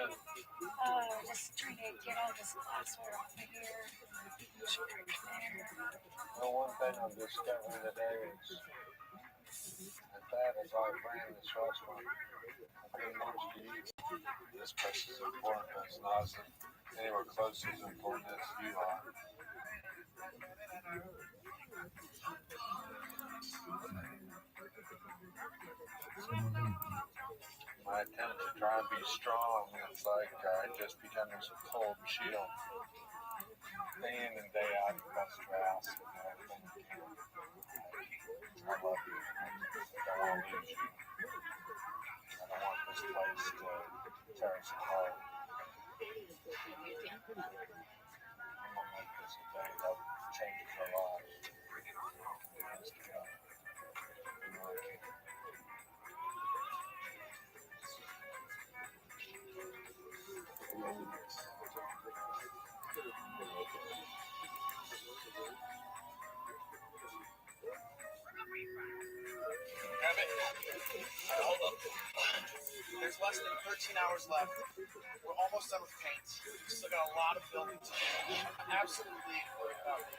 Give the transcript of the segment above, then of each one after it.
doing? Just trying to get all this glassware off of here. Well, one thing I'm discovering today is as bad as I ran this restaurant, I've been much to you. This place is important, but it's not anywhere close to as important as you are. My attempt to try and be strong, it's like I just become this cold shield. Day in and day out, you bust your ass and everything you can. I love you. I don't want to lose you. I don't want this place to tear us apart. I'm going to make this a day that changes our lives. Honest to God. I know I can. Rabbi, hold up. There's less than 13 hours left. We're almost done with paint. We still got a lot of building to do. I'm absolutely worried about it.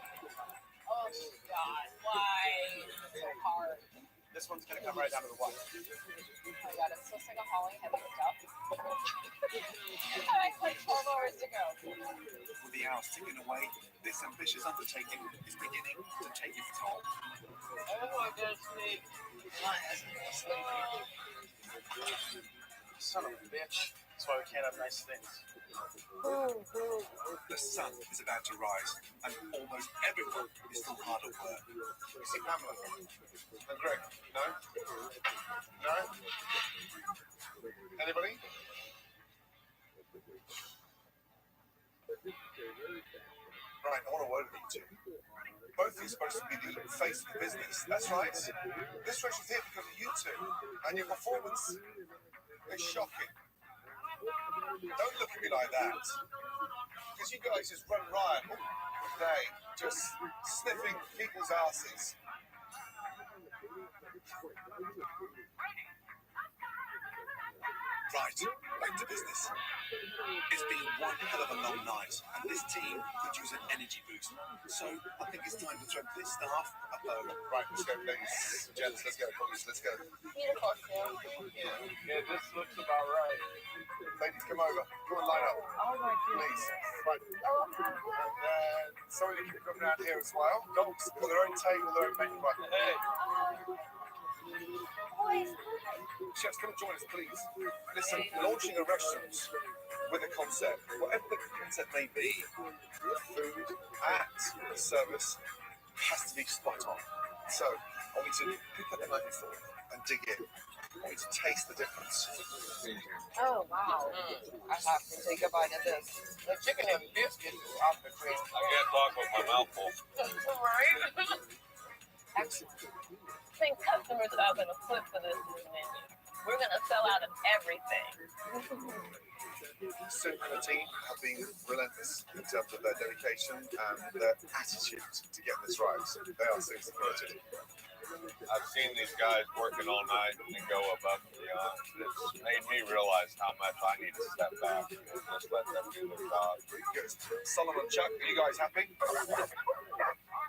Oh God, why? It's so hard. This one's gonna come right down to the wire. Oh my God, it's just like a hauling heavy stuff. I have like 12 hours to go. With the hours ticking away, this ambitious undertaking is beginning to take its toll. Oh my goodness, me. Son of a bitch. That's why we can't have nice things. The sun is about to rise, and almost everyone is still hard at work. You see Pamela? And Greg? No? No? Anybody? Right, I want a word with you two. Both of you are supposed to be the face of the business. That's right. This restaurant's here because of you two. And your performance is shocking. Don't look at me like that. Because you guys just run riot all day, just sniffing people's asses. Right, back to business. It's been one hell of a long night, and this team could use an energy boost. So I think it's time to throw this staff a bone. Right, let's go, ladies. Gents, let's go, please. Let's go. Beautiful, Sam. Yeah, this looks about right. Ladies, come over. Come on, line up. Oh my goodness. Please. Right. Some of you can come down here as well. Dogs got their own table, their own menu. Right. Hey. Chefs, come and join us, please. Listen, launching a restaurant with a concept, whatever the concept may be, the food and service has to be spot on. So, I want you to pick up the knife and fork and dig in. I want you to taste the difference. Oh wow. I have to take a bite of this. The chicken and biscuits is off the grid. I can't talk with my mouth full. Right? Excellent. I think customers are going to flip for this menu. We're going to sell out of everything. Sid and the team have been relentless in terms of their dedication and their attitude to getting this right. They are so supportive. I've seen these guys working all night and go above and beyond. It's made me realize how much I need to step back and just let them do their job. Good. Solomon, Chuck, are you guys happy?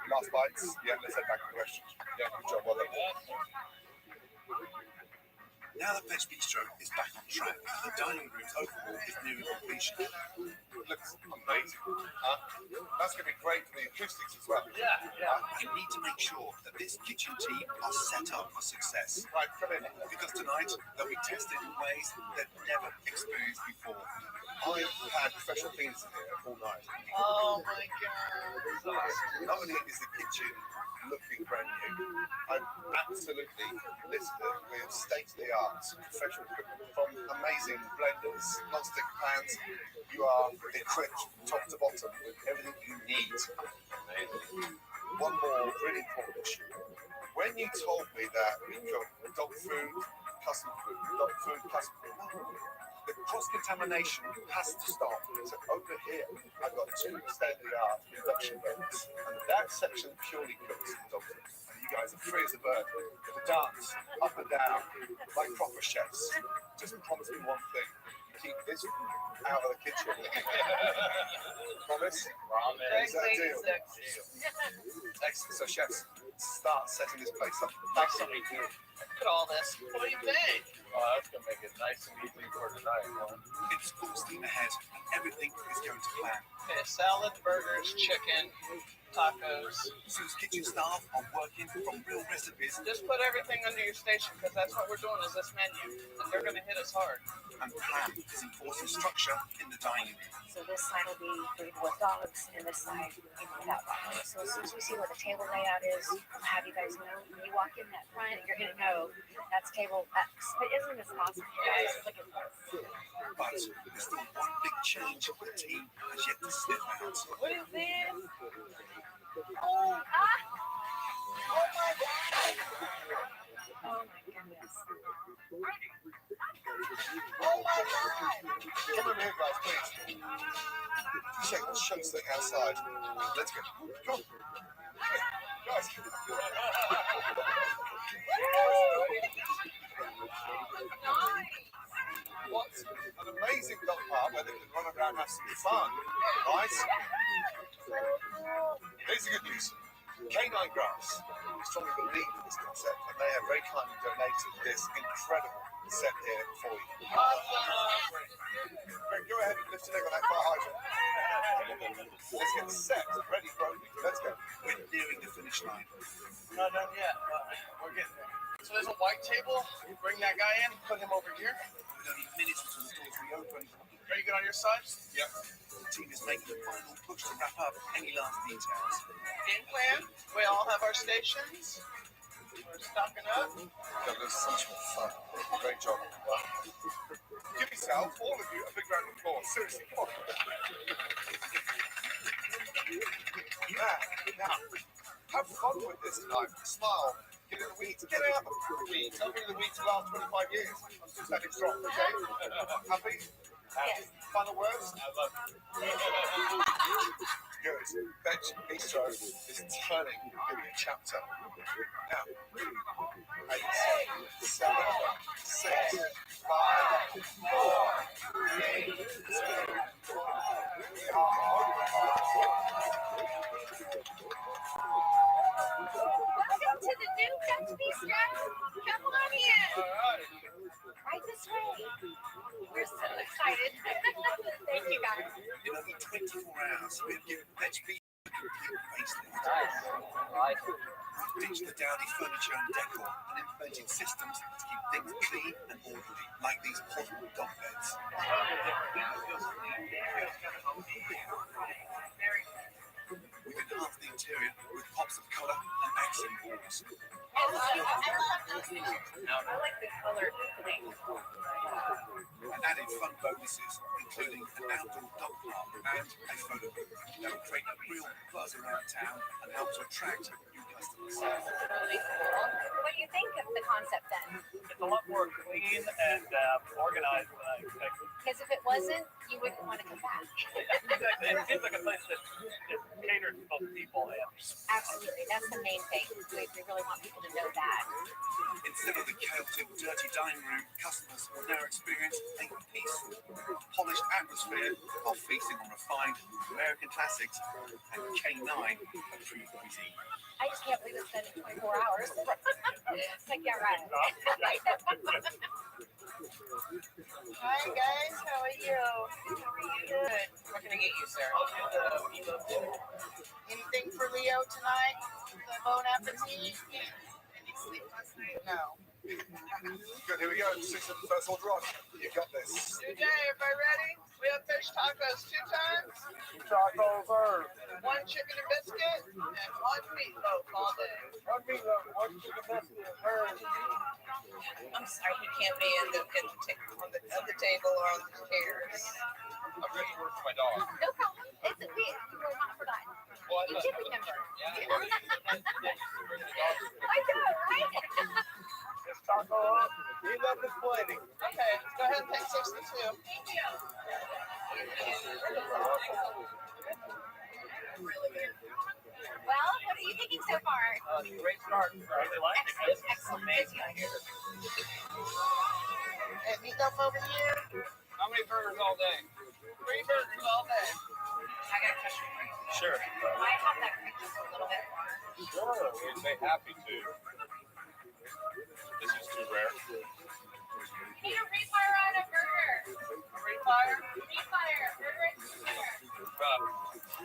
Last bites? Yeah, let's head back to the questions. Yeah, good job. Well done. Now the Veg Bistro is back on track, the dining room's overhaul is nearing completion. Looks amazing. That's going to be great for the acoustics as well. Yeah. I need to make sure that this kitchen team are set up for success. Right, come in. Because tonight, they'll be tested in ways they've never experienced before. I've had professional cleaners in here all night. Oh my God. Not only is the kitchen looking brand new, I'm absolutely listed with state-of-the-art professional equipment from amazing blenders, non-stick pans. You are equipped top to bottom with everything you need. Amazing. One more really important issue. When you told me that we got dog food, custom food, dog food, custom food, the cross-contamination has to stop. So over here, I've got 2 state-of-the-art induction burners, and that section purely cooks dog food. And you guys are free as a bird to dance up and down like proper chefs. Just promise me one thing. You keep this out of the kitchen. Promise? Ramen. Is that a deal? Excellent. So, chefs, start setting this place up. Excellent. Look at all this. What do you think? Oh, that's gonna make it nice and easy for tonight, huh? It's full steam ahead, and everything is going to plan. Okay, salad, burgers, chicken, tacos. Sue's kitchen staff are working from real recipes, Just put everything under your station because that's what we're doing is this menu. And they're going to hit us hard. and plan is enforcing structure in the dining room. So this side will be food with dogs, and this side without dogs. So as soon as we see what the table layout is, we'll have you guys know when you walk in that front, you're gonna know that's table X. But isn't this awesome, you guys? Look at this. But there's still one big change the team has yet to sniff out. What is this? Oh my God! Oh my goodness! Oh my God! Come over here, guys, please. Show us something outside. Let's go. Come on. Guys. What an amazing dog park where they can run around and have some fun. Right? Here's the good news. Canine Grass strongly believe in this concept, and they have very kindly donated this incredible set here for you. Go ahead and lift your leg on that fire hydrant. Let's get the set ready for opening. Let's go. We're nearing the finish line. Not done yet, but we're getting there. So there's a white table. You bring that guy in, put him over here. With only minutes until the doors reopen, Are you good on your side? Yep. the team is making the final push to wrap up any last details. Game plan. We all have our stations. We're stocking up. That was such fun. Great job. Give yourself, all of you, a big round of applause. Seriously, come on. Now, have fun with this life. Smile. Get in the weeds. Get out of the weeds. I've been in the weeds for the last 25 years. I'm still standing strong, okay? Happy? Yes. Final words? I love it. Good. Bench Bistro is turning a new chapter. Now, 8, 7, 6, 5, 4, 3, 2, Welcome to the new Bench Bistro. Come on in. All right. Right this way. We're so excited. Thank you guys. In only 24 hours, we've given Veg a complete facelift. Nice. I like it. We've ditched the dowdy furniture and decor and implemented systems to keep things clean and orderly, like these portable dog beds. We've enhanced the interior with pops of colour and accent walls. I like the color today. And added fun bonuses, including an outdoor dog park and a photo booth that will create a real buzz around town and help to attract new customers. Really cool. What do you think of the concept then? It's a lot more clean and organized than I expected. Because if it wasn't, you wouldn't want to come back. Exactly. It seems like a place that is catered to both people and Absolutely. That's the main thing. We really want people to know that. Instead of the chaotic, dirty dining room, customers will now experience a peaceful, polished atmosphere of feasting on refined American classics and K9 approved cuisine. I just can't believe it's been 24 hours. It's like, yeah, right. Hi guys, how are you? Good. What can I get you, sir? Anything for Leo tonight? Bon appetit? Did you sleep last night? No. Good, here we go. First order on. You got this. DJ, everybody ready? We have fish tacos 2 times, tacos are 1 chicken and biscuit, and 1 meatloaf all day. one meatloaf, one chicken biscuit, I'm sorry, he can't be on the table or on the chairs. I'm ready to work for my dog. No problem. It's we were not forgotten. You did remember. I know, right? This taco up, we love this plating. Okay, go ahead and take 62. Thank you. Well, what are you thinking so far? Great start. I really like it. Excellent, excellent. Good to hear. And meatloaf over here. How many burgers all day? 3 burgers all day. I got a question for you. Sure. Can I have that cream just a little bit more? Sure. We'd be happy to. This is too rare. Need a refire on a burger. Refire? Refire. Burger and refire.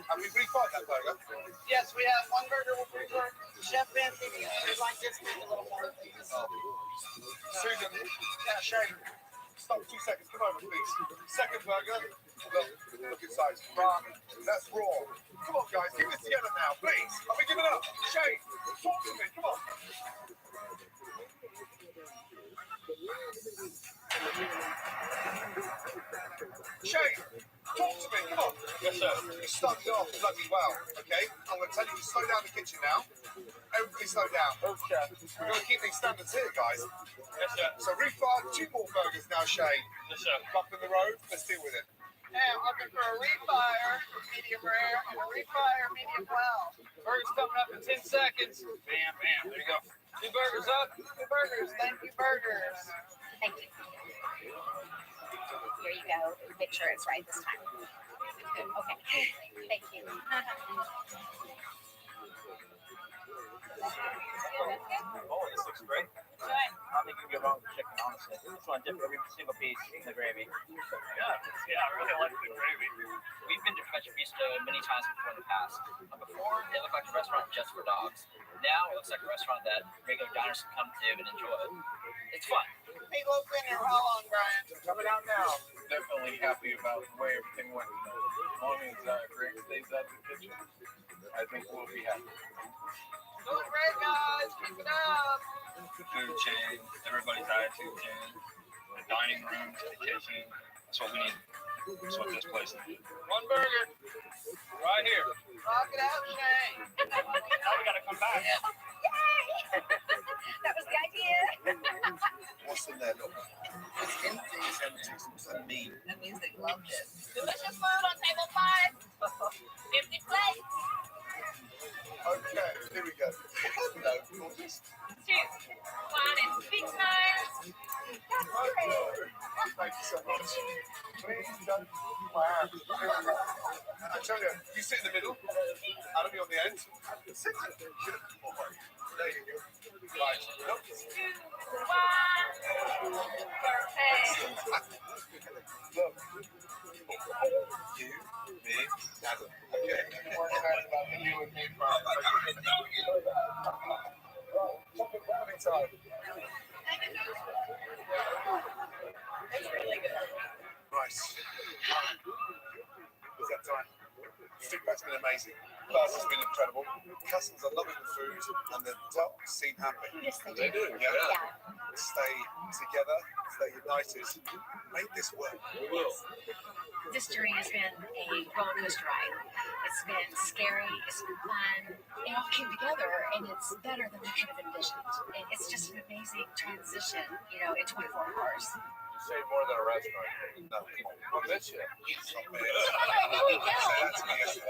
Have we refied that burger? Yes, we have 1 burger with refire. Chef Fancy, we'd like this maybe a little more, please. Susan, yeah, Shane, stop 2 seconds. Come over, please. Second burger. Look inside. That's raw. Come on, guys. Keep this together now, please. Are we giving up? Shane, talk to me. Come on. Shane, talk to me. Come on. Yes, sir. You started off bloody well, okay? I'm going to tell you to slow down the kitchen now. Everybody slow down. Okay. We're going to keep these standards here, guys. Yes, sir. So refire 2 more burgers now, Shane. Yes, sir. Bump in the road. Let's deal with it. And I'm looking for a refire, medium rare, and a refire, medium well. Burger's coming up in 10 seconds. Bam, bam. There you go. 2 burgers up. 2 burgers. Thank you, burgers. Thank you. Here you go. Make sure it's right this time. Okay. Thank you. Oh, this looks great. Good. I don't think you can go wrong with chicken, honestly. Just want to dip every single piece in the gravy. Yeah, I really like the gravy. We've been to French Bistro many times before in the past. Before, it looked like a restaurant just for dogs. Now, it looks like a restaurant that regular diners can come to and enjoy. It's fun. Meatloaf dinner, how long, Brian? Coming out now. Definitely happy about the way everything went. As long as Greg stays out of the kitchen, I think we'll be happy. Doing great, guys. Keep it up. The food chain, everybody's attitude change, the dining room to the kitchen. That's what we need. That's what this place needs. 1 burger. Right here. Rock it out, Shane. Now we gotta come back. Yay! That was the idea. What's in there, look? It's empty. It's empty. What's that mean? That means they loved it. Delicious food on table 5. 50 plates. Okay, here we go. Hello, gorgeous. 2. 1 and big tires. That's great. Thank you so much. Please don't. Wow. I tell you, you sit in the middle. I'll be on the end. Sit. Good boy. There you go. Right. Look. 2, 1. Perfect. Look. You, me, Adam. Okay. More excited about the you and me part. Chocolate brownie time. It's really good. Right. Was that time? Feedback's been amazing. Buzz has been incredible. Customers are loving the food and the dogs seem happy. Yes, they They do. do. Yeah. Yeah. Stay together, stay united. Make this work. We will. This journey has been a roller coaster ride. It's been scary, it's been fun. It all came together and it's better than we could have envisioned. It's just an amazing transition, in 24 hours. You say more than a restaurant. No, come on. I'll bet you. Stop it. Here we go. Say that to me yesterday.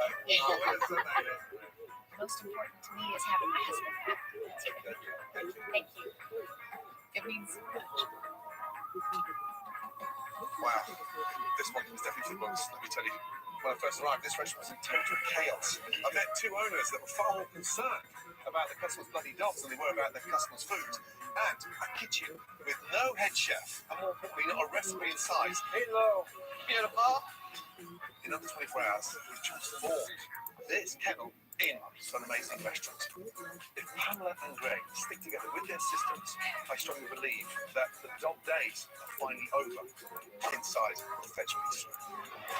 Most important to me is having my husband back. Thank you. It means so much. Wow. This one was definitely for the books, let me tell you. When I first arrived, this restaurant was in total chaos. I met 2 owners that were far more concerned about the customers' bloody dogs than they were about their customers' food. And a kitchen with no head chef, and more importantly, not a recipe in sight. Hello. Beautiful. In under 24 hours, we transformed this kennel into an amazing restaurant. If Pamela and Greg stick together with their systems, I strongly believe that the dog days are finally over inside the Fetch Bistro. I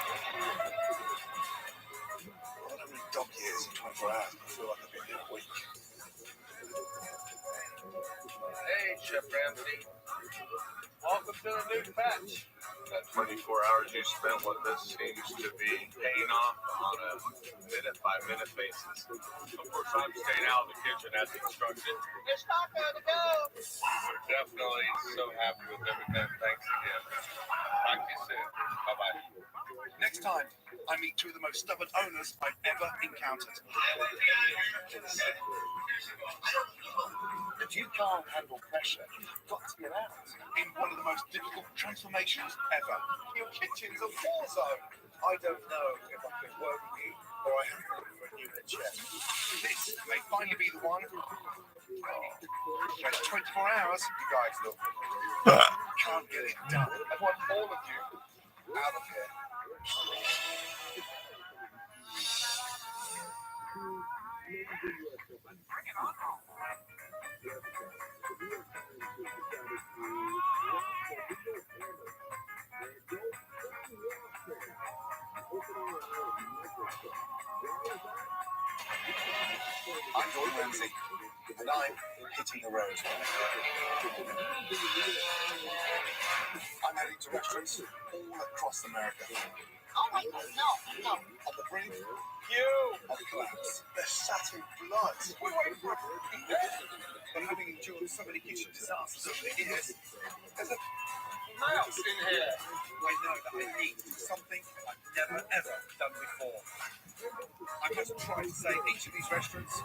don't know how many dog years in 24 hours, I feel like I've been here a week. Hey, Chef Ramsay. Welcome to the new patch. That 24 hours you spent with us seems to be paying off on a minute-by-minute basis. Of course, I'm staying out of the kitchen as instructed. There's taco to go. We're definitely so happy with everything. Thanks again. Talk to you soon. Bye-bye. Next time, I meet 2 of the most stubborn owners I've ever encountered. If you can't handle pressure, you've got to get out. In one of the most difficult transformations ever. Your kitchen is a war zone. I don't know if I can work with you or I have to look for a new head chef. This may finally be the one. Just 24 hours. You guys look. Can't get it done. I want all of you out of here. I'm Gordon Ramsay, and I'm hitting the road. I'm heading to restaurants all across America. Oh my God, no. On the brink You! of collapse. They're sat in blood. We're waiting for but having endured so many kitchen disasters over the years, there's a mouse in here. I know that I need to do something I've never ever done before. I'm going to try to save each of these restaurants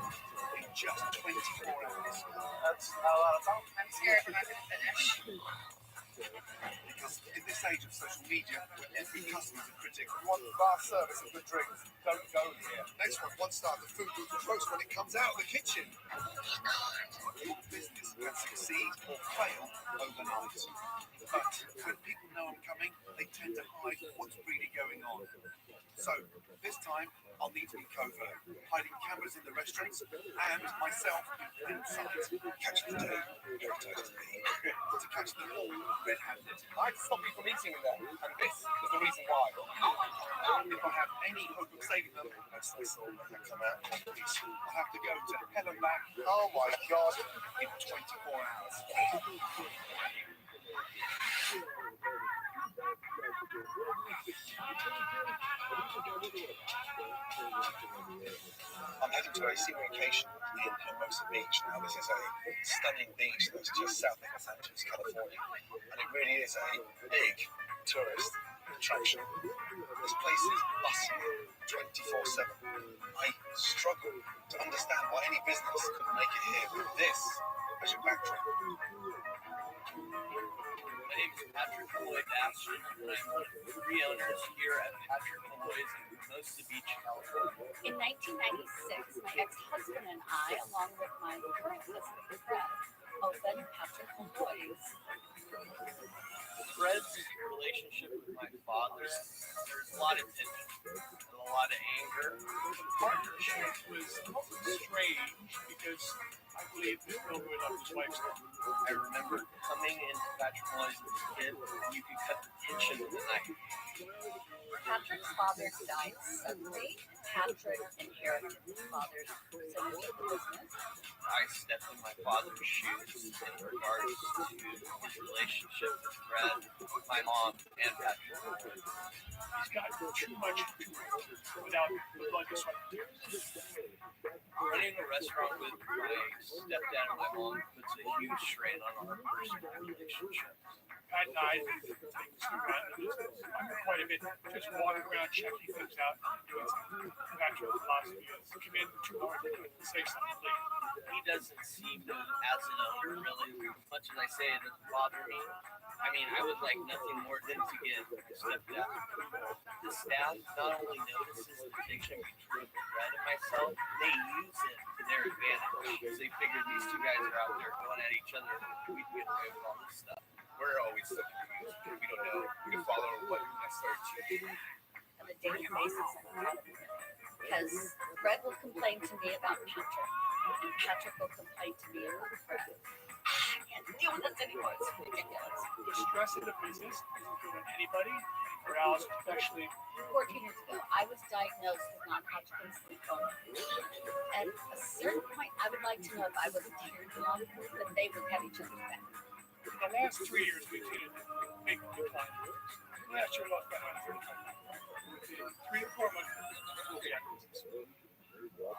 in just 24 hours. That's a lot of time. I'm scared we're not going to finish. Because in this age of social media, where every customer's a critic, We want fast service and good drinks. Don't go here. next one star the food will be close when it comes out of the kitchen. Your business can succeed or fail overnight. But when people know I'm coming, they tend to hide what's really going on. So, this time, I'll need to be covert, hiding cameras in the restaurants and myself inside. Catch the day, to catch them all red-handed. I'd stop you from eating in there, and this is the reason why. If I have any hope of saving them, that's the soul that come out of peace. I'll have to go to hell and back Oh my God. in 24 hours. I'm heading to a senior vacation in Hermosa Beach. Now, this is a stunning beach that's just south of Los Angeles, California, and it really is a big tourist attraction. This place is bustling 24/7. I struggle to understand why any business couldn't make it here with this as your backdrop. My name is Patrick Lloyd Ashton, and I'm one of the 3 owners here at Patrick Lloyd's in Hermosa Beach, California. In 1996, my ex-husband and I, along with my current husband, Fred, opened Patrick Lloyd's. Fred's relationship with my father, there's a lot of tension and a lot of anger. The partnership was strange because I believe that Bill would love his wife's name. I remember coming into Patrick Lloyd's as a kid, and you could cut the tension with a knife. Patrick's father died suddenly. Patrick inherited his father's percentage of the business. I stepped in my father's shoes in regards to his relationship with Fred, my mom, and Patrick. He's got too much without the blood and sweat and tears. Running a restaurant with my stepdad and my mom puts a huge strain on our personal relationship. Pat and I did things around the business quite a bit, just walking around, checking things out, doing something. Patrick's philosophy is come in 2 hours and say something late. He doesn't see me as an owner, really. As much as I say it doesn't bother me, I mean, I would like nothing more than to get a stepdad. The staff not only notices the connection between Fred and myself, they use it to their advantage. Because they figure these 2 guys are out there going at each other, we can get away with all this stuff. We're always so confused because we don't know. We can follow what necessary to do. On a daily basis, I'm proud of him. Because Fred will complain to me about Patrick, and Patrick will complain to me about Fred. I can't deal with this anymore. It's ridiculous. The stress of the business isn't good on anybody, or else especially 14 years ago, I was diagnosed with non-Hodgkin's lymphoma. At a certain point, I would like to know if I wasn't here too long, that they would have each other's back. in the last 3 years we've seen a big decline. Last year we lost about 135 people. Within 3 to 4 months, we'll be out of business.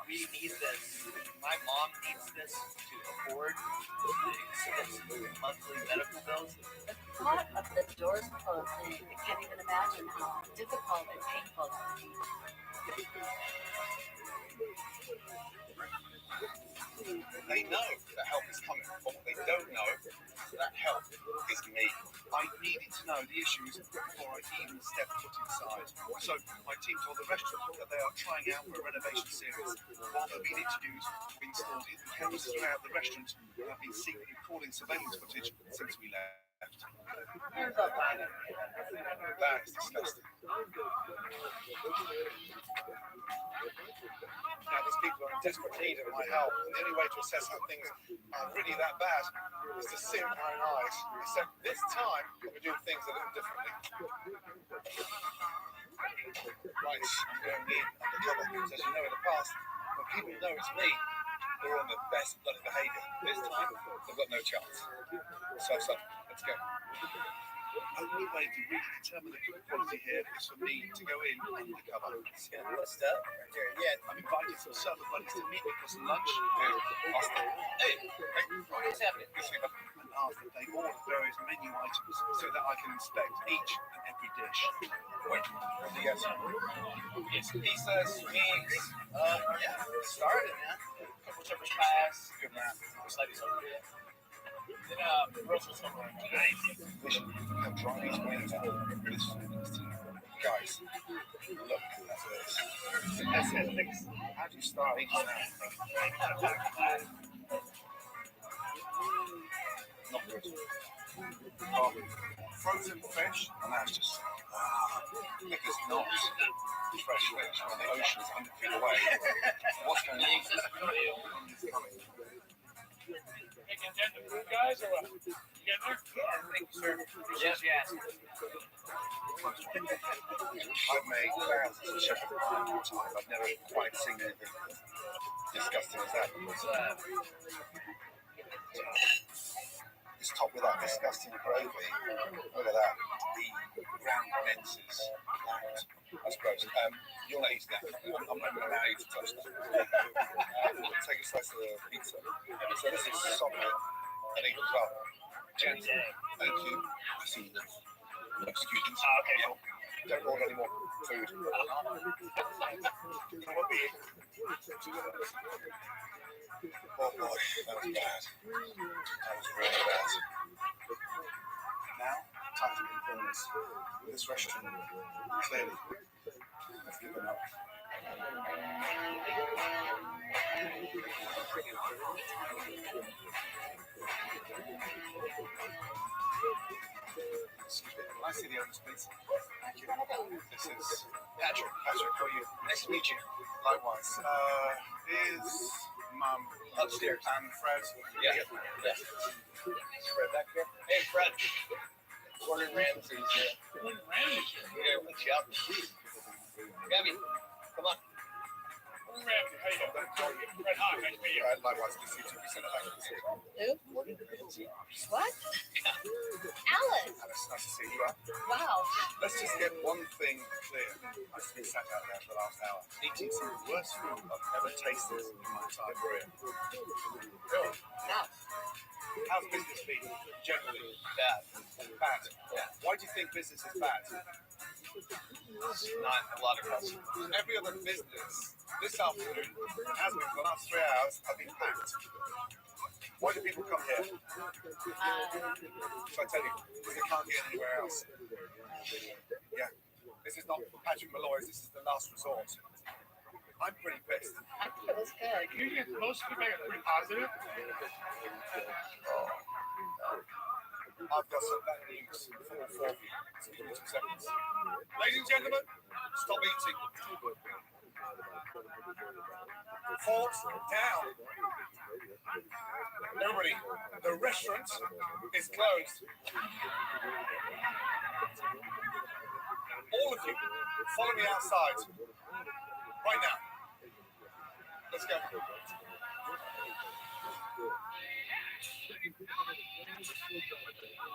We need this. My mom needs this to afford the expensive monthly medical bills. The thought of the doors closing, I can't even imagine how difficult and painful that would be. They know that help is coming, but what they don't know is that help is me. I needed to know the issues before I even stepped foot inside. So my team told the restaurant that they are trying out for a renovation series. While they're being introduced, we installed hidden cameras throughout the restaurant and have been secretly recording surveillance footage since we left. Here's a planet. That is disgusting. Now, these people are in desperate need of my help, and the only way to assess how things are really that bad is to see it with my own eyes. Except this time, we're doing things a little differently. Right, I'm going in undercover, because as you know in the past, when people know it's me, they're on the best bloody behaviour. This time, they've got no chance. So, let's go. The only way to really determine the cook quality here is for me to go in undercover. What's that? Right here. Yeah. I'm invited some server buddies to meet me for some lunch. Hey, what's happening? And ask that they order various menu items so that I can inspect each and every dish. Wait, what do you get? It's pizzas, wings. Yeah. Started, man. Couple shepherd's pies. Good man. Looks like it's over here. Then, roasted somewhere. Nice. Listen, how dry these wings are. Guys, look at this. How do you start eating that? Not good. Frozen fish, and that's just because not fresh fish when the ocean is 100 feet away. What's going on? Hey, contend the food guys or what? You get there? Yeah, thank you, sir. Yes, yes. I've made thousands of shepherd pies in my time. I've never quite seen anything disgusting as that. It's topped with that disgusting gravy. Look at that. The round menses. That's gross. You'll not eat that. I'm not going to allow you to touch that. Take a slice of the pizza. So this is solid. I think as well. Gents, thank you. I see you. Excuse me. Okay. Yeah. Don't order any more food. Oh boy, that was bad. That was really bad. Now, time to performance. This restaurant, clearly, has given up. Excuse me, can I see the owner's please? Thank you. This is Patrick. Patrick, how are you? Nice to meet you. Likewise. Is Mum Upstairs. and Fred? Yeah. Fred back here. Hey, Fred. Gordon Ramsay's here. Gordon Ramsay. Yeah, what's up? Gabby, come on. Gordon Ramsay, how you doing? Fred, hi, nice to meet you. Likewise, this is 2% of Who? What? Alice. Alice, nice to see you. Wow. Let's just get one thing clear. I've been sat out there for the last hour, eating some of the worst food I've ever tasted in my entire career. Really? Yeah. How's business been generally? Bad. Bad. Yeah. Why do you think business is bad? Not a lot of customers. Every other business this afternoon has been for the last 3 hours. I've been packed. Why do people come here? So I tell you, because they can't get anywhere else. Yeah. This is not Patrick Malloy's. This is the last resort. I'm pretty pissed. That was good. Usually most feedback is pretty positive. I've got some bad news for you. Give me 2 seconds. Ladies and gentlemen, stop eating. Forks down. Everybody, the restaurant is closed. All of you, follow me outside. Right now. Let's go.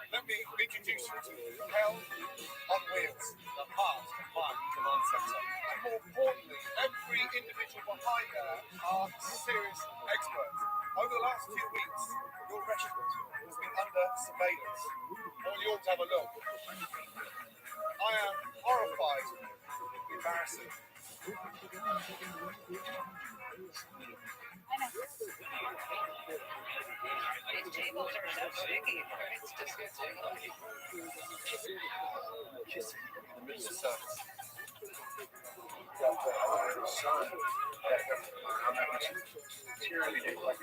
Let me introduce you to Hell on Wheels, the heart of my command center. And more importantly, every individual behind there are serious experts. Over the last few weeks, your restaurant has been under surveillance. I want you all to have a look. I am horrified, embarrassing. know. These tables are so sticky. It's disgusting. Kissing in the middle of service. Tyranny did like I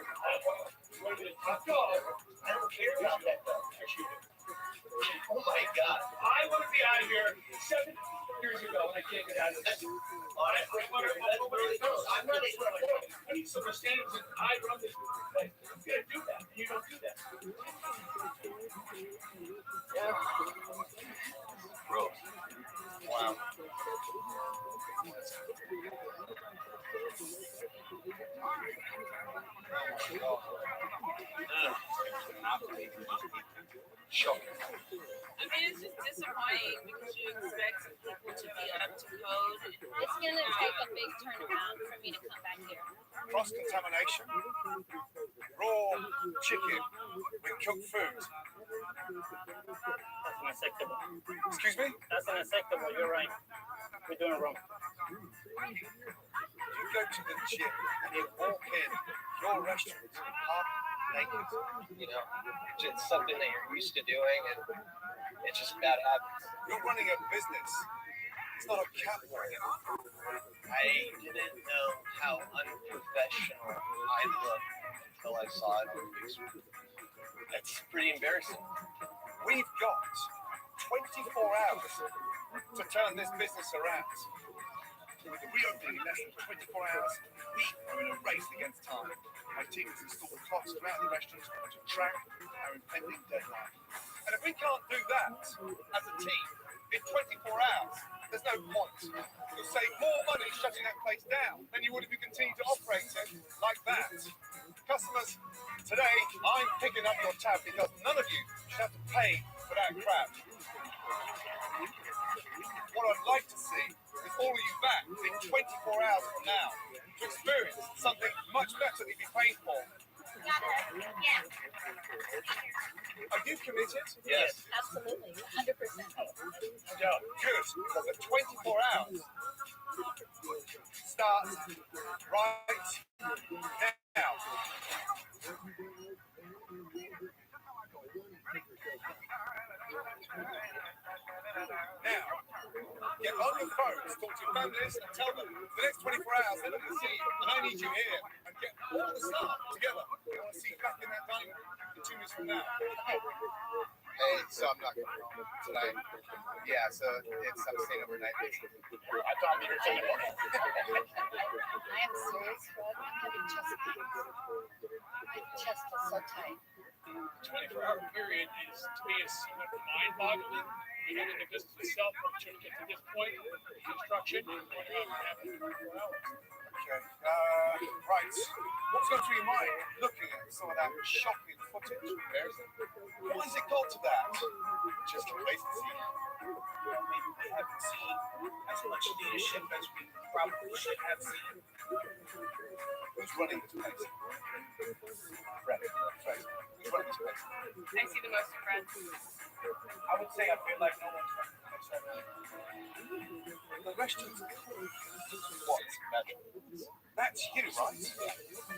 don't care about that though. Actually, Oh my God. I want to be out of here 7 years ago and I can't get out of this. I'm not I need some standards and I run this place. I'm going to do that. And you don't do that. Gross. Wow. shocking. I mean, it's just disappointing because you expect people to be up to code. It's going to take a big turnaround for me to come back here. Cross-contamination, raw chicken with cooked food. That's unacceptable. Excuse me? That's unacceptable. You're right. We're doing wrong. You go to the gym and you walk in your restaurant half naked. You know, it's something that you're used to doing, and it's just bad habits. You're running a business. It's not a catwalk. I didn't know how unprofessional I looked until I saw it on Facebook. That's pretty embarrassing. We've got 24 hours to turn this business around. With the reopening in less than 24 hours, we are in a race against time. My team has installed clocks throughout the restaurants to track our impending deadline. And if we can't do that as a team in 24 hours, there's no point. You'll save more money shutting that place down than you would if you continued to operate it like that. Customers, today I'm picking up your tab because none of you should have to pay for that crap. What I'd like to see is all of you back in 24 hours from now to experience something much better than you'd be paying for. Are you committed? Yes. Absolutely, 100%. Good, because the 24 hours starts right now. Now, get on your phones, talk to your families, and tell them for the next 24 hours they're looking to see you, and I need you here, and get all the staff together. They want to see you back in that dining room in 2 minutes from now. Hey, so I'm not going home tonight. Yeah, so I'm staying overnight basically. I thought you were saying I am serious, Fred. I'm having chest pains. My chest is so tight. 24-hour period is, to me, is somewhat mind-boggling. You know, in the business itself, to get to this point, construction, what happened in 24 hours. Okay, right. What's going through your mind looking at some of that shocking footage? Why has it got to that? Just complacency. Maybe we haven't seen as much leadership as we probably should have seen. Who's running this place? Fred. Who's running this place? I see the most of friends. I would say I feel like no one's running the place right now. The restaurant. What? That's you, right?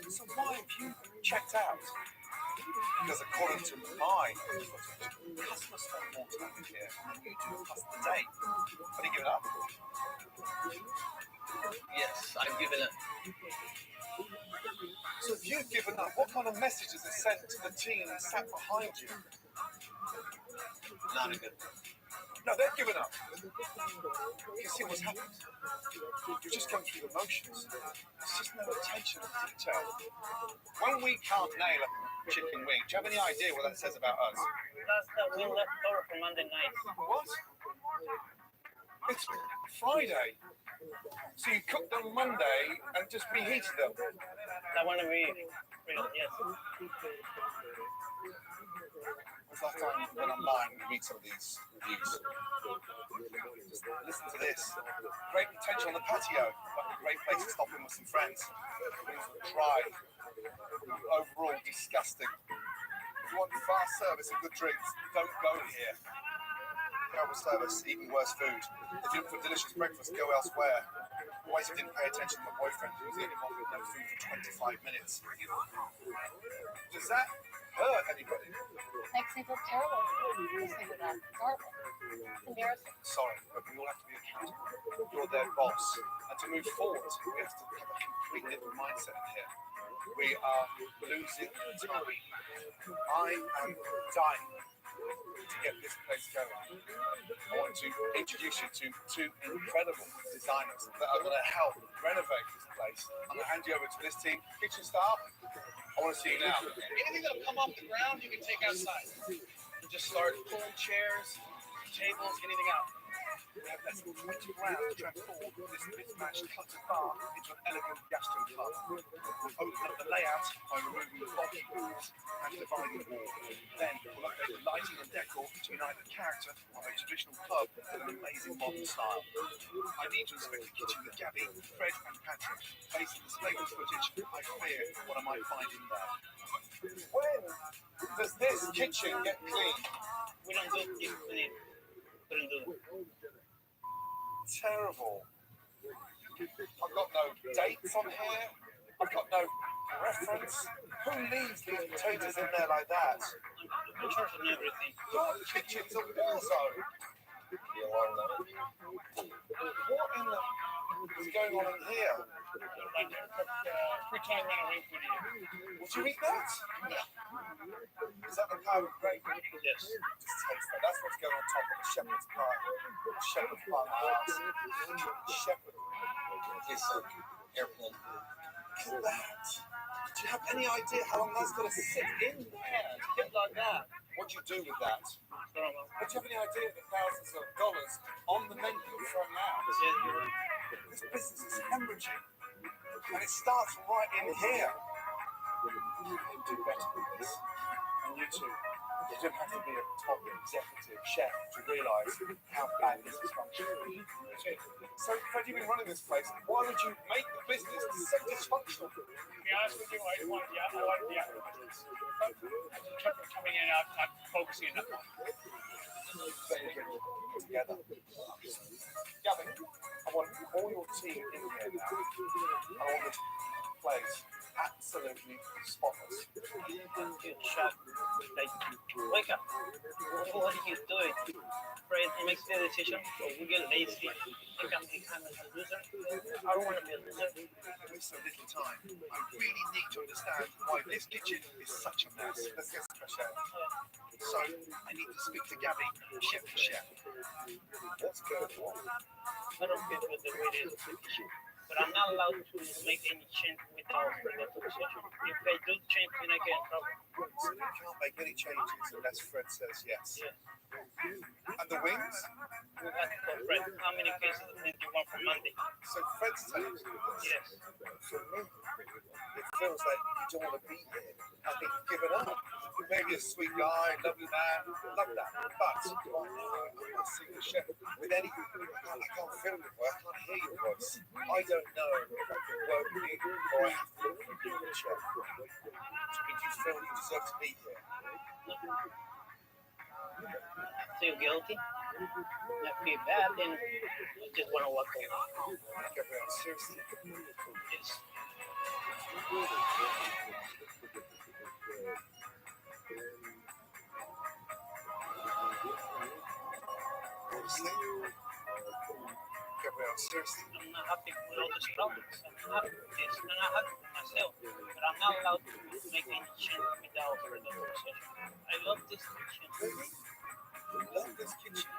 So why have you checked out? Because according to my footage, customers spend more time here than you do plus the day. Have you given up? Yes, I've given up. So if you've given up, what kind of message is it sent to the team that sat behind you? Not a good one. No, they've given up. You see what's happened? You're just going through the motions. There's just no attention to detail. When we can't nail a chicken wing, do you have any idea what that says about us? That's the wing left over from Monday night. What? It's Friday. So you cooked them Monday and just reheated them? I want to be real, yes. It's last time you went online and read some of these reviews. Listen to this. Great potential on the patio. Like a great place to stop in with some friends. Rooms were dry. Overall, disgusting. If you want fast service and good drinks, don't go here. Terrible service, even worse food. If you look for delicious breakfast, go elsewhere. Always didn't pay attention to my boyfriend who was the only one with no food for 25 minutes. Does that hurt anybody? Makes me feel terrible. Listening to that. It's horrible. It's embarrassing. Sorry, but we all have to be accountable. You're their boss. And to move forward, we have to have a complete different mindset in here. We are losing time. I am dying to get this place going. I want to introduce you to two incredible designers that are going to help renovate this place. I'm going to hand you over to this team. Kitchen staff, I want to see you now. Anything that'll come off the ground, you can take outside. Just start pulling chairs, tables, anything out. We have less than 20 grand to transform this mismatched cluttered bar into an elegant gastro club. We'll open up the layout by removing the bulky walls and dividing the wall. Then we'll update the lighting and decor to unite the character of a traditional club with an amazing modern style. I need to inspect the kitchen with Gabby, Fred and Patrick. Based on the surveillance footage, I fear what I might find in there. When does this kitchen get cleaned? We don't do it clean. We don't do it. Terrible. I've got no dates on here. I've got no reference. Who leaves these potatoes in there like that? I'm in charge of everything. Your kitchen's a war zone. What in the is going on in here? Like pretend when I went with you. Would you eat that? Is that the power of grape? Yes. Just taste that. That's what's going on top of the shepherd's pie. Shepherd's pie house. Shepherd. Yes, sir. Airplane. Look at that. Do you have any idea how long that's going to sit in there to get like that? What do you do with that? But do you have any idea the thousands of dollars on the menu thrown out? This business is hemorrhaging. And it starts right in here. You can do better than this. And you too. You don't have to be a top executive chef to realise how bad this is functioning. So, Fred, you've been running this place. Why would you make the business so dysfunctional? To be honest with you, I wanted the other business. I just kept coming in and out, not focusing enough on it. Then you bring it together. Gavin, I want all your team in here now. I want this place absolutely spotless. Good shot. Like, wake up. What are you doing? Fred makes the decision, so we get lazy. Think I'm becoming a loser. I don't want to be a loser. With so little time, I really need to understand why this kitchen is such a mess. Let's get some fresh air. So, I need to speak to Gabby, chef to chef. What's going on? I don't fit with the way it is. But I'm not allowed to make any change without Fred's authorization. If I do change, then I get in trouble. So you can't make any changes unless Fred says yes. Yes. And the wings? We have to tell Fred how many cases do you want for Monday. So Fred's telling you this? Yes. For me, it feels like you don't want to be here. I think you've given up. Maybe a sweet guy, lovely man, love that. But right now, I'm not seeing the chef with any. I can't feel your voice, I can't hear your voice. I don't know if I can work with you or I have to look for you, the chef. Which means you feel you deserve to be here. Feel guilty? I feel bad, then I just want to walk away. Gabrielle, seriously? Yes. Honestly? Gabrielle, seriously? I'm not happy with all these problems. I'm not happy with this. I'm not happy with myself. But I'm not allowed to make any change without Fred's authorization. I love this kitchen. You love this kitchen.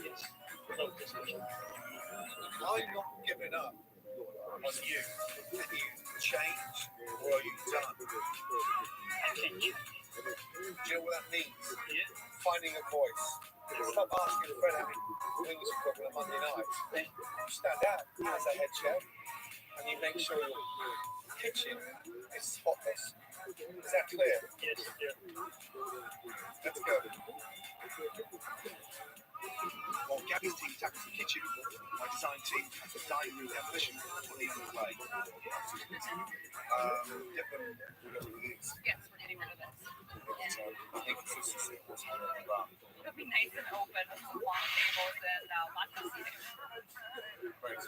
Yes, I love this kitchen. I'm not giving up on you. Can you change or are you done? I change. Do you know what that means? Yeah. Finding a voice. Stop asking Fred how many wings you've got on a Monday night. You stand out as a head chef and you make sure your kitchen is spotless. Is that clear? Yes, yeah. Let's go. While Gabby's team tackles the kitchen, my design team has the dining room demolition fully underway. Get them rid of these. Yes, we're getting rid of this. Inconsistency. It'll be nice and open with some long tables and lots of seating. Great.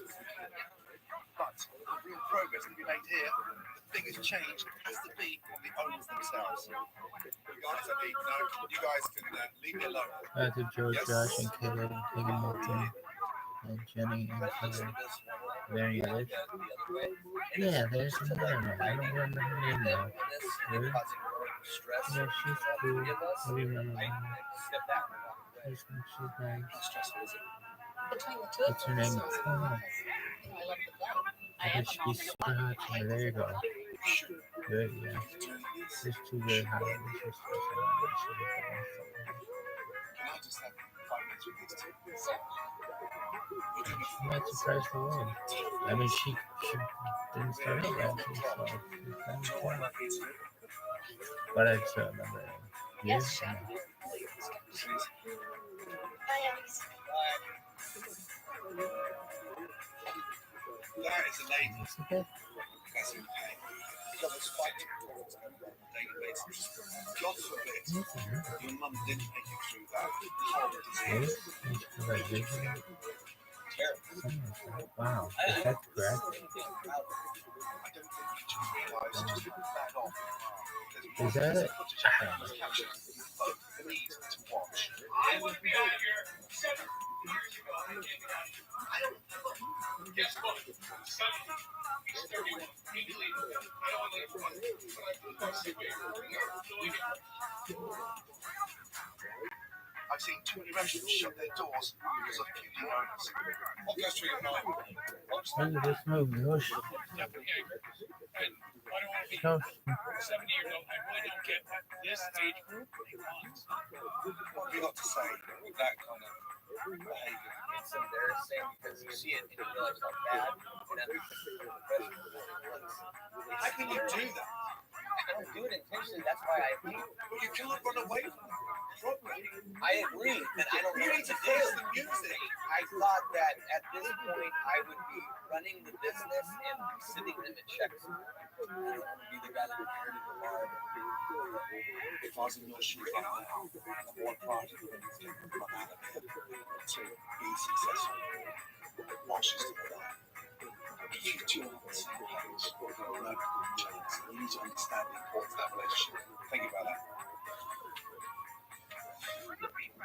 biggest change has to be on the owners themselves. Guys, I need to know, you guys can leave me alone. To Joe, Josh, and Caleb, and Megan Milton, and Jenny, and Claire. Very good. Yeah, there's another one. I don't remember her name though. Really? Yeah, she's cool. I remember her. She's nice. What's her name? Oh, no. I guess she's super hot. Yeah, there you go. Good, yeah. There's two very hot ones. Can I just have 5 minutes with these two? I'm not surprised for one. I mean, she didn't start out that way, so it's kind of cool. But I still remember her. Yes, Chef. That is a lady. It's okay. That's in pain. Because it's fighting problems going on a daily basis. God forbid your mum didn't take you through that horrible disease. Terrible. Wow. Is that correct? I don't think you just realise just how bad off. Is that it? You both need to watch. I would be out of here 7 years ago. I can't get out of here. I don't know. Guess what? Sonny, he's 31. He's leaving. I don't want to leave one. So I put my CB. I've seen too many restaurants shut their doors because of puny owners. What goes through your mind? Look at this movie. Whoosh. Definitely angry. And I don't want to be Go. 70 years old. I really don't get what this age group wants. What have you got to say with that kind of behavior? It's embarrassing because you see it and you realize how bad and How can you do that? I don't do it intentionally. That's why I leave. But you can't run away from it properly. I agree that I don't know You what need to to do. face the music. I thought that at this point I would be running the business and sitting them in checks. I don't want to be the guy that inherited the bar. If I was in your shoes right now, number one priority for me is to run out of here. To be successful. Watch this to the right. If you two are on the same page, you'll know each other. So you need to understand the importance of that relationship. Think about that.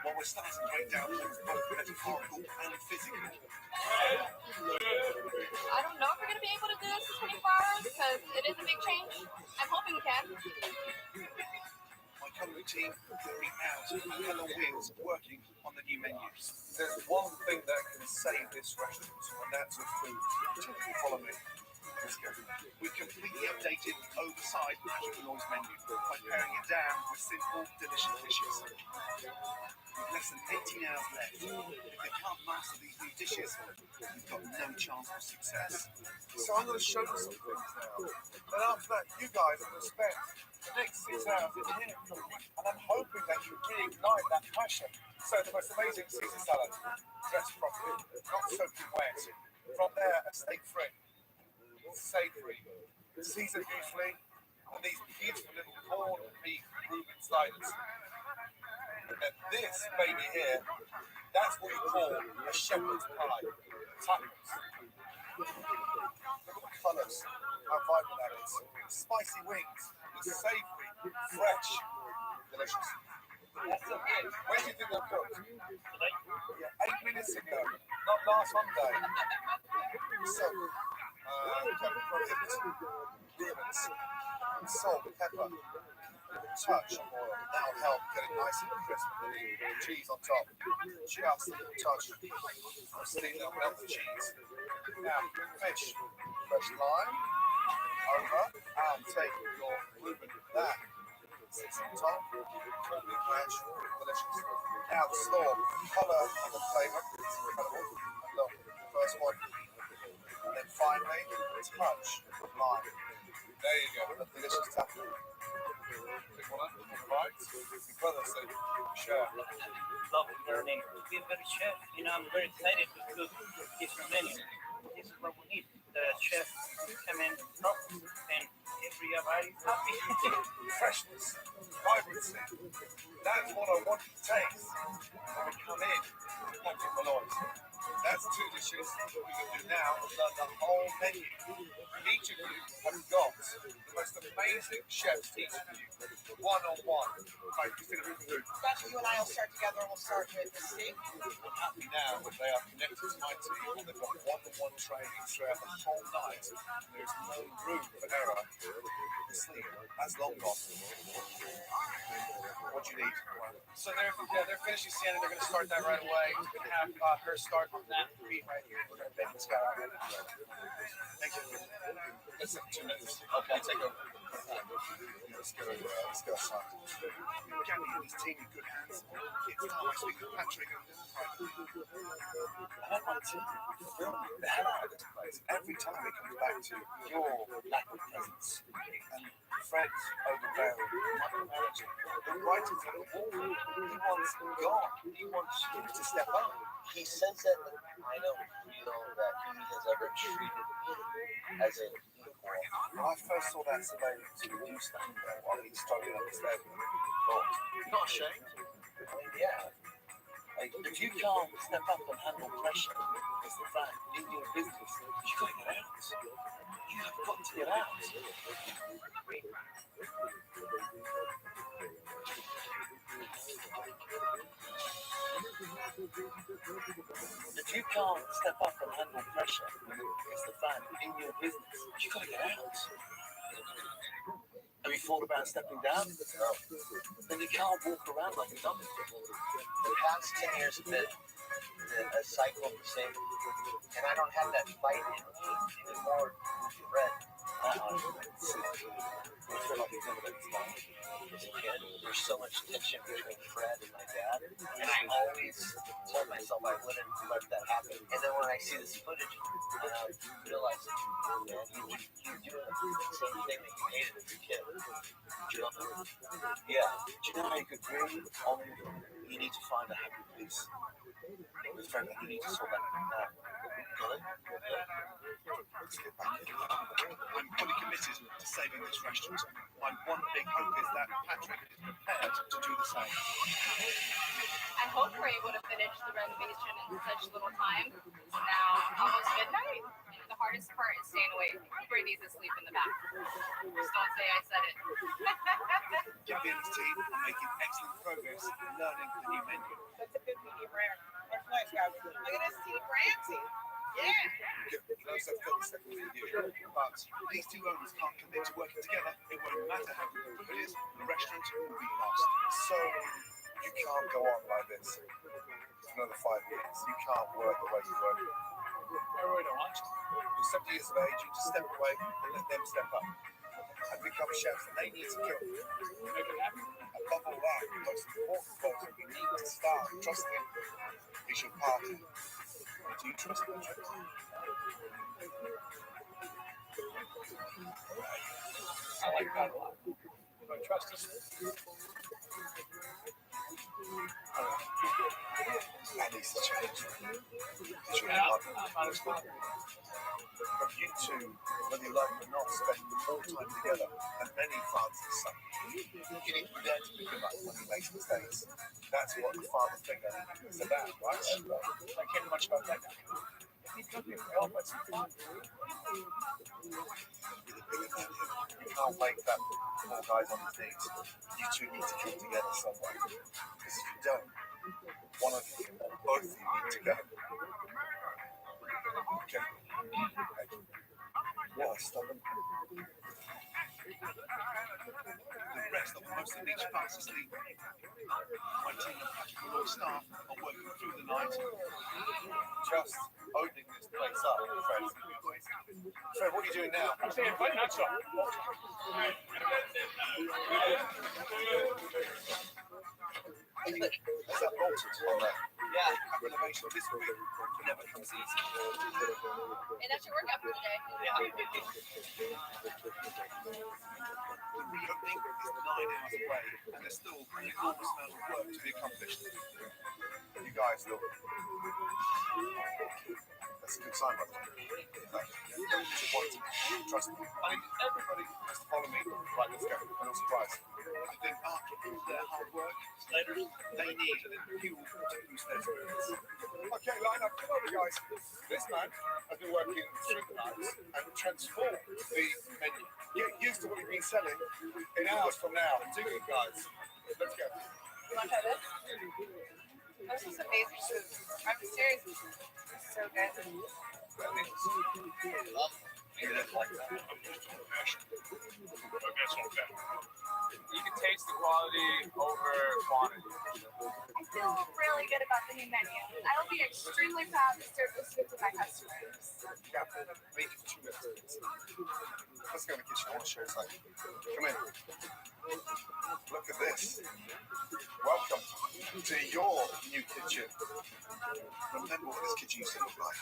Well, we're starting to break down things both metaphorical and physical. I don't know if we're going to be able to do this in 24 hours because it is a big change. I'm hoping we can. My culinary team will be out hell on wheels working on the new menus. There's one thing that can save this restaurant, and that's the food. Follow me. Let's go. We completely updated the oversized entrepreneur's menu by paring it down with simple, delicious dishes. With less than 18 hours left, if they can't master these new dishes, we've got no chance of success. So I'm going to show you some things now. Then after that, you guys are going to spend the next 6 hours in here cooking, and I'm hoping that you reignite that passion. So the most amazing Caesar salad, dressed properly, not soaking wet. From there, a steak frit, savoury, seasoned beautifully, and these beautiful little corn beef Reuben sliders. And this baby here, that's what you call a shepherd's pie, tacos. Look at the colours, how vibrant that is. Spicy wings, the savoury, fresh, delicious. That's okay. When do you think they're cooked? Yeah, 8 minutes ago, not last Monday. So, Reubens, salt, pepper, touch of oil. That'll help get it nice and crisp. Cheese on top. Just a little touch of steam that'll melt the cheese. Now, fish, fresh lime, over, and take your Reuben back. Sits on top, totally fresh, delicious. Now the store, colour and the flavour, it's incredible. And look, first one. And then finally, touch of lime. There you go, a delicious taco. Pick one up, on the right. Your brother said, share. Love learning to be a better chef. You know, I'm very excited to cook different menus. This is what we need. The chef come in top and everybody happy. Freshness, vibrancy. That's what I want to taste when we come in to Captain Malloy's. That's 2 dishes. What we're going to do now is learn the whole menu. Each of you have got the most amazing chef's teaching you one-on-one. Right, Christina, who? Josh, you and I will start together and we'll start with the steak. I'm happy now that they are connected to my team. They've got one-on-one training throughout the whole night. There's no room for error. The sleep has long gone. What do you need? So they're finishing sanding. They're going to start that right away. We're going to have her start on that beat right here. We're going to bake this guy out right now. Thank you. Let's have 2 minutes. Okay, take over. Let's go outside. Gabby and his team in good hands. It's time I speak to Patrick. I want my team to film the hell out of this place every time it comes back to your lack of presence. And Fred's overbearing micromanaging. The writing's on the wall. He wants God. He wants you to step up. He says that, but I don't feel that he has ever treated me as an equal. When I first saw that surveillance, you standing there while he's struggling up the stairs. You're not ashamed? I mean, yeah. Like, if you can't step up and handle pressure, it's the fact in your business, you've got to get out. You have got to get out. If you can't step up and handle pressure, it's the fact in your business, you've got to get out. Have you thought about stepping down? No. Then you can't walk around like a dummy. The past 10 years have been a cycle of the same, and I don't have that fight in me anymore with Fred. I feel like it's never been fun. As a kid, there's so much tension between Fred and my dad, and I always told myself I wouldn't let that happen. And then when I see this footage, I realize, man, you do the same thing that you hated as a kid. Do you know that? Yeah. Do you know how you could really you need to find a happy place? Fred, you need to sort that out. Really? Let's get back in. I'm fully committed to saving this restaurant. My one big hope is that Patrick is prepared to do the same. I hope we're able to finish the renovation in such little time. It's now almost midnight. The hardest part is staying awake. Brittany's asleep in the back. Just don't say I said it. Gabby and his team are making excellent progress learning the new menu. That's a good medium rare. That's nice, Gabby. Look at this Team Ramsey. Yeah. Those have got the second video. But these two owners can't commit to working together. It won't matter how good the food is, the restaurant will be lost. So you can't go on like this for another 5 years. You can't work the way you work. I really don't want to. You're 70 years of age, you just step away and let them step up and become chefs, and they need to kill. Make it happen. Above all that, the most important person you need to start trusting is your partner. Do you trust them? I like that a lot. Do I trust us? That needs to change. It's really Yeah, hard. I'm not as smart. But you two, whether you like it or not, spend more time together than many fathers and sons. You need to be there to pick him up when he makes mistakes. That's what the father figure is about, right? I can't do much about that now. He took me for help at some point. You can't wake that poor guy's on his knees. You two need to come together somewhere. Because if you don't, one of you or both of you need to go. Okay. What a stubborn. The rest of most of each fast asleep. My team of Patrick and all staff are working through the night. Just opening this place up, Fred. Fred, what are you doing now? I'm saying, but not so. Is that bolted on there? Yeah. Renovation this week never comes easy. And that's your workout for today. The reopening is 9 hours away, and there's still an enormous amount of work to be accomplished. You guys look. That's a good sign, by the way. Trust me. I need everybody has to follow me. Right, let's go. No surprise. I think after all their hard work, they need a little fuel to boost their spirits. Okay, line up. Come on. Guys, this man has been working super nights and transformed the menu. Get used to what you've been selling in hours from now. Do good, guys. Let's go. You want to try this? This is amazing food. I'm serious. It's so good. Maybe that's like that. You can taste the quality over quantity. I feel really good about the new menu. I will be extremely proud to serve this food to my customers. Yeah, make it 2 minutes. Let's go in the kitchen. I want to show you something. Come in. Look at this. Welcome to your new kitchen. Remember what this kitchen used to look like?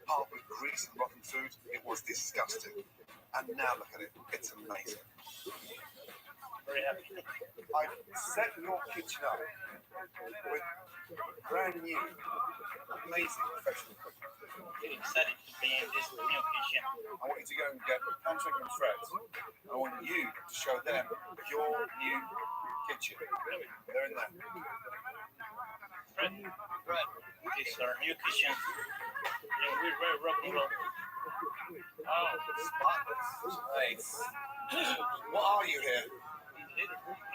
Part with grease and rotten food, it was disgusting. And now look at it, it's amazing. Very happy. I've set your kitchen up with brand new, amazing professional equipment. Very excited to be in this new kitchen. I want you to go and get Patrick and Fred. I want you to show them your new kitchen. They're in there. Fred, this is our new kitchen. Yeah, we're very rock and roll. Oh, spotless. Nice. What are you here?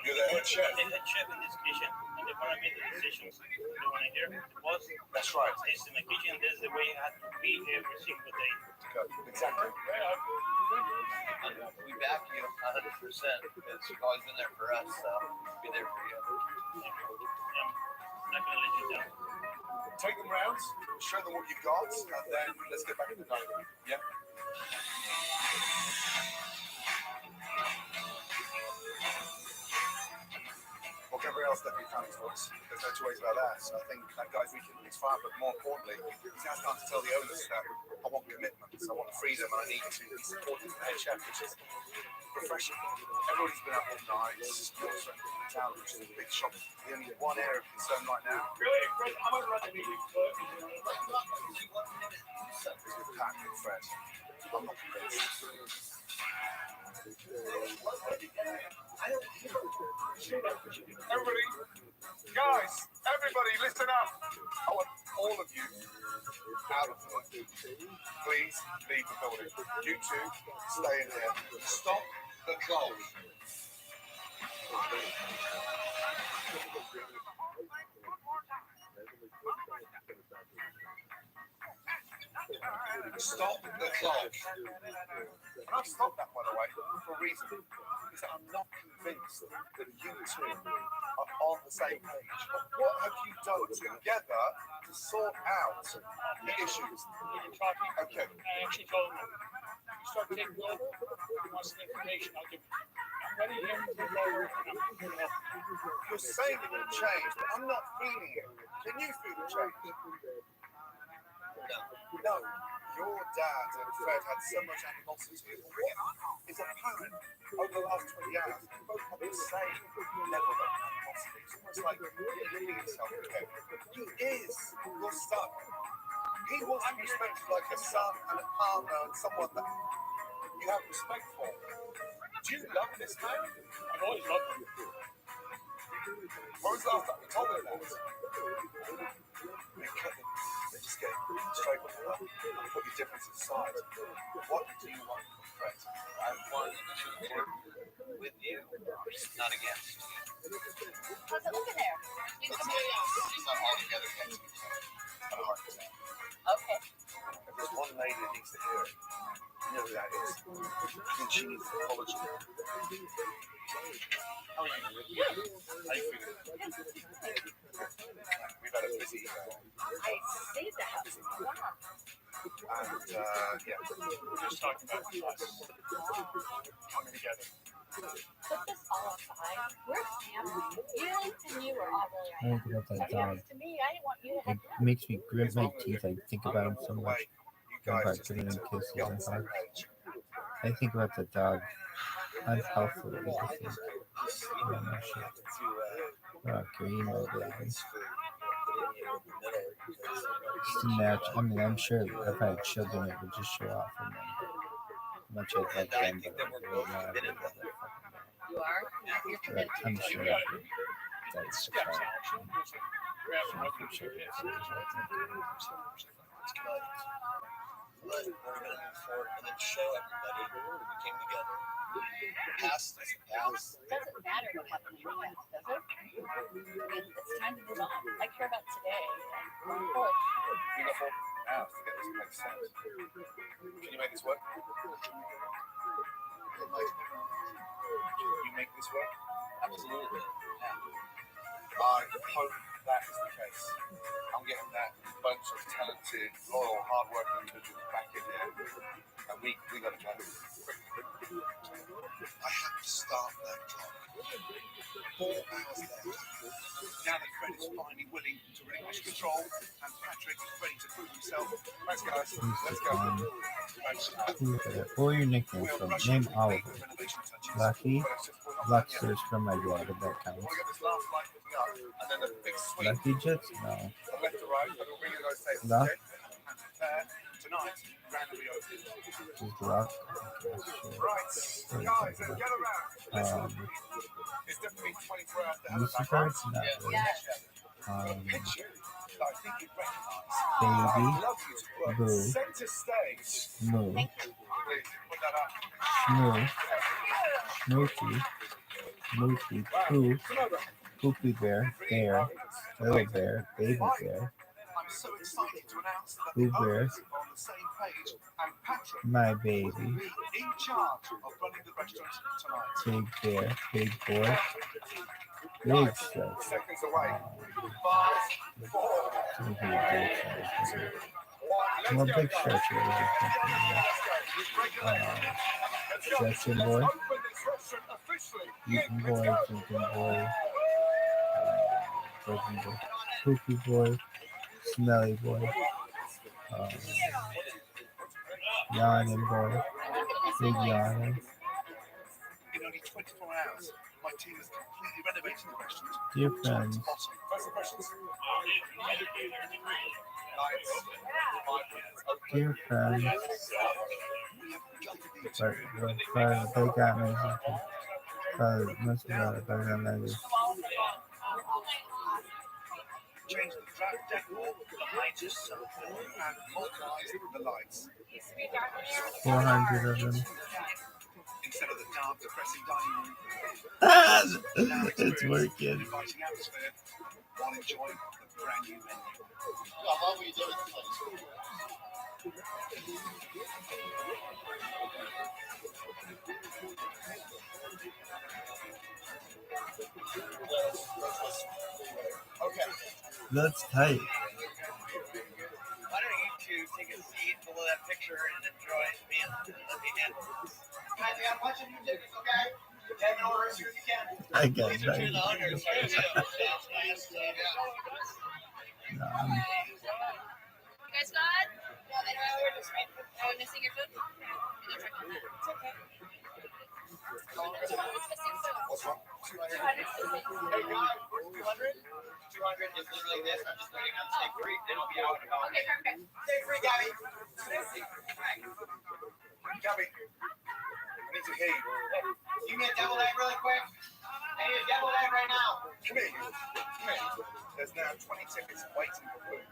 You're the head chef. The head chef in this kitchen, and the one I made the decisions. The one here, the boss. That's right. This is my kitchen. This is the way it has to be every single day. Exactly. And we back you 100%. You've always been there for us, so we'll be there for you. I'm not going to let you down. Take them round, show them what you've got, and then let's get back to the dining room. Yeah? Well, Gabrielle's definitely found his voice. There's no two ways about that. So I think that guy's weekend is fine, but more importantly, he's now starting to tell the owners that I want commitment, I want freedom, and I need to be supported as the head chef, which is refreshing. Everybody's been out all night. It's also in town, which is a big shop. The only one area of concern right now is with Pat and Fred. I'm not convinced. Everybody, guys, everybody, listen up. I want all of you out of here. Please leave the building. You two, stay in here. Stop the clock. Stop the clock. And I've stopped that, by the way, for a reason. Is that I'm not convinced that you two are on the same page. But what have you done together to sort out the issues? Okay. I actually told him, you start taking over, he wants some information, I'll give him. I'm ready to go over and I'm going to help. You're saying it will change, but I'm not feeling it. Can you feel the change? No. Your dad and Fred had so much animosity. What is apparent over the last 20 hours? You both have the same level of animosity. It's almost like you're living in self-care. He is your son. He wants to be respected like a son and a partner and someone that you have respect for. Do you love this man? I've always loved him. When was the last time you told him that? Just get straight with it. Put your differences aside. What do you want from Fred? I want to work with you, not against you. How's it looking there? He's not all together against me. And a heart attack. Okay. If there's one lady that needs to hear it, you know who that is. And she needs an apology. How are you? How you feeling? We've had a busy I see that. Wow. and yeah, We're just talking about us coming together. Put this all aside. We're family. You and you are all I really think about that So dog. to me, I didn't want you to It have that. makes me grit my teeth. I think about him so the much. way you Think guys about just giving need him to kisses get on and the same hugs. page. I think about the dog. Unhealthful, I think. Yeah, no shit. Oh, green old lady. Just imagine. I mean, I'm sure if I had children, it would just show off on them. How much I'd like them, but I really not. I'd rather fucking You are? You're But committed to I'm each sure other. that's the Steps fact. out. Grab I'm him, sure your it's kids. It's good. But we're going to move forward and then show everybody we came together. Past is past. It doesn't matter what happened in the past, does it? I mean, it's time to move on. I care about today and going forward. We got 4 hours to get this to make sense. Can you make this work? You make this work? Absolutely. Yeah. I hope that is the case. I'm getting that bunch of talented, loyal, hard-working individuals back in there, and we got to go. I have to start that clock. 4 hours left. Now that Fred is finally willing to relinquish control, and Patrick is ready to prove himself. Thanks, guys. Let's go. Pull your nickname from name Oliver. Lucky. Luxers from my daughter, that counts. We'll get this last light picking up, and then a big swing. Lucky Jets? No. From left to right, and we'll bring you those tables, Luck? okay? And prepare tonight, grand reopening. Just luck. Right, guys, then get around. It's definitely 24 hours to have it back, Lucifer? right? Not really. A picture that I think you recognise. Baby. I'd love you to work Boo. centre stage. Moo. Please, put that up. Shmoo. Smoochie. Moochie. Poo. Poopy bear. Bear. Little bear. Baby bear. I'm so excited to announce that Boo the bear. owners are on the same page, and Patrick My baby. will be in charge of running the restaurant tonight. Big bear. Big boy. Big stretch. Seconds away. 5, 4, Big stretch. 1. Well, Let's big go. stretch. Stretching boy. Open this restaurant officially. Eating boy. Drinking boy. Drinking boy. Poopy boy. Smelly boy. Yawning boy. Big yawning. In only 24 hours, my team has completely renovated the restaurant. Dear friends, First impressions. dear friends, but they got me. But most of all, they got me. Change the decor, the lights are so cool, and modernize the lights. 400 of them. Instead of the dark, depressing dining room, It's working. an inviting atmosphere while enjoying the brand new menu. Okay. That's tight. Why don't you two take a seat below that picture and enjoy me and let me handle this? Guys, I got a bunch of new tickets, okay? Get an order as soon as you can. I got These are two of the that. owners here too. No, You guys got? We're just right. Are we missing your food? It's okay. What's missing food? What's wrong? 200. Hey, guys, where's 200? 200 is literally this. I'm just waiting on steak free. It'll be out in about. Okay, perfect. Steak free, Gabby. Gabby, I need to hear you. Give me a double egg really quick. I need a double egg right now. Come here. Come here. There's now 20 tickets waiting for food.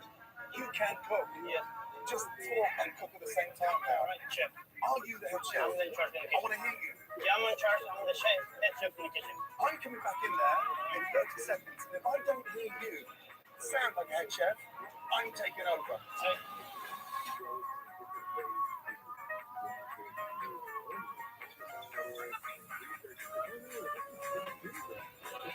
You can cook. Yeah. Just talk and cook at the same time now. All right, chef. Are you the head chef? I'm in charge in the I kitchen. want to hear you. Yeah, I'm in charge. I'm the chef. Head chef in the kitchen. I'm coming back in there in 30 seconds, and if I don't hear you sound like a head chef, I'm taking over.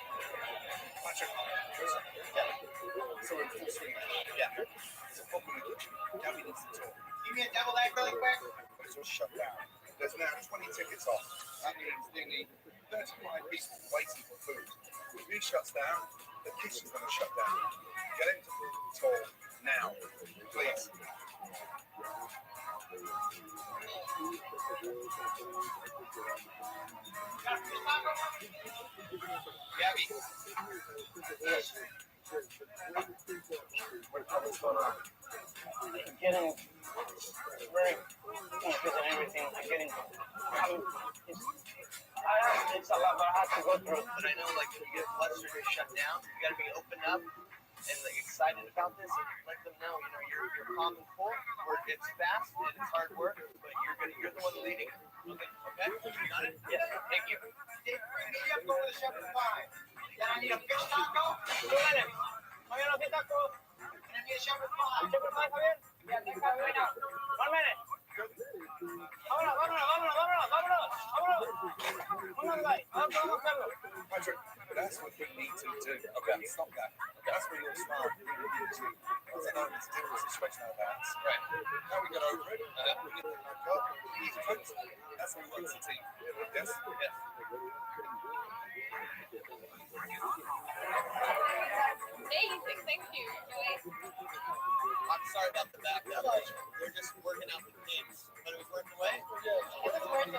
Patrick, listen. Yeah. So we're in full swing. Yeah. It's a problem in the kitchen. Gabby needs to talk. Give me a double egg really quick. It's all shut down. There's now 20 tickets off. That means they need 35 people waiting for food. If he shuts down, the kitchen's going to shut down. Get him to talk now, please. Gabby. What's going on? Getting very confused and everything. I'm getting. It's a lot, but I have to go through. But I know, like, if you get flustered or shut down, you gotta be open up and like excited about this and let them know, you're calm and cool, or it's fast and it's hard work, but you're the one leading. Okay? You got it? Yes. Thank you. Chef, go with the shepherd's pie. Then I need a fish taco. 2 minutes. Oye, no, fish taco. And I need a shepherd's pie. Shepherd's pie, ¿está bien? Yeah, take that right now. 1 minute. Patrick, that's what you need to do. Okay. Stop that. That's where your smile really gives you. Because I know it's a difficult situation out there. Right. How we get over it? We get the back up. He's cooked. That's what we want as a team. Yes? Yes. Amazing. Thank you, Joey. I'm sorry about the back. They're just working out the kinks. But it was working away? It was worth the wait.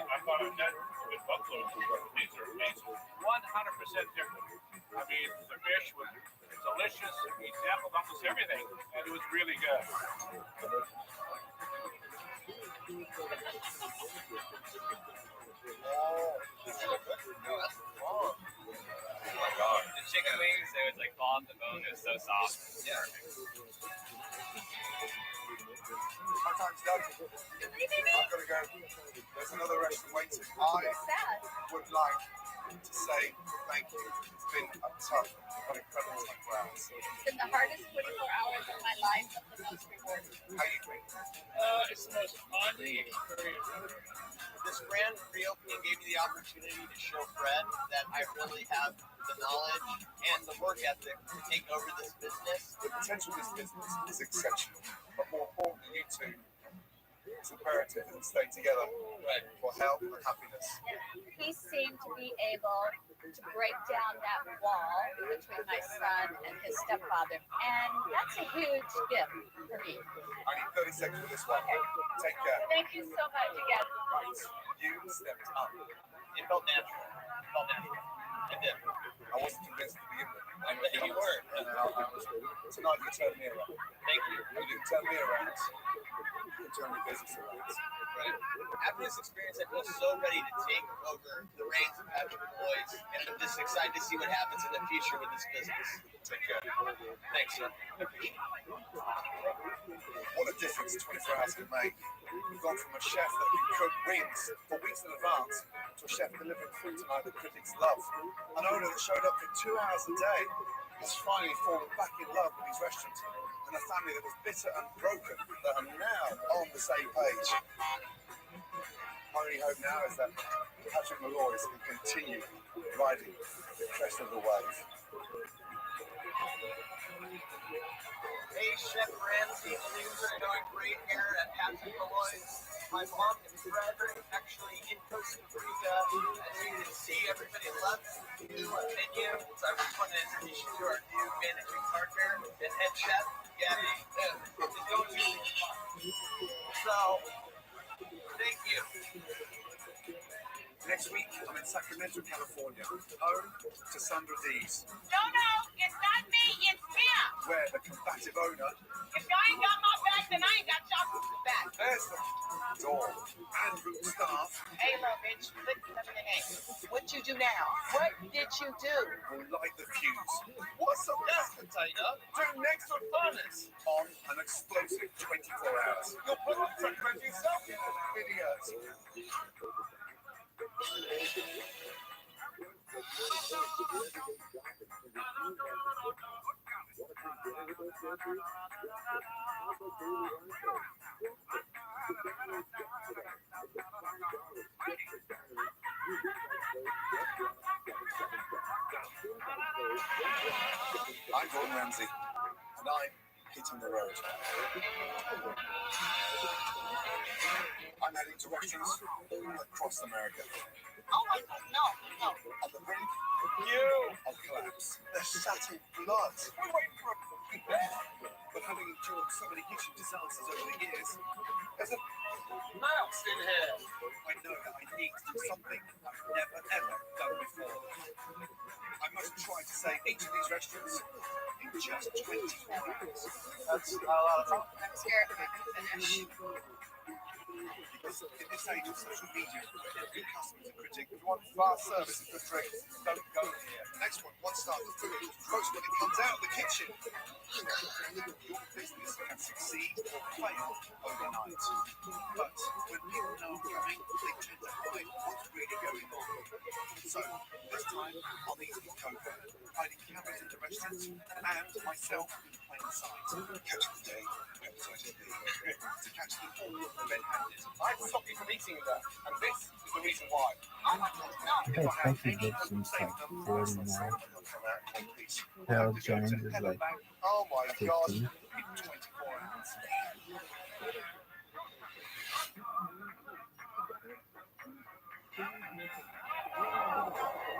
I thought of that with buffalo. These are amazing. 100% different. I mean, the fish was delicious. We sampled almost everything, and it was really good. Oh my god. The chicken wings, it was like fall off the bone. It was so soft. Yeah. My time's done. I've got to go. There's another restaurant waiting. Sad. I would like to say thank you. It's been a tough but incredible 24 hours. It's been the hardest 24 hours of my life, but the most rewarding. How you think? It's the most bonding experience. This grand reopening gave me the opportunity to show Fred that I really have the knowledge and the work ethic to take over this business. The potential of this business is exceptional, but more importantly, you two, it's imperative that we stay together for health and happiness. He seemed to be able to break down that wall between my son and his stepfather, and that's a huge gift for me. I need 30 seconds for this one. Take care. Thank you so much again. You stepped up. It felt natural. It felt natural. It did. I wasn't convinced to begin with. I bet you were. Tonight you turned me around. Thank you. You didn't turn me around. You turned your business around. Right. After this experience, I feel so ready to take over the reins of Patrick Boys, and I'm just excited to see what happens in the future with this business. Take care. Thanks, sir. What a difference 24 hours can make. We've gone from a chef that can cook wings for weeks in advance to a chef delivering food tonight that critics love. An owner that showed up for 2 hours a day is finally fallen back in love with his restaurant, and a family that was bitter and broken that are now on the same page. My only hope now is that Patrick Malloy can continue riding the crest of the wave. Hey, Chef Ramsay, things are going great here at Patrick Malloy's. My mom and Fred are actually in Costa Rica. As you can see, everybody loves the new menu. So I just want to introduce you to our new managing partner and head chef, Gabby. So, thank you. Next week, I'm in Sacramento, California, home to Sandra D's, No, it's not me, it's him. where the combative owner, If y'all ain't got my back, then I ain't got y'all's back. there's the door, and room staff Hey, little bitch, look at the name. What you do now? What did you do? will light the fuse. What's up, Gas container. do next to a furnace on an explosive 24 hours. You'll put on Sacramento yourself in the videos. I'm Gordon Ramsay, and I'm hitting the road. I'm heading to restaurants across America. Oh my God, no. At the brink of collapse. They're shattered blood. We're waiting for a but having endured so many kitchen disasters over the years, there's a mouse in here. I know that I need to do something I've never ever done before. I must try to save each of these restaurants in just 24 hours. That's not a lot of fun. I'm scared if I can finish. Because in this age of social media, good customers are critics. If you want fast service and good drinks, don't go here. Next one star the food, roast when it comes out of the kitchen. Your business can succeed or fail overnight. But when people know I'm coming, they tend to hide what's really going on. So this time, I'll be in Coco, hiding cameras in the restaurants and myself in plain sight. Catch the day, hepatitis B. To catch them all red-handed. I stopped you from eating that, and this is the reason why. I think he lives since like 40 now. Harold Jones is like Oh my 50. God. In 24 hours.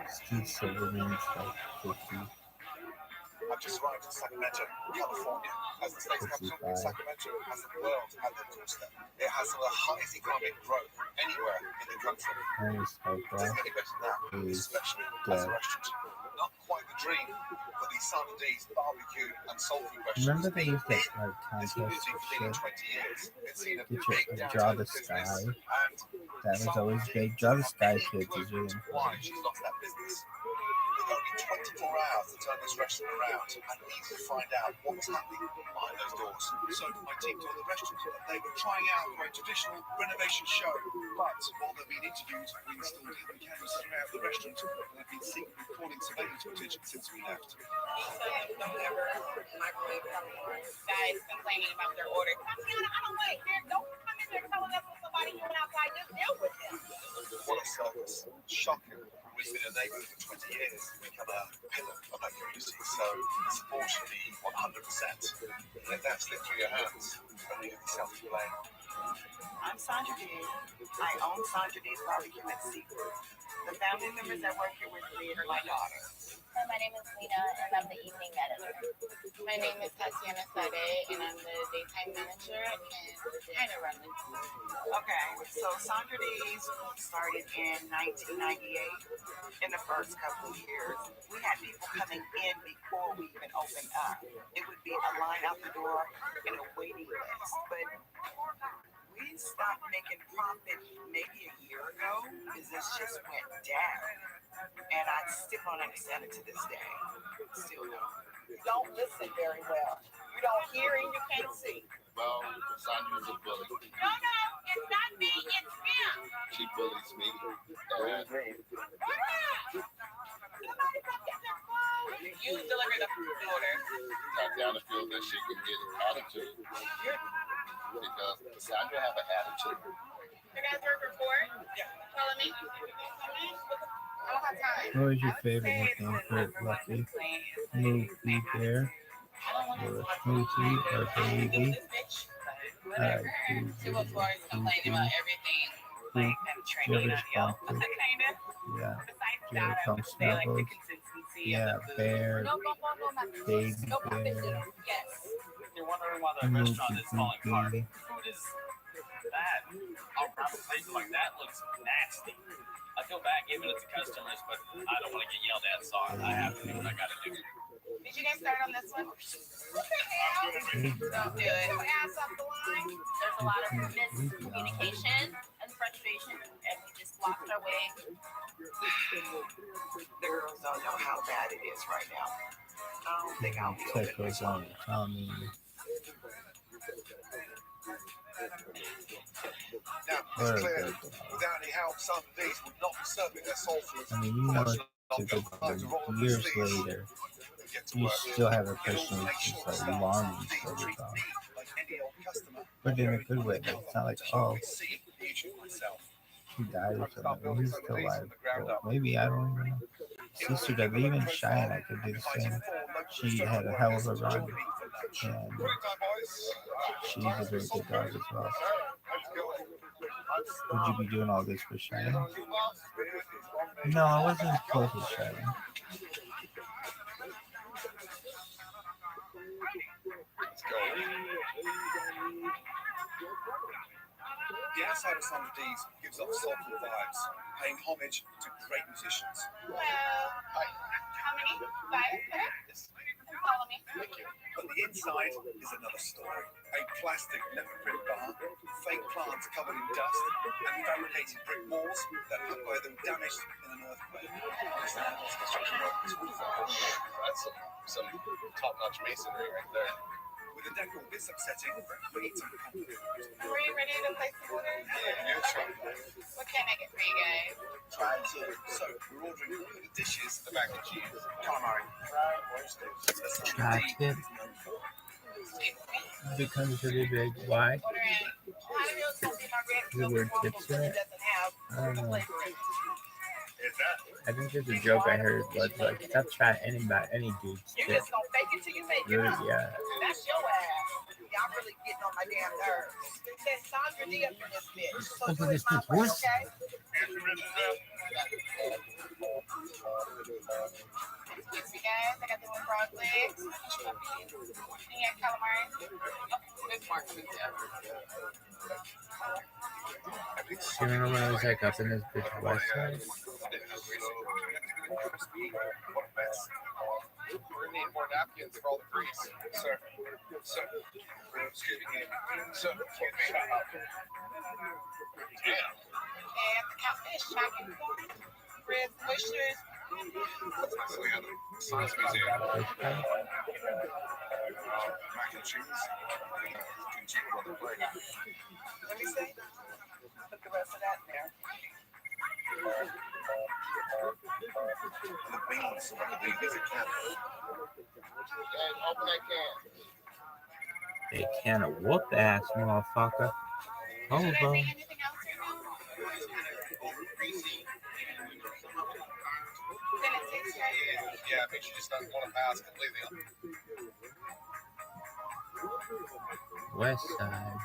Steve Silverman's like 50. I've just arrived in Sacramento, California. As the state's capital, 55. Sacramento has the world at their doorstep. It has some of the highest economic growth anywhere in the country. Ernest It doesn't Hopewell get any better than that, is especially as dead. a restaurant. Not quite the dream for these San D's barbecue and soul food Remember restaurants. they used that like This contest music and for nearly shit? 20 years. It's seen a Get big your downturn Draw in the business, Sky. and That was always big. Draw the Sky Kids is really why important. she's lost that business. With only 24 hours to turn this restaurant around, and easy to find out what's happening behind those doors. So my team told the restaurant that they were trying out for a traditional renovation show. But while they've been interviewed, we installed hidden cameras throughout the restaurant and have been secretly recording surveillance footage since we left. Don't ever microwave popcorn. Guys complaining about their order. Tatiana, I don't like it. Don't come in there telling us what somebody doing outside. Just deal with them. What a circus. Shocking. We've been a neighbourhood for 20 years. We've become a pillar of that community, so the support should be 100%. Let that slip through your hands. Only have yourself to blame. I'm Sandra D. I own Sandra D's Barbecue and Seafood. The family members that work here with me are my daughter. Hi, my name is Lena, and I'm the evening editor. My name is Tatiana Sade, and I'm the daytime manager and kind of run the Okay, so Sandra D's started in 1998. In the first couple of years, we had people coming in before we even opened up. It would be a line out the door and a waiting list. But we stopped making profit maybe a year ago because this just went down. And I still don't understand it to this day. Still don't. Don't listen very well. You don't hear and you can't see. Well, Sandra's a bully. No, it's not me. It's him. She bullies me. You deliver the order. Tatiana feels that she can get an attitude because Sandra have an attitude. You guys work report? Yeah. Follow me. I don't have time. What was your favorite nickname for Lucky? Smoothie Bear? Or Smoothie or Baby? People towards complaining about everything. Like them training on the elf. Kind of. Yeah. Besides Jerry that, I Come would say like the Snuggles. consistency Yeah, of the food. Bear, No, Baby not Bear, Yes. You're wondering why the Movie restaurant is falling apart. Baby. Food is bad. A proper place like that looks nasty. I feel bad giving it to customers, but I don't want to get yelled at, so I have to do what I gotta do. Did you guys start on this one? What the hell? Don't do it. Ass up the line. There's a lot of miscommunication and frustration, and we just lost our way. The girls don't know how bad it is right now. I don't think I'll be Tech open goes this on. month. Tell me. Now, it's clear, without any help, San D's would not be serving their soul food. I mean, you know it's a good thing. Years later, you still have a person who's just like longing for the dog. But in a good way. Like, it's not like, oh, he died or something. He's still alive. Well, maybe, I don't even know. Sister does. Even Cheyenne could do the same. She had a hell of a run. And she's a very good dog as well. Would you be doing all this for Cheyenne? No, I wasn't close with Cheyenne. The outside of San D's gives off soulful vibes, paying homage to great musicians. Well, how many? 5? Follow me. But the inside is another story. A plastic leopard print barn, fake plants covered in dust, and fabricated brick walls that look like they were damaged in an earthquake. That's some top-notch masonry right there. With a decor this upsetting, we need some confidence. Are you ready to place the order? Yeah, sure. What can I get for you guys? Try to. So we're ordering all the dishes, The mac and cheese. calamari, fried oysters. That's what Tri tip is known for. becomes really big. Why? Order in. The word tips in it? Doesn't have I don't know. flavor in it. Is that? I think there's a joke I heard was like, stop trying any dude's You tip. just gonna fake it till you make it. Really, Huh? yeah. That's your ass. Y'all really getting on my damn nerves. There's Sandra D up in this bitch. So Look do at it this my bitch. way, What? okay? Excuse me, guys. I got the one frog legs. And yeah, calamari. Okay, this marks it, yeah. You remember when I was like up in this bitch west side? What a mess. We're gonna need more napkins for all the grease. Sir. Sir. Excuse me. Sir, excuse me. Damn. And the catfish, chicken, ribs, oysters. So we have the Science Museum. Mac and cheese. Cheese on the plate. Let me see. Put the rest of that in there. The beans from the big as a can. And open that can. They can of whoop ass, motherfucker. Hold on. Anything else right now? Greasy. Then it tastes right. Yeah, make sure you just don't want to pass completely. West side.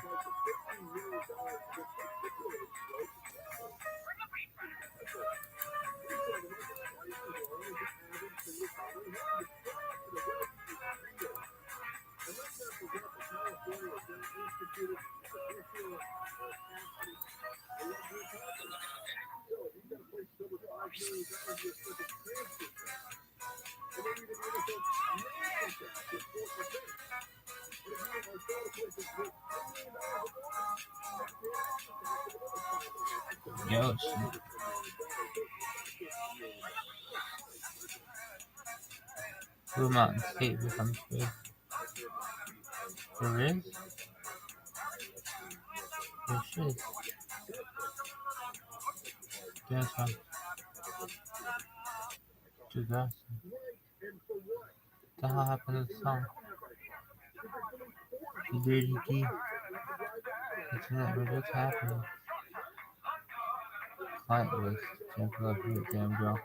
Yo, shit. Blue Mountain State becomes big. There is? There should. Guess what? Too awesome. What the hell happened to the song? The dirty key. What's happening? Client list. Sample up here, damn girl.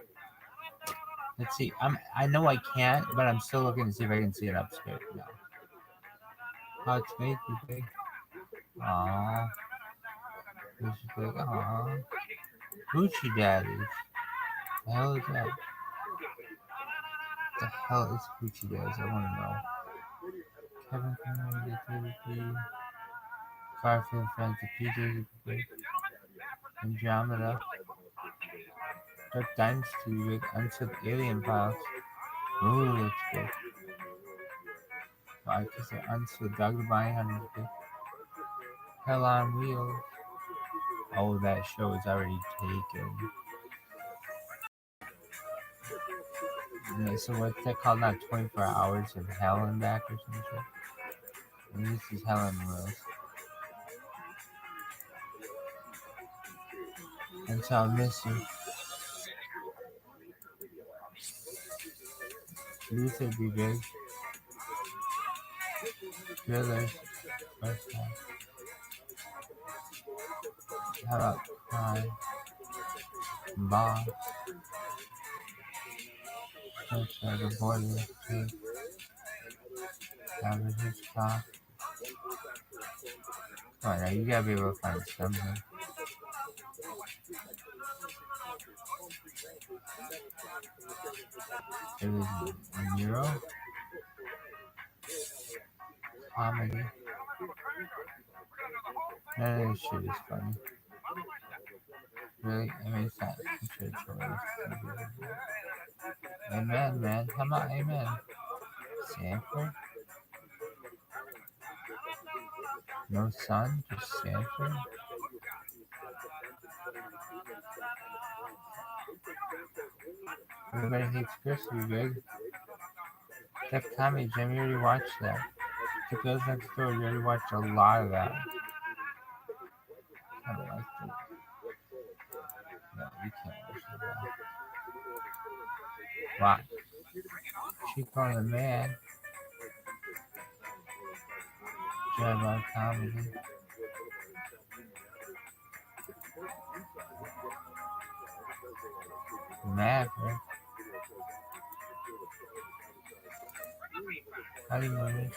Let's see. I know I can't, but I'm still looking to see if I can see it upstairs now. Oh, it's made too big. Aww. This is big. Aww. Gucci Daddies. The hell is that? The hell is Gucci Daddies? I want to know. Kevin Conroy, the Garfield Friends, the PJs, the big. Andromeda. Dark Dynasty, big. Unsealed Alien Files. Ooh, that's good. I guess they're unsealed Dog the Bounty Hunter, big. Hell on Wheels. Oh, that show is already taken. Yeah, so what's that called now? 24 Hours of Hell and Back or some shit? And this is Hell on Wheels. And so I'll miss you. Luther be big. Thrillers. First time. How about Crime? Boss. The Border. Street. Average Hitchcock. Come on now, you gotta be able to find something. It was Nero. Comedy. None of this shit is funny. Really? I mean, it's not. I'm sure it's hilarious. Amen, man. Come on, amen. Sanford? No sun, just Sanford. Everybody hates Chris, you good? Def Comedy Jim, you already watched that. The Girls Next Door, you already watched a lot of that. I don't like it. No, you can't watch that. Why? She called a man. Drive on comedy. Maverick. Honeymoon.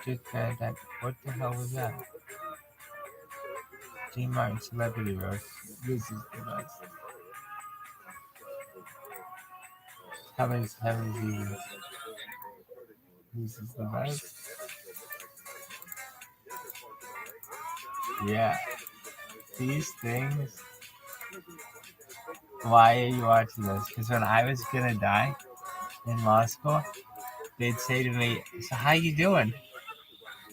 Just that. What the hell was that? Dean Martin Celebrity Roast. This is the best. Heaven's Evil. This is the best. Yeah. These things. Why are you watching this? Because when I was gonna die in law school, they'd say to me, "So how you doing?"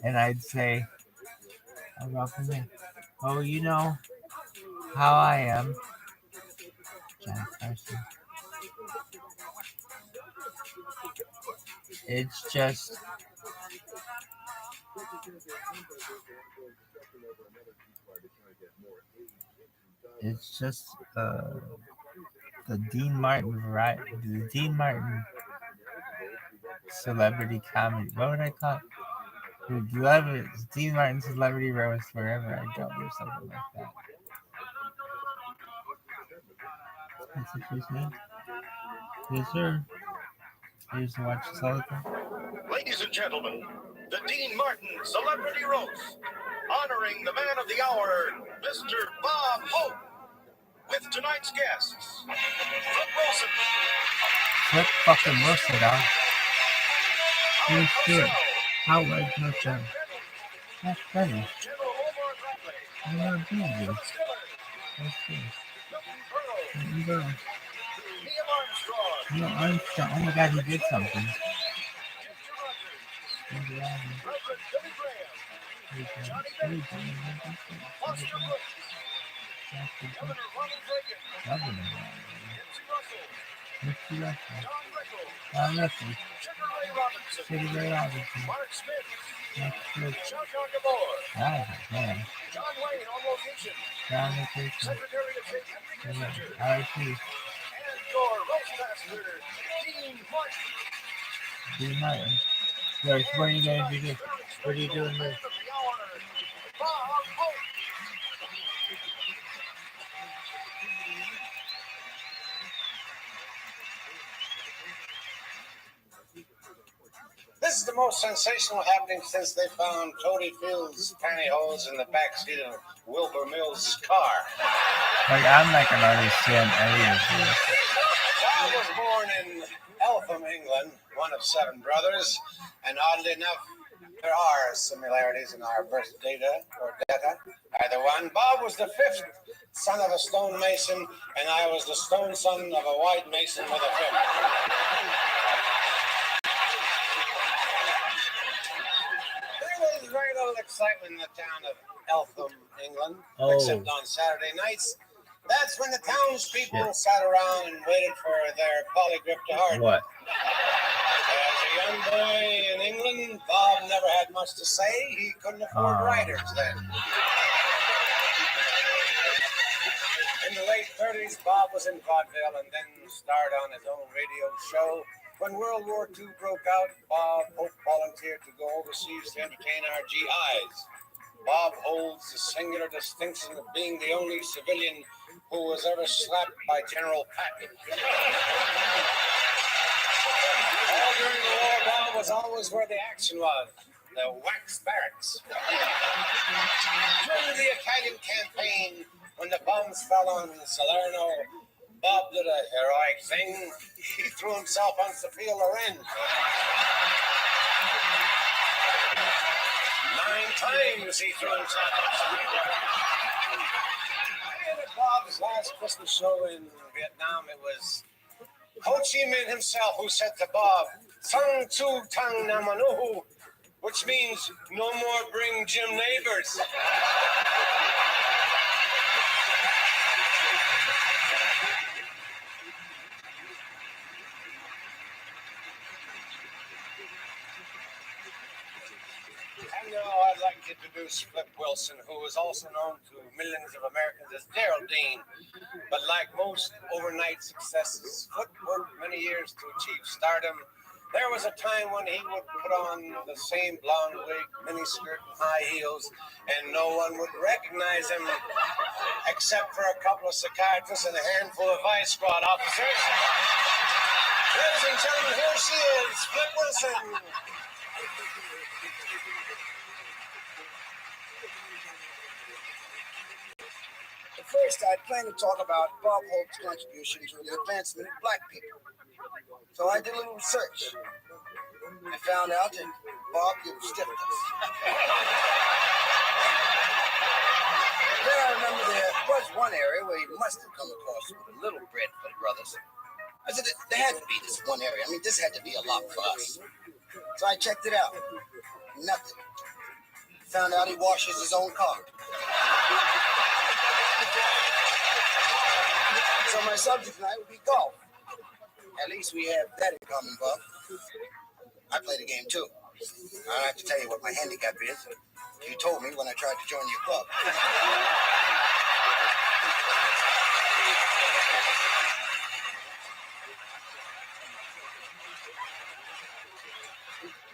And I'd say, "I'm up in there." Oh, you know how I am. John Carson. It's just the Dean Martin variety, the Dean Martin celebrity comedy. What would I call it? The Dean Martin celebrity roast wherever I go, or something like that. That's what you said? Yes, sir. Here's to watch this whole thing. Ladies and gentlemen, the Dean Martin Celebrity Roast, honoring the man of the hour, Mr. Bob Hope, with tonight's guests, Flip Wilson. Flip fucking Wilson, dog. Who's good? Howard Wilson. That's funny. I'm not doing this. That's good. Girl. No, Armstrong. Oh my god, he did something. Dean Martin. George, what are you going to do? What are you doing there? This is the most sensational happening since they found Toady Field's pantyhose in the backseat of Wilbur Mills' car. Like, I'm not going to understand any of this. Bob was born in Eltham, England, one of 7 brothers, and oddly enough, there are similarities in our birth data or data. Either one. Bob was the 5th son of a stone mason, and I was the stone son of a white mason with a 5th. There was very little excitement in the town of Eltham, England, except on Saturday nights. That's when the townspeople sat around and waited for their polygrip to harden. What? As a young boy in England, Bob never had much to say. He couldn't afford writers then. In the late 30s, Bob was in vaudeville and then starred on his own radio show. When World War II broke out, Bob Hope volunteered to go overseas to entertain our GIs. Bob holds the singular distinction of being the only civilian who was ever slapped by General Patton. All during the war, Bob was always where the action was, the wax barracks. During the Italian campaign, when the bombs fell on Salerno, Bob did a heroic thing. He threw himself on Sophia Loren. 9 times he threw himself on Sophia Loren. And at Bob's last Christmas show in Vietnam, it was Ho Chi Minh himself who said to Bob, "Sang Tu Tang Namanuhu," which means no more bring Jim neighbors. And now I'd like to introduce Flip Wilson, who is also known to millions of Americans as Geraldine. But like most overnight successes, Flip worked many years to achieve stardom. There was a time when he would put on the same blonde wig, miniskirt, and high heels, and no one would recognize him except for a couple of psychiatrists and a handful of Vice Squad officers. Ladies and gentlemen, here she is, Flip Wilson. First, I plan to talk about Bob Hope's contribution to the advancement of black people. So I did a little research. I found out that Bob gives stiffness. Then I remember there was one area where he must have come across with a little bread for the brothers. I said, there had to be this one area. I mean, this had to be a lot for us. So I checked it out. Nothing. Found out he washes his own car. So my subject tonight will be golf. At least we have that in common, Bob. I play the game too. I don't have to tell you what my handicap is. You told me when I tried to join your club.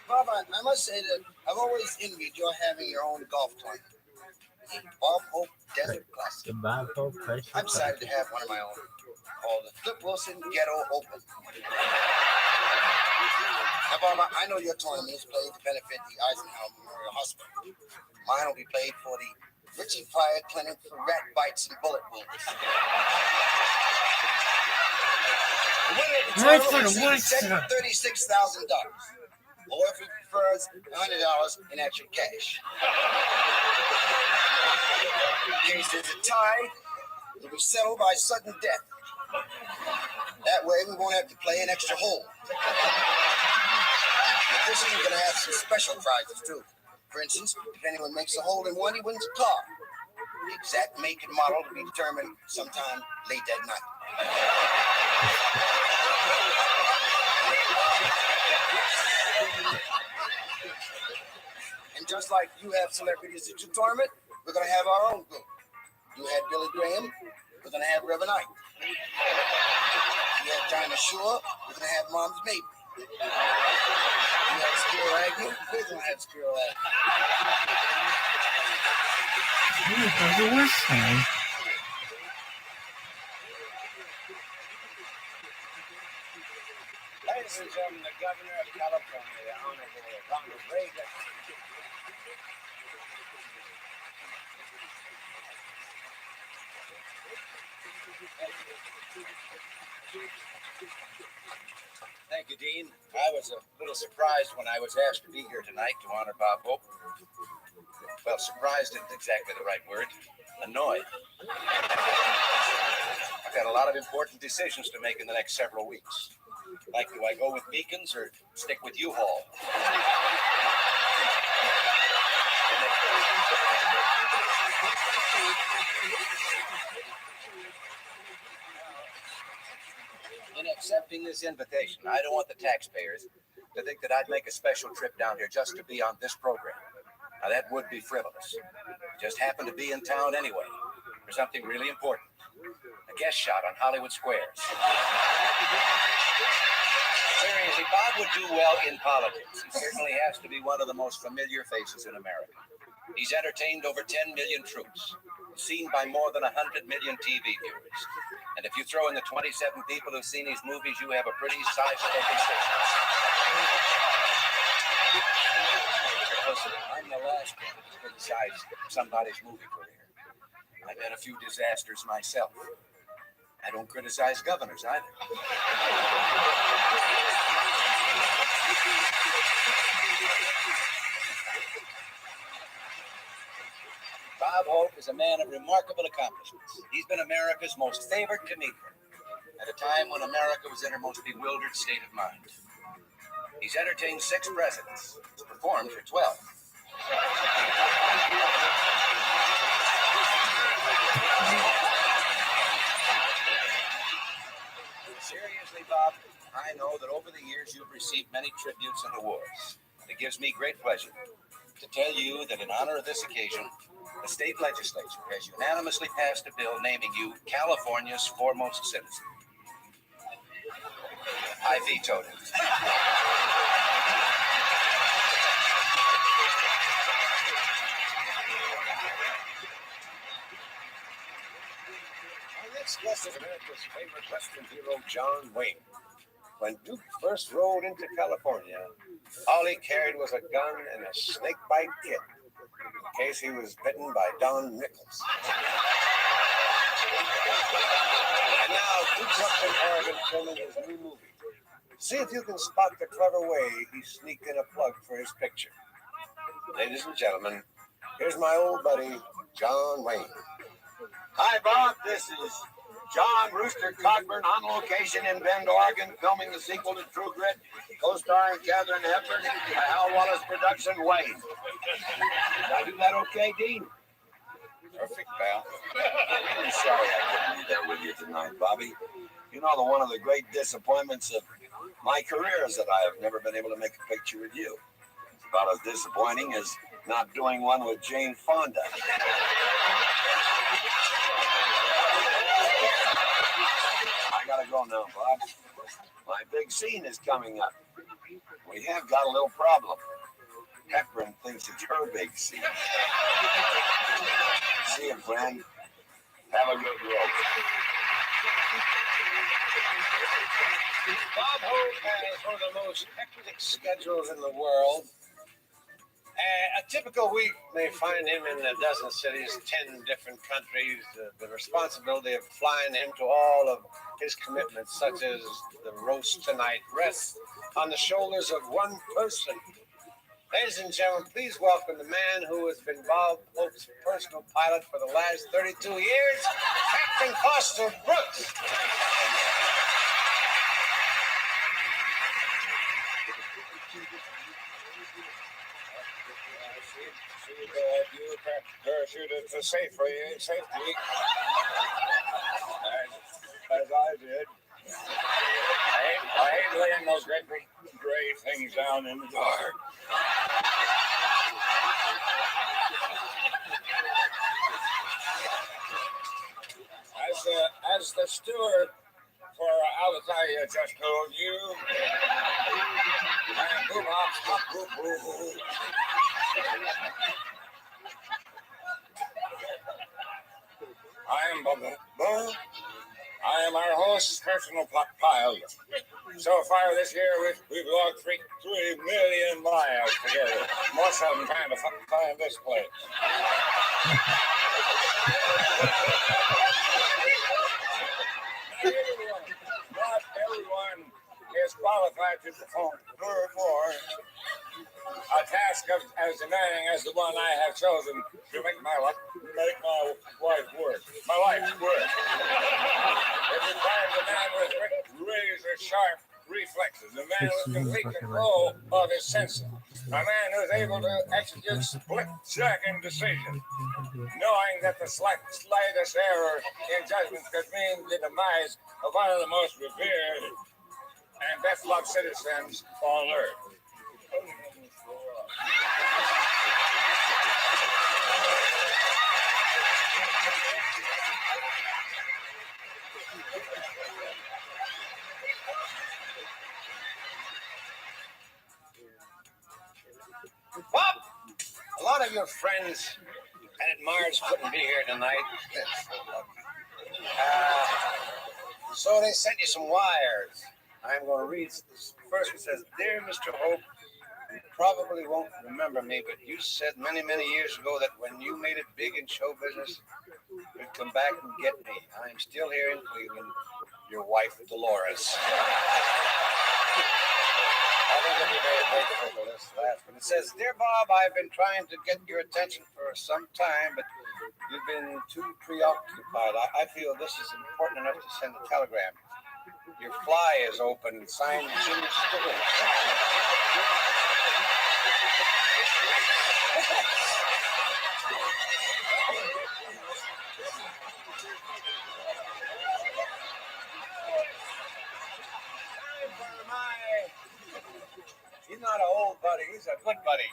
Bob, I must say that I've always envied your having your own golf tournament. The Bob Hope Desert Classic. The Bob Hope Classic. I've decided to have one of my own called the Flip Wilson Ghetto Open. Now, Bob, I know your tournament is played to benefit the Eisenhower Memorial Hospital. Mine will be played for the Richie Pryor Clinic for rat bites and bullet wounds. The winner of the tournament will receive $36,000. Or if he prefers, $100 in actual cash. In case there's a tie, it'll be settled by sudden death. That way, we won't have to play an extra hole. In addition, we're going to have some special prizes, too. For instance, if anyone makes a hole in one, he wins a car. The exact make and model to be determined sometime late that night. And just like you have celebrities at your tournament, we're going to have our own group. You had Billy Graham, we're going to have Reverend Ike. You had Dinah Shore, we're going to have Mom's Maiden. You had Spiro Agnew, we're going to have Spiro Agnew. The worst thing. Ladies and gentlemen, the Governor of California, the Honorable Ronald Reagan. Thank you, Dean. I was a little surprised when I was asked to be here tonight to honor Bob Hope. Well, surprised isn't exactly the right word. Annoyed. I've got a lot of important decisions to make in the next several weeks. Like, do I go with Beacons or stick with U-Haul? In accepting this invitation, I don't want the taxpayers to think that I'd make a special trip down here just to be on this program. Now, that would be frivolous. Just happen to be in town anyway for something really important. A guest shot on Hollywood Squares. Seriously, Bob would do well in politics. He certainly has to be one of the most familiar faces in America. He's entertained over 10 million troops, seen by more than 100 million TV viewers. And if you throw in the 27 people who've seen his movies, you have a pretty sizable constituency. Listen, I'm the last one to criticize somebody's movie career. I've had a few disasters myself. I don't criticize governors either. Bob Hope is a man of remarkable accomplishments. He's been America's most favored comedian at a time when America was in her most bewildered state of mind. He's entertained 6 presidents, foodporn for 12. Seriously, Bob, I know that over the years you've received many tributes and awards. It gives me great pleasure to tell you that in honor of this occasion, the state legislature has unanimously passed a bill naming you California's foremost citizen. I vetoed it. Our next guest is America's favorite Western hero, John Wayne. When Duke first rode into California, all he carried was a gun and a snakebite kit, in case he was bitten by Don Nichols. And now Duke's up in Oregon filming his new movie. See if you can spot the clever way he sneaked in a plug for his picture. Ladies and gentlemen, here's my old buddy, John Wayne. Hi, Bob. This is John Rooster Cogburn on location in Bend, Oregon, filming the sequel to True Grit, co-starring Katharine Hepburn, a Hal Wallace production, Wayne. Did I do that okay, Dean? Perfect, pal. I'm really sorry I couldn't be there with you tonight, Bobby. You know, one of the great disappointments of my career is that I have never been able to make a picture with you. It's about as disappointing as not doing one with Jane Fonda. I gotta go now, Bob. My big scene is coming up. We have got a little problem. Hepburn thinks it's her big scene. See you, friend. Have a good road. Bob Hope has one of the most hectic schedules in the world. A typical week may find him in a dozen cities, 10 different countries. The responsibility of flying him to all of his commitments, such as the roast tonight, rests on the shoulders of one person. Ladies and gentlemen, please welcome the man who has been Bob Hope's personal pilot for the last 32 years, Captain Foster Brooks. You parachuted for safety. As I did. I hate laying those great big gray things down in the dark. As the steward for Alitalia just told you, I am Bubba. I am our host's personal pilot. So far this year, we've logged 3 million miles together. Most of them trying to find this place. Not everyone is qualified to perform a task as demanding as the one I have chosen to make my life work. My life work. It requires a man with razor-sharp reflexes, a man with complete control of his senses, a man who's able to execute split-second decisions, knowing that the slightest error in judgment could mean the demise of one of the most revered and best-loved citizens on earth. Bob, a lot of your friends and admirers couldn't be here tonight. So they sent you some wires. I'm going to read this. First, it says, "Dear Mr. Hope, you probably won't remember me, but you said many, many years ago that when you made it big in show business, you'd come back and get me. I'm still here in Cleveland. Your wife, Dolores." I think it'd be very grateful for this last one. It says, "Dear Bob, I've been trying to get your attention for some time, but you've been too preoccupied. I feel this is important enough to send a telegram. Your fly is open. Signed, Jimmy Stewart." buddy,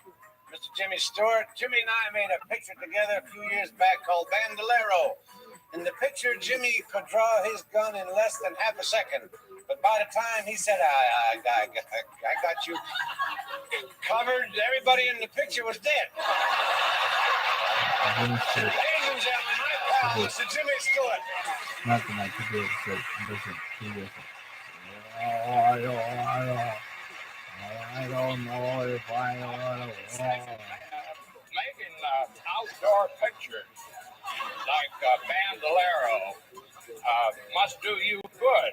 Mr. Jimmy Stewart. Jimmy and I made a picture together a few years back called Bandolero. In the picture, Jimmy could draw his gun in less than half a second. But by the time he said, I got you covered, everybody in the picture was dead. Ladies and gentlemen, my pal, Mr. Jimmy Stewart. Nothing I could do except listen to this. I don't know if I want to. Making outdoor pictures like Bandolero must do you good.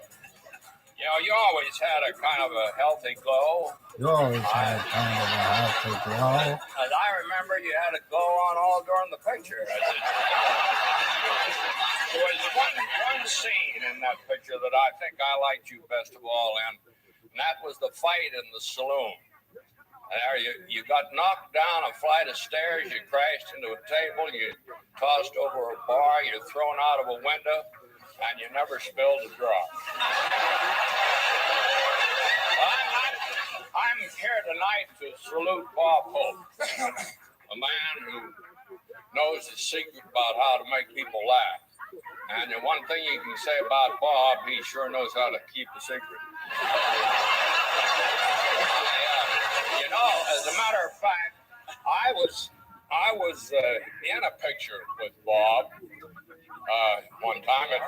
You know, you always had a kind of a healthy glow. You always had kind of a healthy glow. As I remember, you had a glow on all during the picture. There was one scene in that picture that I think I liked you best of all in, and that was the fight in the saloon. There, you got knocked down a flight of stairs, you crashed into a table, you tossed over a bar, you're thrown out of a window, and you never spilled a drop. I'm here tonight to salute Bob Hope, a man who knows the secret about how to make people laugh. And the one thing you can say about Bob, he sure knows how to keep a secret. You know, as a matter of fact, I was in a picture with Bob one time. It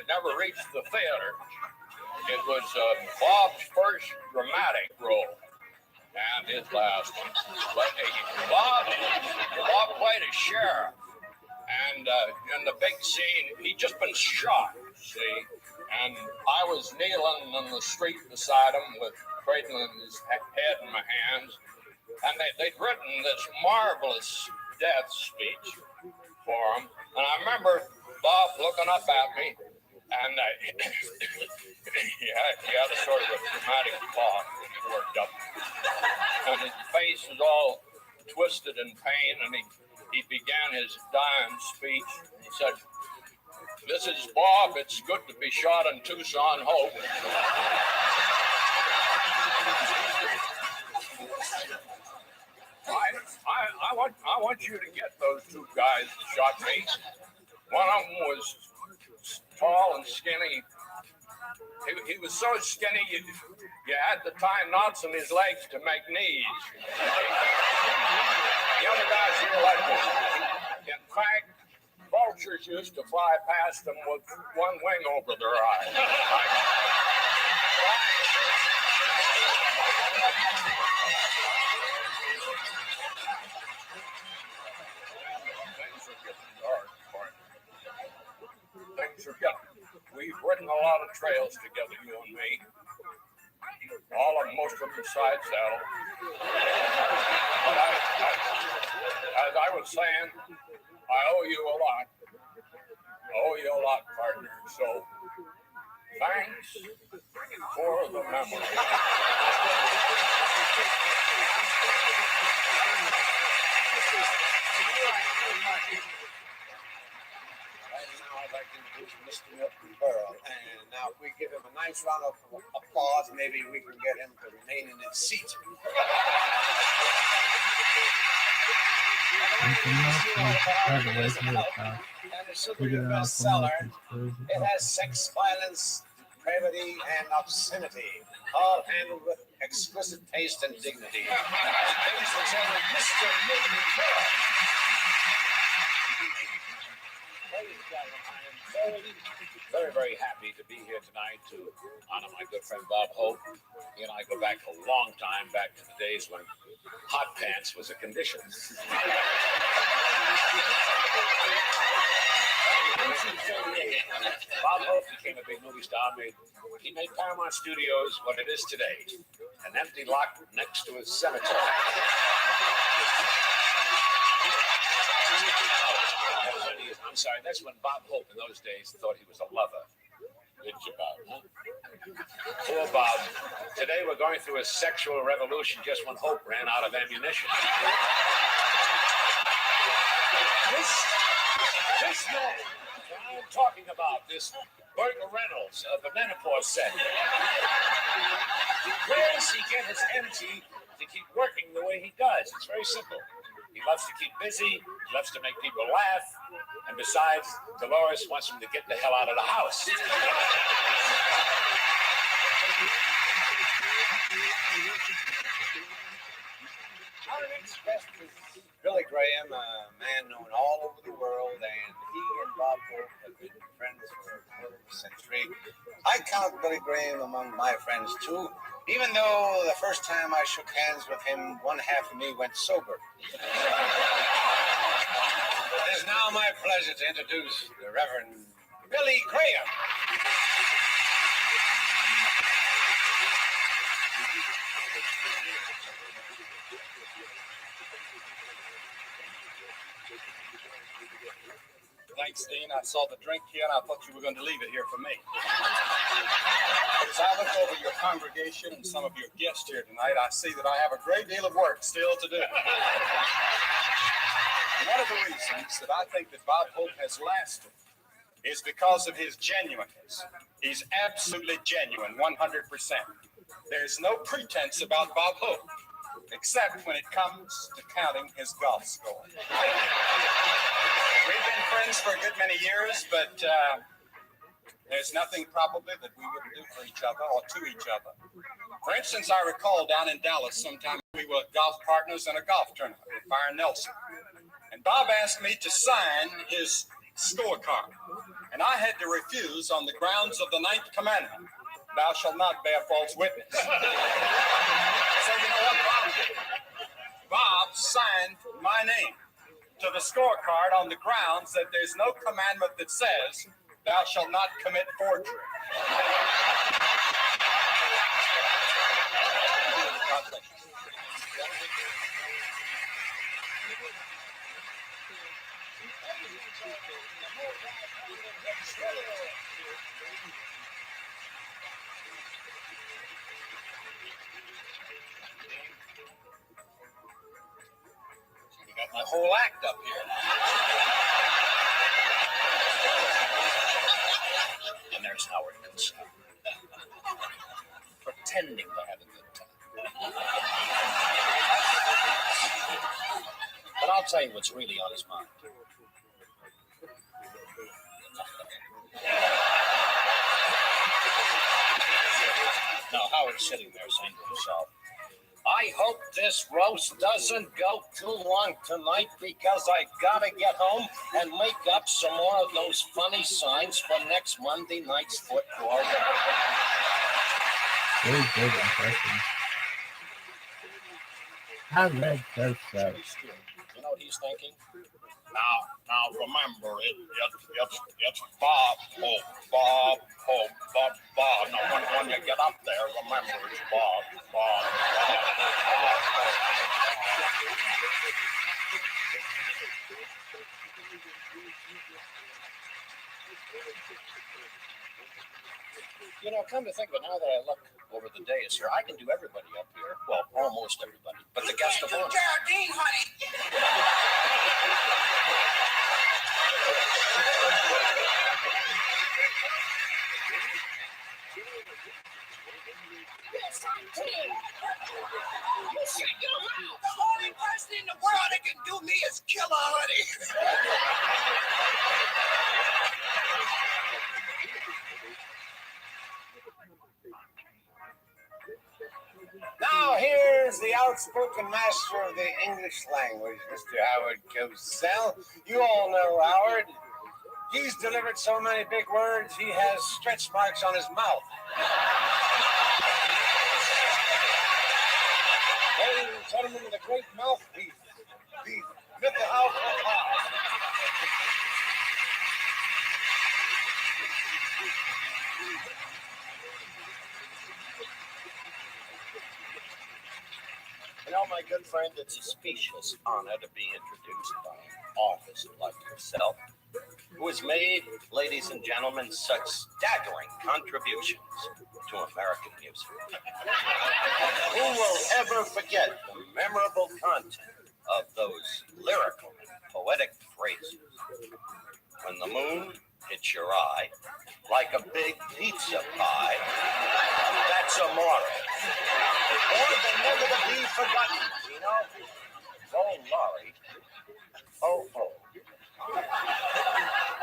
never reached the theater. It was Bob's first dramatic role and his last one. But Bob played a sheriff, and in the big scene, he'd just been shot, see, and I was kneeling in the street beside him with cradling his head in my hands, and they'd written this marvelous death speech for him, and I remember Bob looking up at me, and he had a sort of a dramatic cough that he worked up, and his face was all twisted in pain, and he began his dying speech. He said, "This is Bob. It's good to be shot in Tucson, Hope." I want you to get those two guys that shot me. One of them was tall and skinny. He was so skinny you had to tie knots in his legs to make knees. The other guys here like this. In fact, vultures used to fly past them with one wing over their eye. Things are getting. We've ridden a lot of trails together, you and me. Most of them side saddle. But as I was saying, I owe you a lot. I owe you a lot, partner. So, thanks for the memory. I'd like to introduce Mr. Milton Berle, and now if we give him a nice round of applause, maybe we can get him to remain in his seat. And it should be a bestseller. It has sex, violence, depravity, and obscenity, all handled with exquisite taste and dignity. Ladies and gentlemen, Mr. Milton Berle. I am very, very happy to be here tonight to honor my good friend Bob Hope. He and I go back a long time, back to the days when hot pants was a condition. Bob Hope became a big movie star. He made Paramount Studios what it is today, an empty lot next to a cemetery. I'm sorry, that's when Bob Hope in those days thought he was a lover. Good job, huh? Poor Bob. Today we're going through a sexual revolution just when Hope ran out of ammunition. This man I'm talking about, this Burger Reynolds of the menopause set. Where does he get his energy to keep working the way he does. It's very simple. He loves to keep busy. He loves to make people laugh. And besides, Dolores wants him to get the hell out of the house. Our next guest is Billy Graham, a man known all over the world, and he and Bob Hope have been friends for a quarter of a century. I count Billy Graham among my friends, too, even though the first time I shook hands with him, one half of me went sober. It is now my pleasure to introduce the Reverend Billy Graham. Thanks, Dean. I saw the drink here, and I thought you were going to leave it here for me. As I look over your congregation and some of your guests here tonight, I see that I have a great deal of work still to do. One of the reasons that I think that Bob Hope has lasted is because of his genuineness. He's absolutely genuine, 100%. There's no pretense about Bob Hope, except when it comes to counting his golf score. We've been friends for a good many years, but there's nothing probably that we wouldn't do for each other or to each other. For instance, I recall down in Dallas sometime we were golf partners in a golf tournament with Byron Nelson. And Bob asked me to sign his scorecard. And I had to refuse on the grounds of the 9th commandment. Thou shalt not bear false witness. So you know what Bob did? Bob signed my name to the scorecard on the grounds that there's no commandment that says, thou shalt not commit forgery. You got my whole act up here. And there's Howard Cosell, pretending to have a good time. But I'll tell you what's really on his mind. Now, Howard's sitting there saying to himself, I hope this roast doesn't go too long tonight because I gotta get home and make up some more of those funny signs for next Monday night's football. Very good impression. I like those stuff. You know what he's thinking? Now remember, it's Bob Hope, Bob Hope, Bob. Now when you get up there, remember it's Bob. You know, come to think of it, now that I look over the dais here, I can do everybody up here. Well, almost everybody, but the guest of honor. Geraldine, honey. Yes, I'm King. You shut your mouth. The only person in the world that can do me is kill a honey. Now here's the outspoken master of the English language, Mr. Howard Cosell. You all know Howard. He's delivered so many big words, he has stretch marks on his mouth. Ladies and gentlemen, the great mouthpiece, the Mr. Howard. You know, my good friend, it's a specious honor to be introduced by an artist like yourself, who has made, ladies and gentlemen, such staggering contributions to American music. Who will ever forget the memorable content of those lyrical and poetic phrases? When the moon hits your eye like a big pizza pie, that's amore. Or the never to be forgotten button, Gino. ViralRabbi. Oh, oh.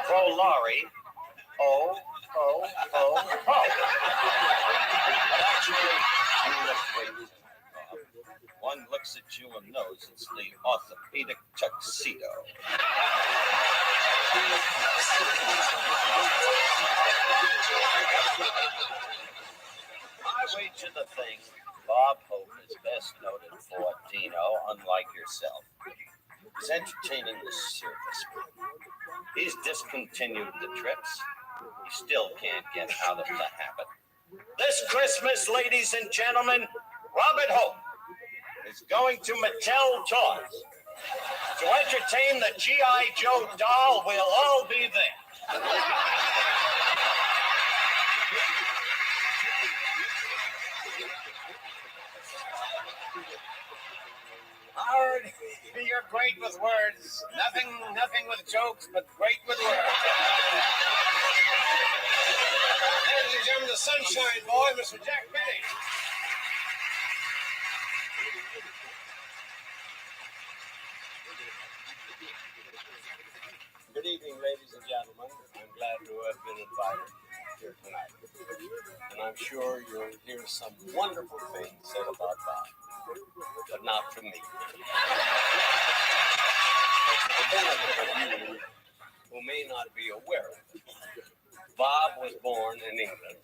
ViralRabbi. Oh, oh, oh, oh. But actually, you look great. One looks at you and knows it's the orthopedic tuxedo. I wager the thing Bob Hope is best noted for, Dino, unlike yourself, is entertaining the service. He's discontinued the trips. He still can't get out of the habit. This Christmas, ladies and gentlemen, Robert Hope is going to Mattel Toys. To entertain the G.I. Joe doll, we'll all be there. Howard, you're great with words. Nothing with jokes, but great with words. Ladies and gentlemen, the Sunshine Boy, Mr. Jack Benny. Good evening, ladies and gentlemen. I'm glad to have been invited here tonight. And I'm sure you'll hear some wonderful things said about Bob, but not from me. For the benefit of you who may not be aware of it, Bob was born in England,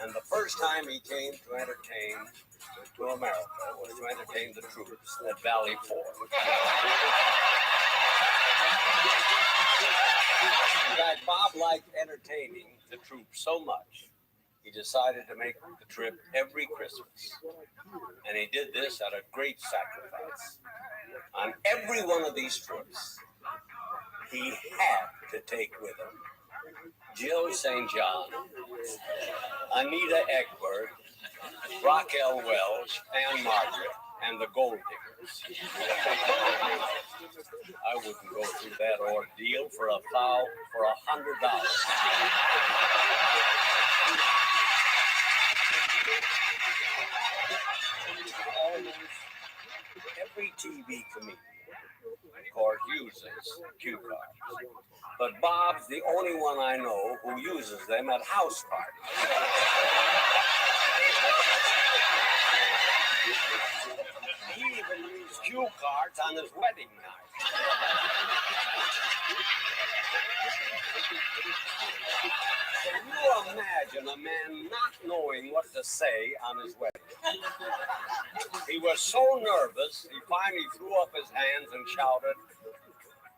and the first time he came to entertain to America was to entertain the troops at Valley Ford. In fact, Bob liked entertaining the troops so much, he decided to make the trip every Christmas. And he did this at a great sacrifice. On every one of these trips, he had to take with him Jill St. John, Anita Ekberg, Raquel Welch, Anne Margaret, and the Gold Diggers. I wouldn't go through that ordeal for $100. Almost every TV comedian, of course, uses cue cards. But Bob's the only one I know who uses them at house parties. He even used cue cards on his wedding night. Can you imagine a man not knowing what to say on his wedding? He was so nervous, he finally threw up his hands and shouted,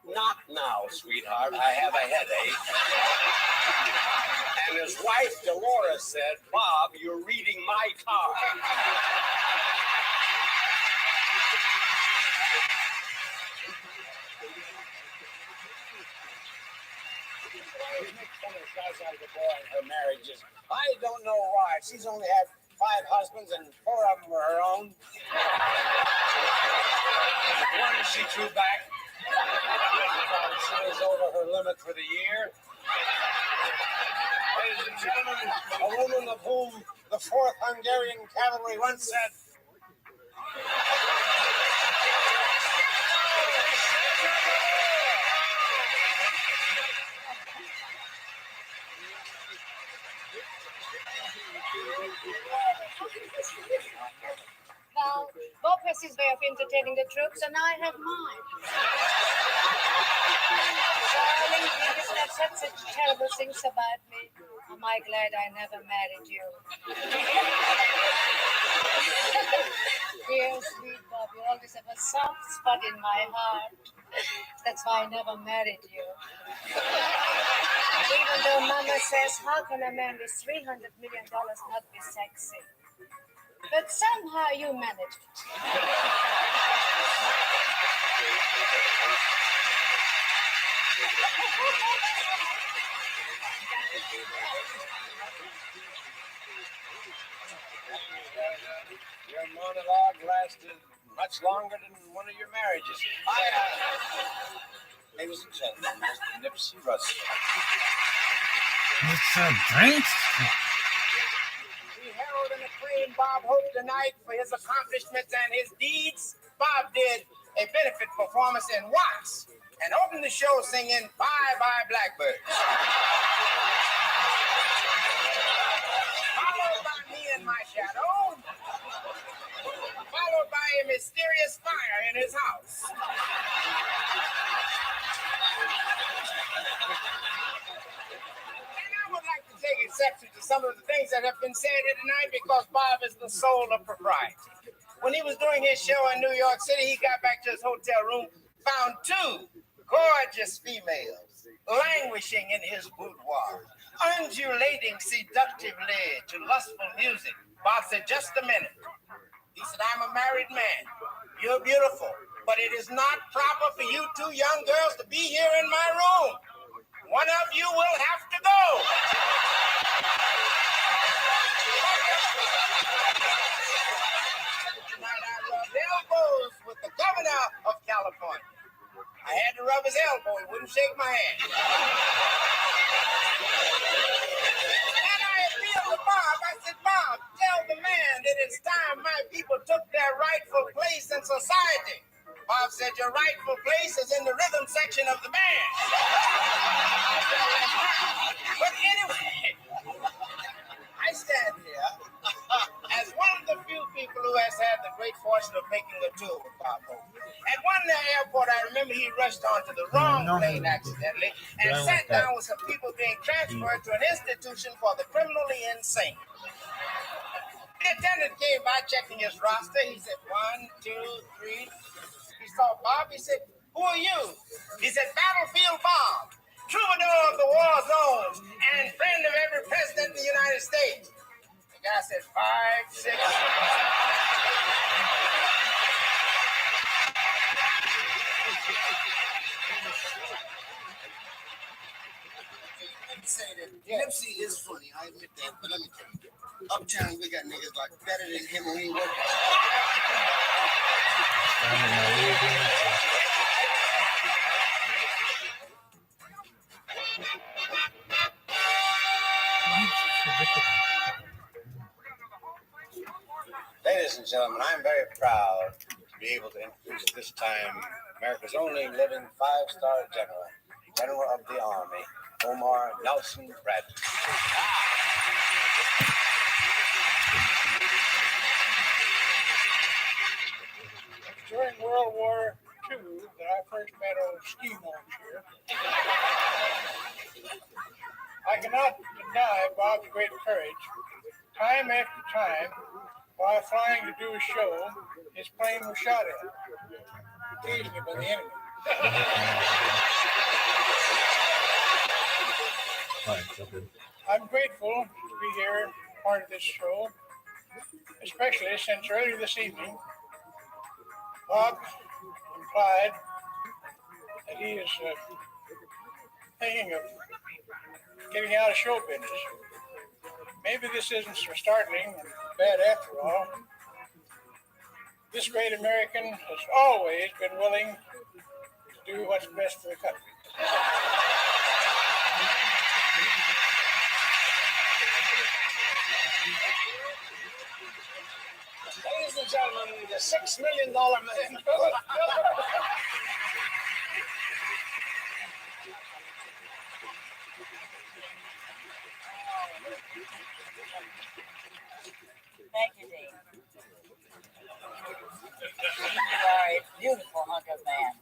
"Not now, sweetheart, I have a headache." And his wife, Dolores, said, "Bob, you're reading my card." Guys out of the boy and her marriages. I don't know why. She's only had 5 husbands and 4 of them were her own. One she threw back. She was over her limit for the year. Ladies and gentlemen, a woman of whom the 4th Hungarian Cavalry once said, Well, Bob has his way of entertaining the troops, and I have mine. Darling, please, that's such terrible things about me. Am I glad I never married you? Dear sweet Bob, you always have a soft spot in my heart. That's why I never married you. Even though Mama says, how can a man with $300 million not be sexy? But somehow you managed it. your monologue lasted much longer than one of your marriages. Ladies and gentlemen, Mr. Nipsey Russell. Mr. Drink? He heralded a praise celebrating Bob Hope tonight for his accomplishments and his deeds. Bob did a benefit performance in Watts and opened the show singing Bye Bye Blackbird. Followed by Me and My Shadow. Followed by a mysterious fire in his house. And I would like to take exception to some of the things that have been said here tonight because Bob is the soul of propriety. When he was doing his show in New York City, he got back to his hotel room, found two gorgeous females languishing in his boudoir, undulating seductively to lustful music. Bob said, just a minute. He said, I'm a married man. You're beautiful, but it is not proper for you two young girls to be here in my room. One of you will have to go. Tonight I rubbed elbows with the governor of California. I had to rub his elbow. He wouldn't shake my hand. And I appealed to Bob. I said, Bob, tell the man that it's time my people took their rightful place in society. Bob said, your rightful place is in the rhythm section of the band. But anyway, I stand here as one of the few people who has had the great fortune of making a tour with Bob Hope. At one airport, I remember he rushed onto the wrong plane accidentally and sat down with some people being transferred to an institution for the criminally insane. The attendant came by checking his roster. He said, 1, 2, 3. He saw Bob. He said, who are you? He said, Battlefield Bob, troubadour of the war zones and friend of every president in the United States. The guy said, 5, 6. Let me say that Nipsey is funny, I admit that, but let me tell you, uptown we got niggas like better than him when he working. Ladies and gentlemen, I'm very proud to be able to introduce this time America's only living 5-star general, General of the Army, Omar Nelson Bradley. During World War II that I first met old ski moms here. I cannot deny Bob's great courage. Time after time, while flying to do a show, his plane was shot at, occasionally by the enemy. I'm grateful to be here, part of this show, especially since earlier this evening, Bob implied that he is thinking of getting out of show business. Maybe this isn't so startling and bad after all. This great American has always been willing to do what's best for the country. Ladies and gentlemen, the $6 million man. Thank you, Dean. You are a beautiful hunk of man.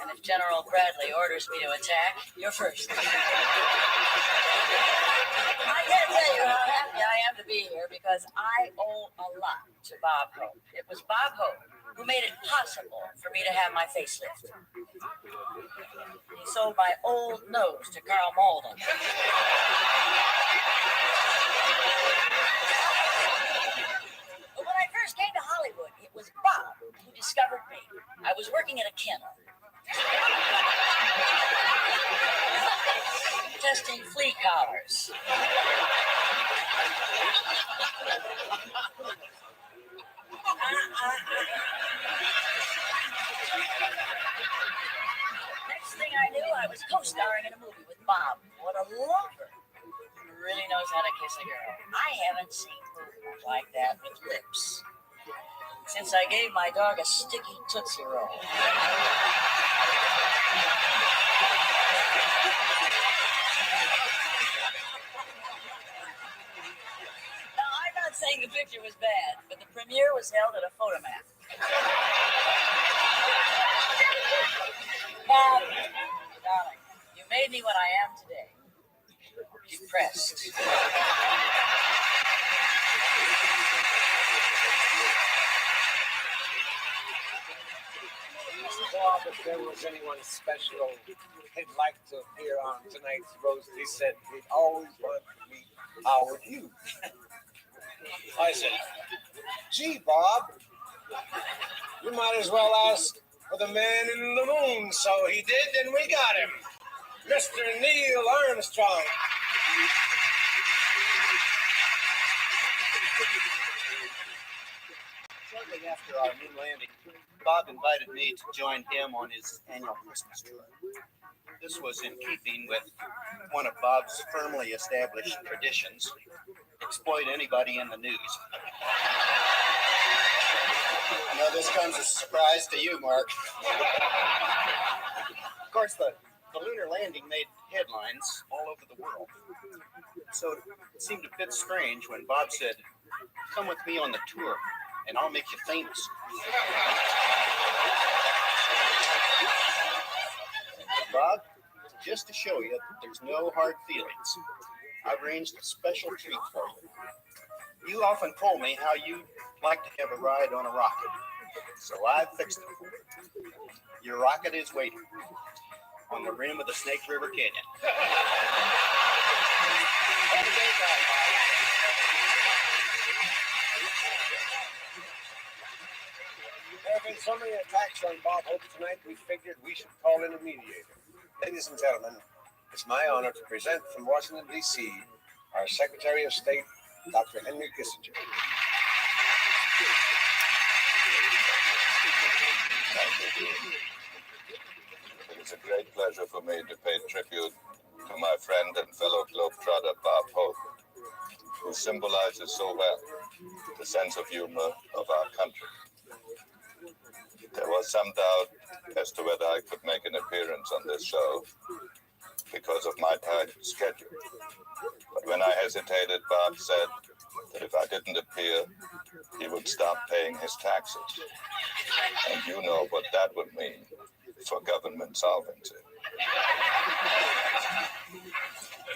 And if General Bradley orders me to attack, you're first. I can't tell you how happy I am to be here because I owe a lot to Bob Hope. It was Bob Hope who made it possible for me to have my facelift. He sold my old nose to Carl Malden. But when I first came to Hollywood, it was Bob who discovered me. I was working at a kennel. Testing flea collars. Next thing I knew, I was co-starring in a movie with Bob. What a lover. He really knows how to kiss a girl. I haven't seen movies like that with lips. Since I gave my dog a sticky Tootsie Roll. Now, I'm not saying the picture was bad, but the premiere was held at a photomat. Bob, darling, you made me what I am today. Depressed. Bob, if there was anyone special he'd like to appear on tonight's roast, he said he'd always want to meet Howard Hughes. I said, gee, Bob, you might as well ask for the man in the moon. So he did, and we got him. Mr. Neil Armstrong. Shortly after our moon landing, Bob invited me to join him on his annual Christmas tour. This was in keeping with one of Bob's firmly established traditions: exploit anybody in the news. I know this comes as a surprise to you, Mark. Of course, the lunar landing made headlines all over the world. So it seemed a bit strange when Bob said, "Come with me on the tour, and I'll make you famous." Bob, just to show you that there's no hard feelings, I've arranged a special treat for you. You often told me how you'd like to have a ride on a rocket, so I've fixed it for you. Your rocket is waiting on the rim of the Snake River Canyon. There have been so many attacks on Bob Hope tonight, we figured we should call in a mediator. Ladies and gentlemen, it's my honor to present from Washington, D.C., our Secretary of State, Dr. Henry Kissinger. Thank you. It is a great pleasure for me to pay tribute to my friend and fellow globetrotter Bob Hope, who symbolizes so well the sense of humor of our country. There was some doubt as to whether I could make an appearance on this show because of my tight schedule. But when I hesitated, Bob said that if I didn't appear, he would stop paying his taxes. And you know what that would mean for government solvency.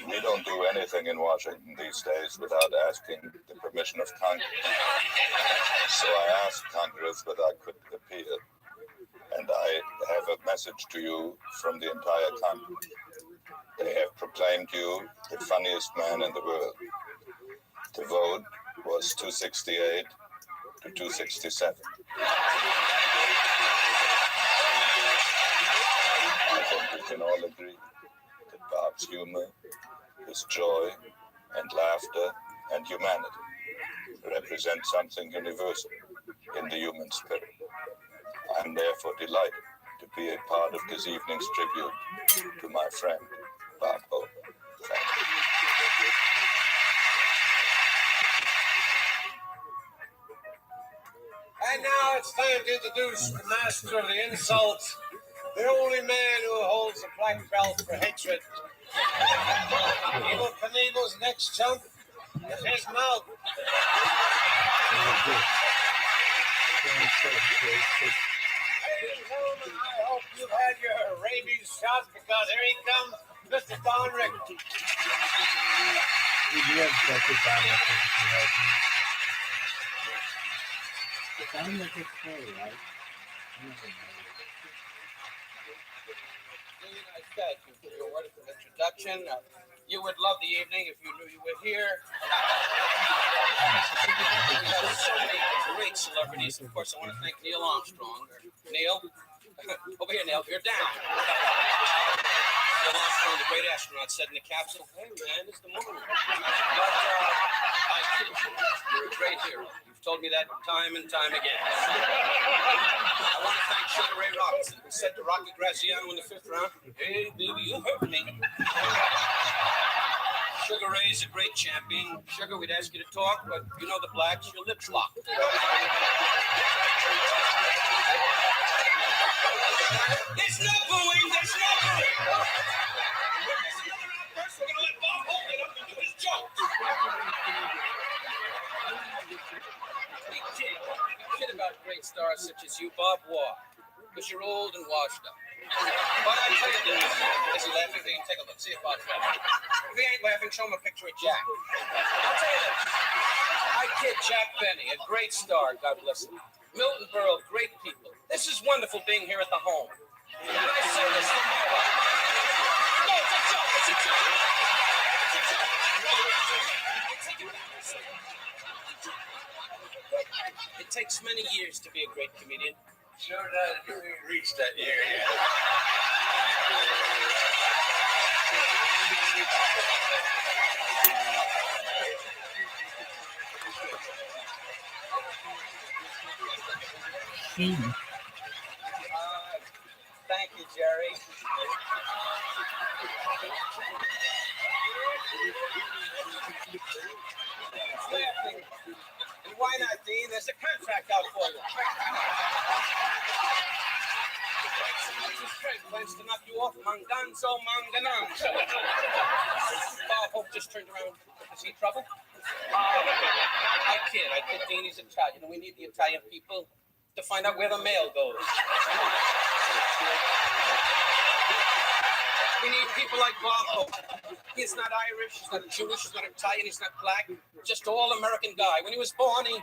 We don't do anything in Washington these days without asking the permission of Congress. So I asked Congress whether I could appear, and I have a message to you from the entire Congress. They have proclaimed you the funniest man in the world. The vote was 268 to 267. I think we can all agree that Bob's humor, his joy and laughter and humanity represent something universal in the human spirit. I'm therefore delighted to be a part of this evening's tribute to my friend, Bob Hope. Thank you. And now it's time to introduce the master of the insults, the only man who holds a black belt for hatred. Evel Knievel's next chump is his mouth. Ladies and gentlemen, I hope you've had your rabies shot because here he comes, Mr. Don Rickles. Sounds like it's cool, right? I said, your word of introduction. You would love the evening if you knew you were here. We have so many great celebrities. Of course, I want to thank Neil Armstrong. Neil, over here, Neil. You're down. Neil Armstrong, the great astronaut, said in the capsule, "Hey, man, it's the moon." But I kid you. You're a great hero. You've told me that time and time again. I want to thank Sugar Ray Robinson, who said to Rocky Graziano in the 5th round, "Hey, baby, you hurt me." Sugar Ray's a great champion. Sugar, we'd ask you to talk, but you know the blacks, your lips locked. There's no booing, there's no booing. There's another outburst, we're gonna let Bob Hope get up and do his joke. We kid about great stars such as you, Bob Waugh, because you're old and washed up. But I tell you this, is he laughing? Take a look, see if Bob's laughing. If he ain't laughing, show him a picture of Jack. I'll tell you this, I kid Jack Benny, a great star, God bless him. Milton Berle, great people. This is wonderful being here at the home. And I say this from my heart. No, it's a joke, it's a joke. It's a joke. Take it back. It takes many years to be a great comedian. Sure does. You ain't reached that year yet. Thank you, Jerry. And why not, Dean? There's a contract out for you. Plans to knock you off, Manganzo, Mangananzo. Bob Hope just turned around. Is he trouble? I kid, Dean, he's Italian, and we need the Italian people to find out where the mail goes. We need people like Bob Hope. He's not Irish, he's not Jewish, he's not Italian, he's not black. Just all American guy. When he was born, he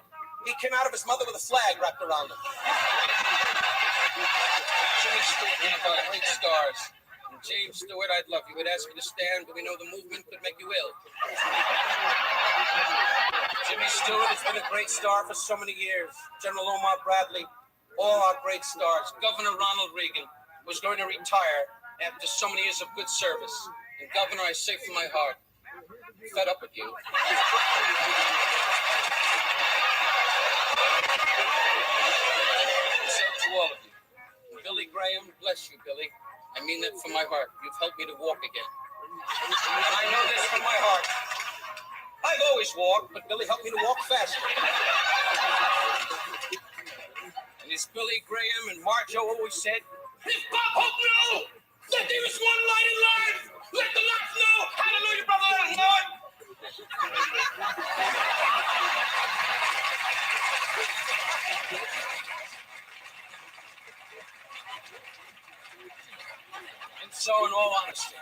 came out of his mother with a flag wrapped around him. Jimmy Stewart, one of our great stars. And James Stewart, I'd love you. We'd ask you to stand, but we know the movement could make you ill. Jimmy Stewart has been a great star for so many years. General Omar Bradley, all our great stars. Governor Ronald Reagan was going to retire after so many years of good service. And Governor, I say from my heart, fed up with you. So to all of you, Billy Graham, bless you, Billy. I mean that from my heart. You've helped me to walk again. And I know this from my heart. I've always walked, but Billy helped me to walk faster. And as Billy Graham and Marjo always said, if Bob Hope knew that there is one light in life, let the light know. Hallelujah, brother, let him know it. And so, in all honesty,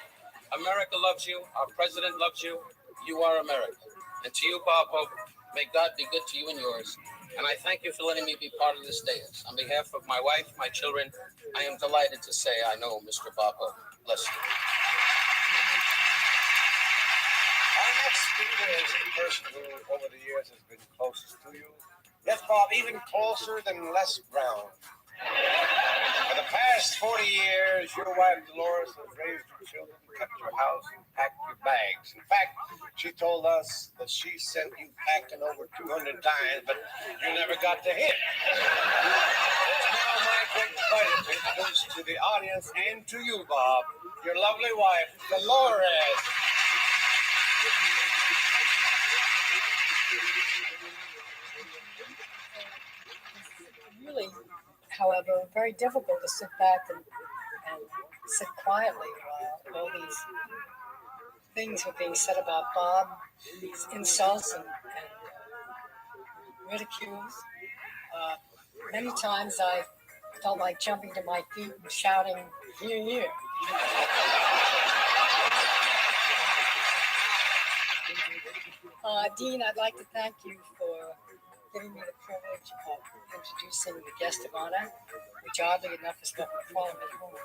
America loves you. Our president loves you. You are America. And to you, Bob Hope, may God be good to you and yours. And I thank you for letting me be part of this dais. On behalf of my wife, my children, I am delighted to say I know Mr. Bob Hope. Bless you. Our next speaker is the person who, over the years, has been closest to you. Yes, Bob, even closer than Les Brown. For the past 40 years, your wife Dolores has raised your children, kept your house, and packed your bags. In fact, she told us that she sent you packing over 200 times, but you never got to hit. It's now my great pleasure to introduce to the audience and to you, Bob, your lovely wife, Dolores. Really, however, very difficult to sit back and sit quietly while all these things were being said about Bob, these insults and ridicules. Many times I felt like jumping to my feet and shouting, "Hear, hear." Dean, I'd like to thank you for giving me the privilege of introducing the guest of honor, which oddly enough is Governor Cuomo at home.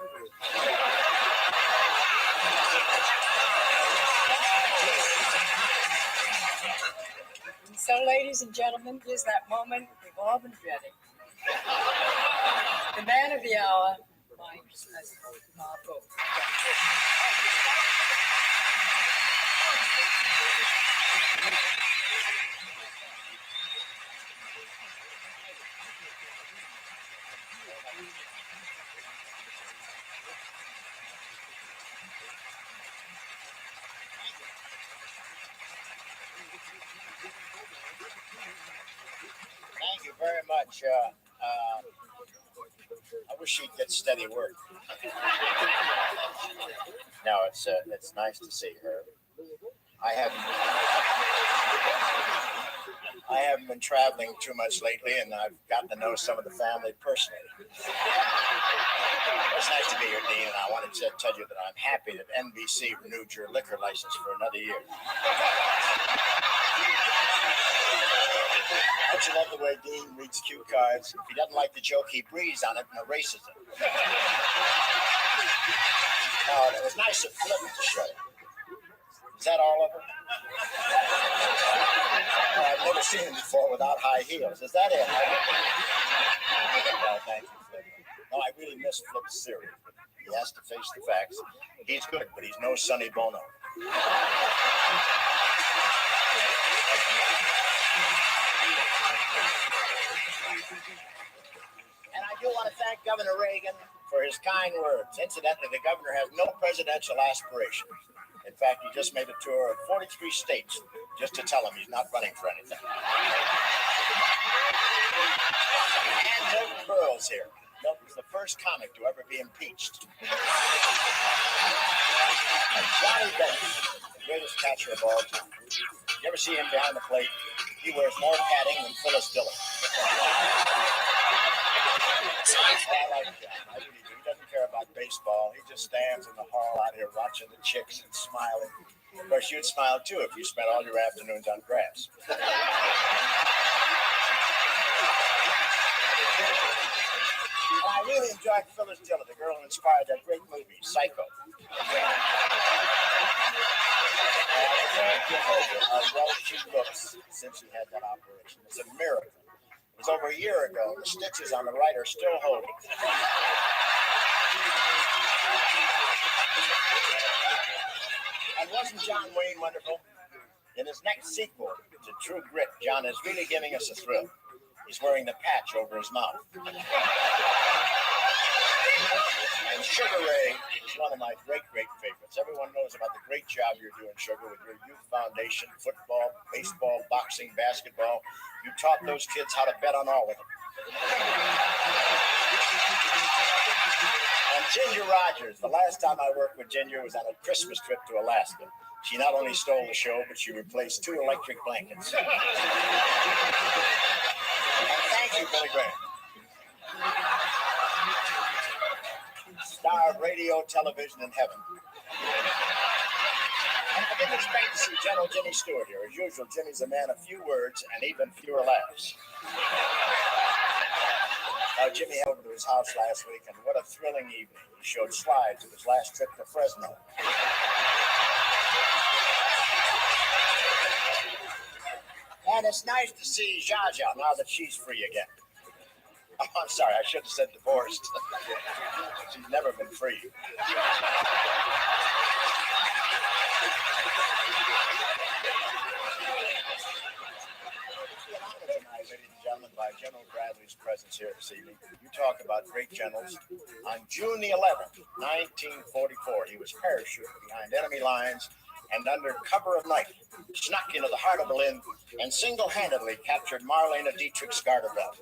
So, ladies and gentlemen, here's that moment we've all been dreading. The man of the hour, my Bob Hope. much. I wish she'd get steady work. No, it's nice to see her. I haven't been traveling too much lately, and I've gotten to know some of the family personally. It's nice to be here, Dean, and I wanted to tell you that I'm happy that NBC renewed your liquor license for another year. Don't you love the way Dean reads cue cards? If he doesn't like the joke, he breathes on it and erases it. Oh, it was nice of Flip to show. Is that all of them? Oh, I've never seen him before without high heels. Is that it? Oh, thank you, Flip. No, I really miss Flip's theory. He has to face the facts. He's good, but he's no Sonny Bono. And I do want to thank Governor Reagan for his kind words. Incidentally, the governor has no presidential aspirations. In fact, he just made a tour of 43 states just to tell him he's not running for anything. And Milton Berle's here. Milton's the first comic to ever be impeached. Johnny Bench, the greatest catcher of all time. You ever see him behind the plate? He wears more padding than Phyllis Diller. I like John. I really do. He doesn't care about baseball. He just stands in the hall out here watching the chicks and smiling. Of course, you'd smile too if you spent all your afternoons on grass. I really enjoyed Phyllis Diller, the girl who inspired that great movie, Psycho. How well she looks since she had that operation. It's a miracle. It was over a year ago. The stitches on the right are still holding. And wasn't John Wayne wonderful? In his next sequel to True Grit, John is really giving us a thrill. He's wearing the patch over his mouth. And Sugar Ray is one of my great favorites. Everyone knows about the great job you're doing, Sugar, with your youth foundation, football, baseball, boxing, basketball. You taught those kids how to bet on all of them. And Ginger Rogers, the last time I worked with Ginger was on a Christmas trip to Alaska. She not only stole the show, but she replaced 2 electric blankets. And thank you, Billy Graham. Star of radio, television, and heaven. And I didn't expect to see General Jimmy Stewart here. As usual, Jimmy's a man of few words and even fewer laughs. Now, Jimmy held to his house last week, and what a thrilling evening. He showed slides of his last trip to Fresno. And it's nice to see Zsa Zsa now that she's free again. Oh, I'm sorry, I should have said divorced. She's never been free. Ladies and gentlemen, by General Bradley's presence here this evening. You talk about great generals. On June the 11th, 1944, he was parachuted behind enemy lines and under cover of night, snuck into the heart of Berlin and single-handedly captured Marlene Dietrich's garter belt.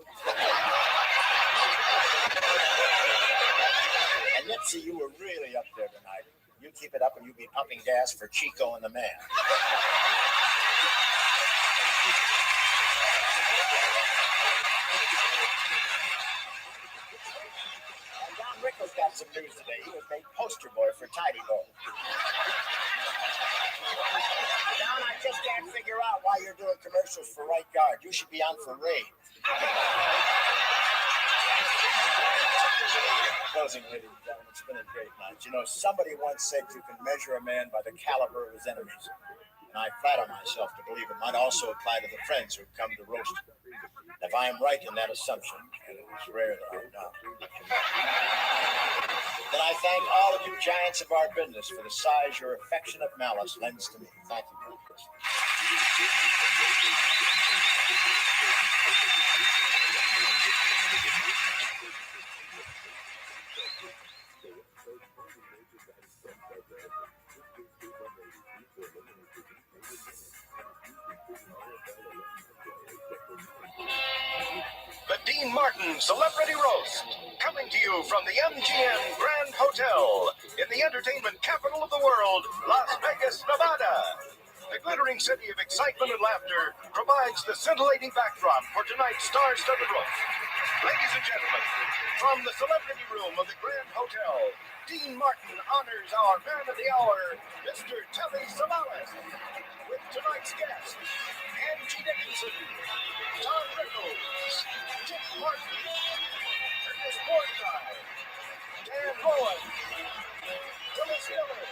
And Nipsey, you were really up there tonight. You keep it up and you'll be pumping gas for Chico and the Man. And Don Rickles got some news today. He was made poster boy for Tidy Bowl. Don, I just can't figure out why you're doing commercials for Right Guard. You should be on for Raid. Closing, ladies and gentlemen, it's been a great night. You know, somebody once said you can measure a man by the caliber of his enemies. And I flatter myself to believe it might also apply to the friends who've come to roast him. If I am right in that assumption, and it is rare that I'm not, then I thank all of you giants of our business for the size your affectionate malice lends to me. Thank you very much. The Dean Dean Martin Celebrity Roast, coming to you from the MGM Grand Hotel in the entertainment capital of the world, Las Vegas, Nevada. The glittering city of excitement and laughter provides the scintillating backdrop for tonight's star-studded roast. Ladies and gentlemen, from the celebrity room of the Grand Hotel, Dean Martin honors our man of the hour, Mr. Telly Savalas, with tonight's guests, Angie Dickinson, Tom Rickles, Dick Martin, Ernest Borgnine, Dan Bowen, Phyllis Diller,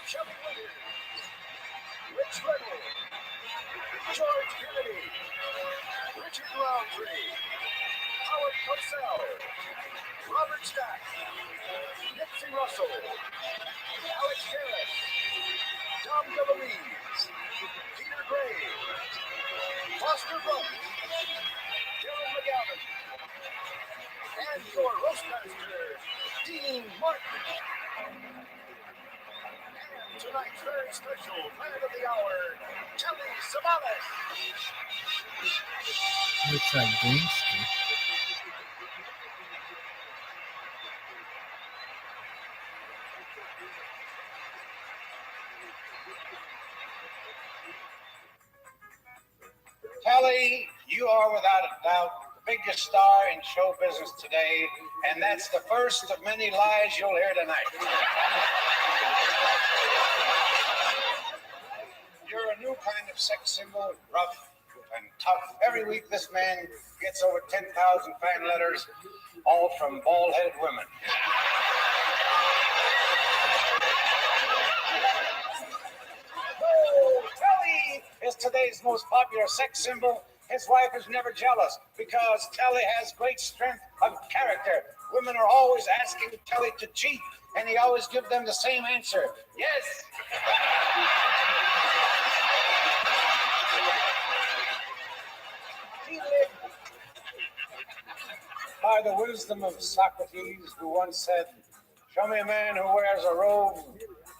Shelly Winters, Rich Little, George Kennedy, Richard Roundtree, Howard Cosell, Robert Stack, Nipsey Russell, Alex Harris, Tom DeLuise, Peter Graves, Foster Brooks, Dylan McGavin, and your roastmaster, Dean Martin. And tonight's very special man of the hour, Telly Savalas. Looks like gangster. Telly, you are without a doubt the biggest star in show business today, and that's the first of many lies you'll hear tonight. You're a new kind of sex symbol, rough and tough. Every week this man gets over 10,000 fan letters, all from bald-headed women. Oh, Telly is today's most popular sex symbol. His wife is never jealous because Telly has great strength of character. Women are always asking Telly to cheat, and he always gives them the same answer: yes. He lived by the wisdom of Socrates, who once said, "Show me a man who wears a robe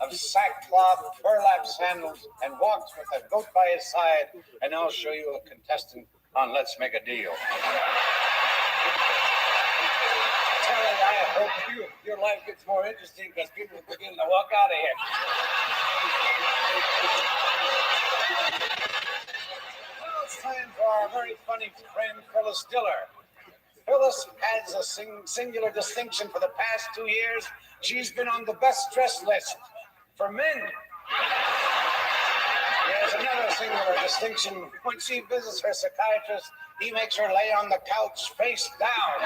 of sackcloth, burlap sandals, and walks with a goat by his side, and I'll show you a contestant on Let's Make a Deal." Telly, I hope your life gets more interesting because people are beginning to walk out of here. Now it's time for our very funny friend, Phyllis Diller. Phyllis has a singular distinction for the past 2 years. She's been on the best dressed list for men. There's another singular distinction. When she visits her psychiatrist, he makes her lay on the couch face down.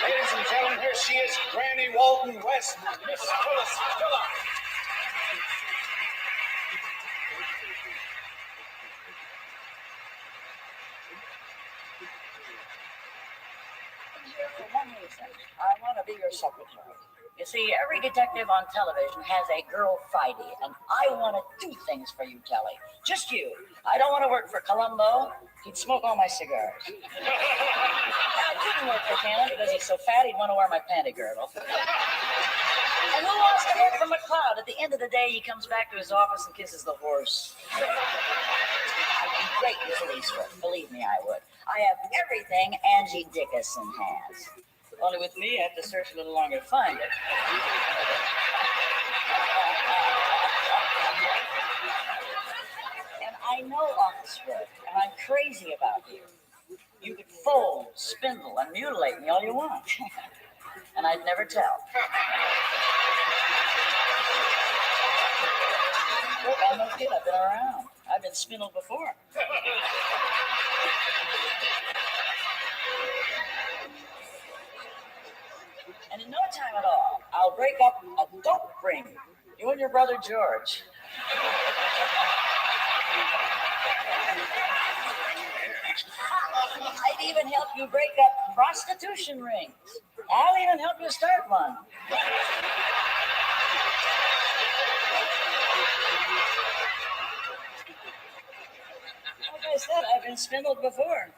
Ladies and gentlemen, here she is, Granny Walton West, Miss Phyllis Diller. I'm here for one reason. I want to be your secretary. You see, every detective on television has a girl Friday, and I want to do things for you, Telly. Just you. I don't want to work for Columbo. He'd smoke all my cigars. I couldn't work for Cannon because he's so fat he'd want to wear my panty girdle. And who wants to work for McCloud? At the end of the day, he comes back to his office and kisses the horse. I'd be great in police work. Believe me, I would. I have everything Angie Dickinson has. Only with me, I have to search a little longer to find it. And I know office work, and I'm crazy about you. You could fold, spindle, and mutilate me all you want. And I'd never tell. Look, I'm no kid. I've been around. I've been spindled before. And in no time at all, I'll break up a dope ring. You and your brother George. I'd even help you break up prostitution rings. I'll even help you start one. Like I said, I've been spindled before.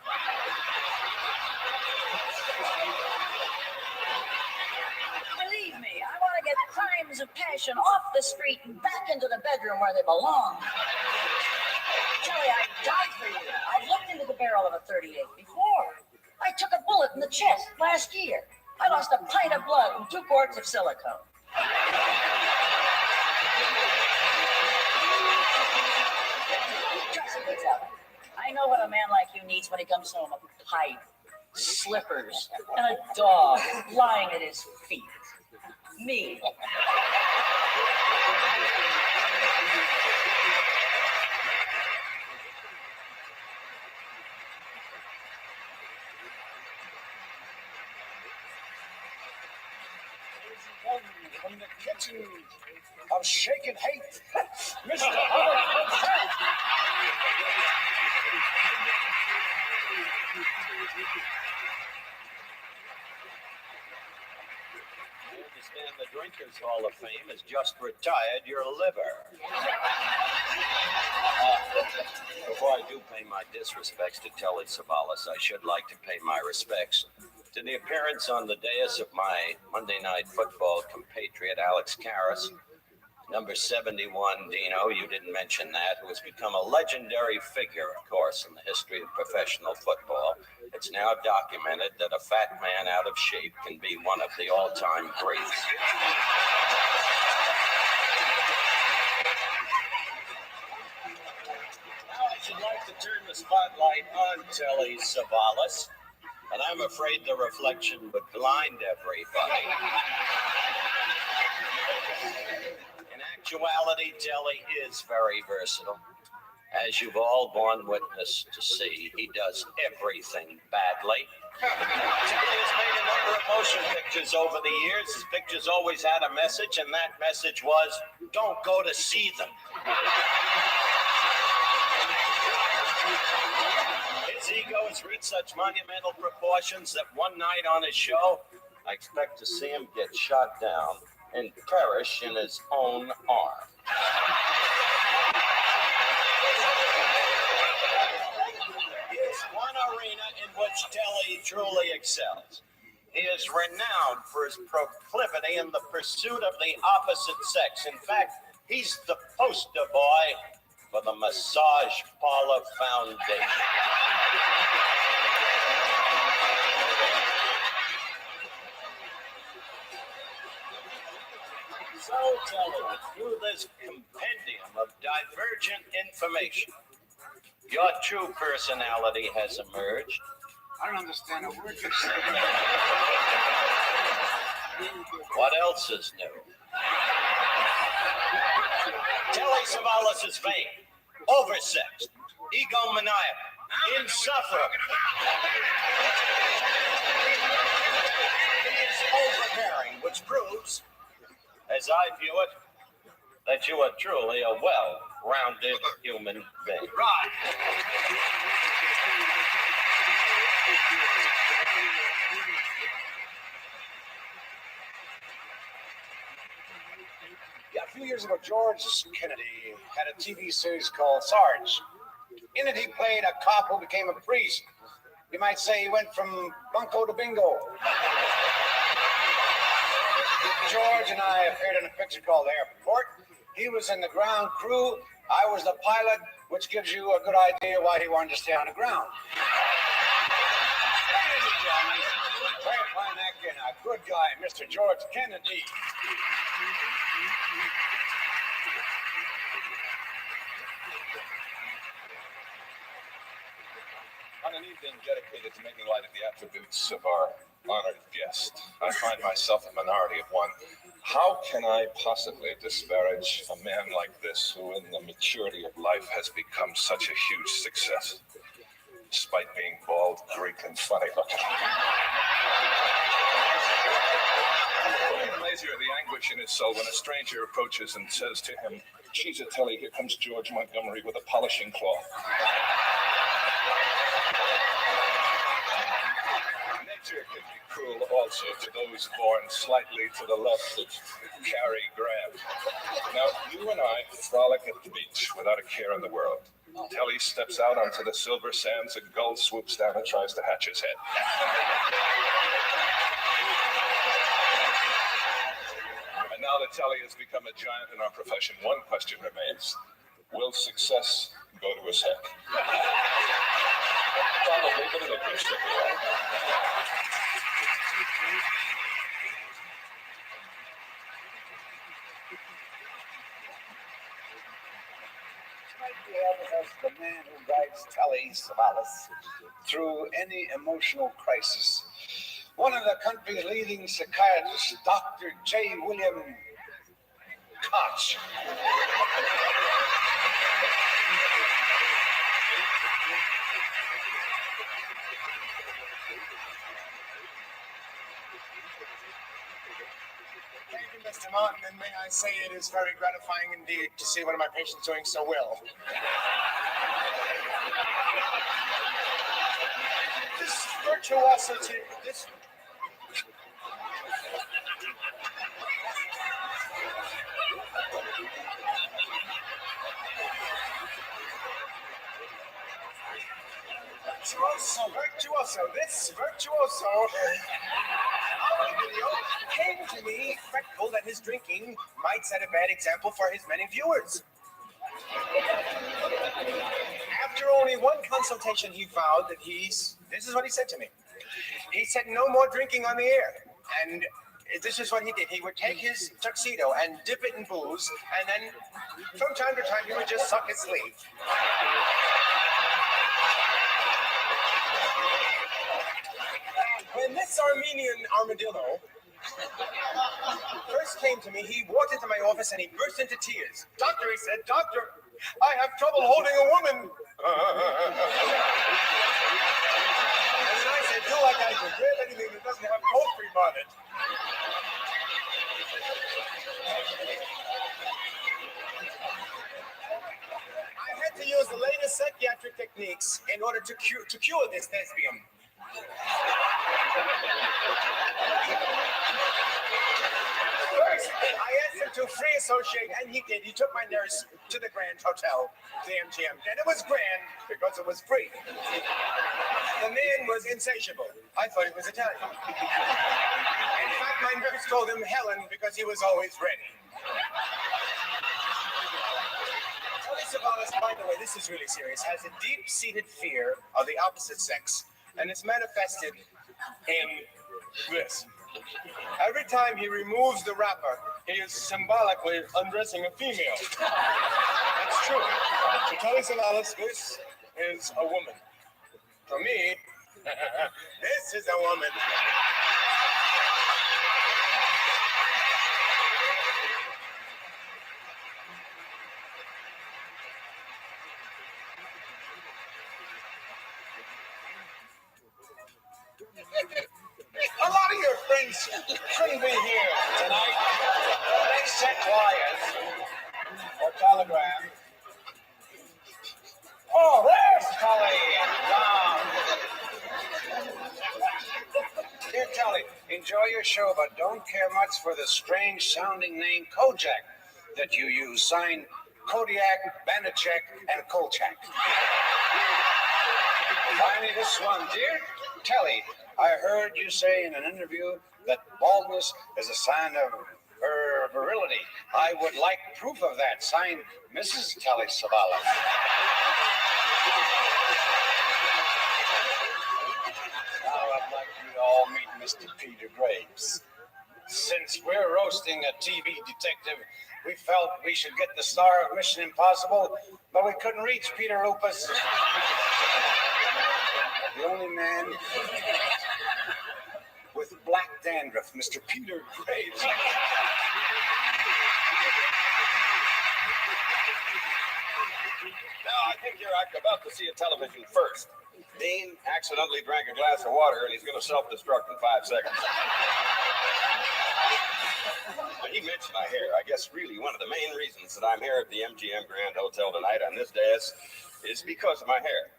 Believe me, I want to get crimes of passion off the street and back into the bedroom where they belong. Kelly, I'd die for you. I've looked into the barrel of a .38 before. I took a bullet in the chest last year. I lost a pint of blood and 2 quarts of silicone. Trust me, Telly. I know what a man like you needs when he comes home: a pipe, slippers, and a dog lying at his feet. Me. From the kitchen of shaken hate, Mr. Howard. I understand the Drinkers Hall of Fame has just retired your liver. Before I do pay my disrespects to Telly Savalas, I should like to pay my respects to the appearance on the dais of my Monday Night Football compatriot Alex Karras, number 71, Dino, you didn't mention that, who has become a legendary figure, of course, in the history of professional football. It's now documented that a fat man out of shape can be one of the all-time greats. Now I should like to turn the spotlight on Telly Savalas, but I'm afraid the reflection would blind everybody. In actuality, Telly is very versatile. As you've all borne witness to see, he does everything badly. Telly has made a number of motion pictures over the years. His pictures always had a message, and that message was, don't go to see them. His ego has reached such monumental proportions that one night on his show, I expect to see him get shot down and perish in his own arm. Here's one arena in which Telly truly excels. He is renowned for his proclivity in the pursuit of the opposite sex. In fact, he's the poster boy for the Massage Parlor Foundation. So, Telly, through this compendium of divergent information, your true personality has emerged. I don't understand a word you're saying. What else is new? Telly Savalas is vain, oversexed, egomaniacal, insufferable. He is overbearing, which proves, as I view it, that you are truly a well-rounded human being. Right. Yeah, a few years ago, George Kennedy had a TV series called Sarge. In it, he played a cop who became a priest. You might say he went from bunko to bingo. George and I appeared in a picture called Airport. He was in the ground crew. I was the pilot, which gives you a good idea why he wanted to stay on the ground. Ladies and gentlemen, very fine actor and a good guy, Mr. George Kennedy. On an evening dedicated to making light of the attributes of our honored guest, I find myself a minority of one. How can I possibly disparage a man like this who in the maturity of life has become such a huge success, despite being bald, Greek, and funny looking? Even lazier the anguish in his soul when a stranger approaches and says to him, "Geez, Telly, here comes George Montgomery with a polishing cloth." Nature can be cruel also to those born slightly to the left of Cary Grant. Now, you and I frolic at the beach without a care in the world. Telly steps out onto the silver sands, a gull swoops down and tries to hatch his head. And now that Telly has become a giant in our profession, one question remains. Will success go to his head? Probably, but it'll keep sticking, right? As the man who guides Telly Savalas through any emotional crisis. One of the country's leading psychiatrists, Dr. J. William Koch. Thank you, Mr. Martin, and may I say it is very gratifying indeed to see one of my patients doing so well. This virtuosity, this... This virtuoso of the video came to me fretful that his drinking might set a bad example for his many viewers. After only one consultation, he vowed that this is what he said to me. He said no more drinking on the air. And this is what he did. He would take his tuxedo and dip it in booze, and then from time to time, he would just suck his sleeve. When this Armenian armadillo first came to me, he walked into my office and he burst into tears. Doctor, he said, doctor, I have trouble holding a woman. And then I said, do like I do, grab anything that doesn't have poultry on it. I had to use the latest psychiatric techniques in order to cure this thespian. First, I asked him to free associate, and he did. He took my nurse to the Grand Hotel, the MGM. And it was grand because it was free. The man was insatiable. I thought he was Italian. In fact, my nurse told him Helen because he was always ready. Tony Savalas, by the way, this is really serious, has a deep-seated fear of the opposite sex, and it's manifested in this. Every time he removes the wrapper, he is symbolically undressing a female. That's true. To Tony Savalas, this is a woman. For me, this is a woman. A lot of your friends couldn't be here tonight. They sent wires or telegram. Oh, there's Tully and Tom. Dear Tully, enjoy your show, but don't care much for the strange sounding name Kojak that you use. Signed Kodiak, Banachek, and Kolchak. Finally, this one. Dear Tully, I heard you say in an interview that baldness is a sign of virility. I would like proof of that. Signed, Mrs. Tully Savalas. Now I'd like you to all meet Mr. Peter Graves. Since we're roasting a TV detective, we felt we should get the star of Mission Impossible, but we couldn't reach Peter Lupus. The only man with black dandruff, Mr. Peter Graves. Now, I think you're about to see a television first. Dean accidentally drank a glass of water, and he's going to self-destruct in 5 seconds. He mentioned my hair. I guess really one of the main reasons that I'm here at the MGM Grand Hotel tonight on this dais is because of my hair.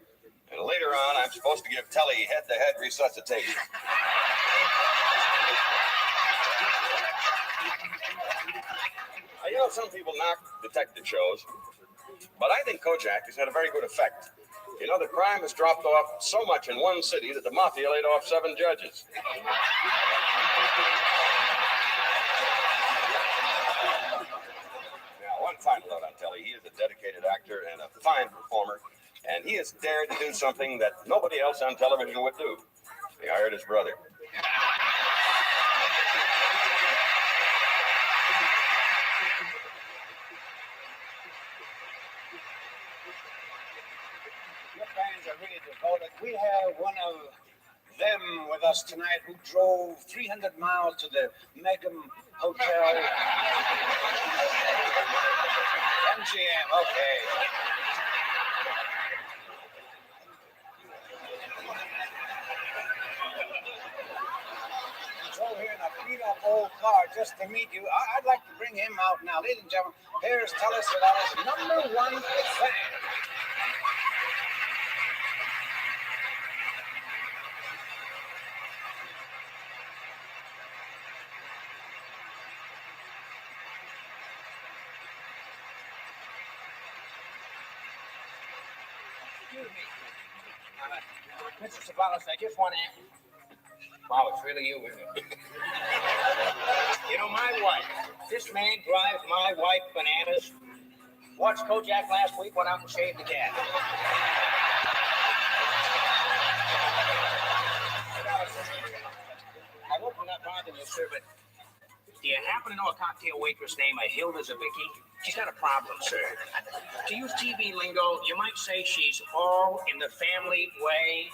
And later on, I'm supposed to give Telly head-to-head resuscitation. You know, some people knock detective shows, but I think Kojak has had a very good effect. You know, the crime has dropped off so much in one city that the mafia laid off 7 judges. Now, one final note on Telly. He is a dedicated actor and a fine performer, and he has dared to do something that nobody else on television would do. He hired his brother. Your fans are really devoted. We have one of them with us tonight who drove 300 miles to the Megam Hotel. MGM, okay. He drove here in a beat-up old car just to meet you. I'd like to bring him out now. Ladies and gentlemen, here's Telesada's #1 fan. Excuse me. Mr. Savalas, I just want to ask. Wow, it's really you, isn't it? You know, my wife, this man drives my wife bananas. Watched Kojak last week, went out and shaved the cat. I hope I'm not bothering you, sir, but do you happen to know a cocktail waitress named Hilda Zavicki? She's got a problem, sir. To use TV lingo, you might say she's all in the family way.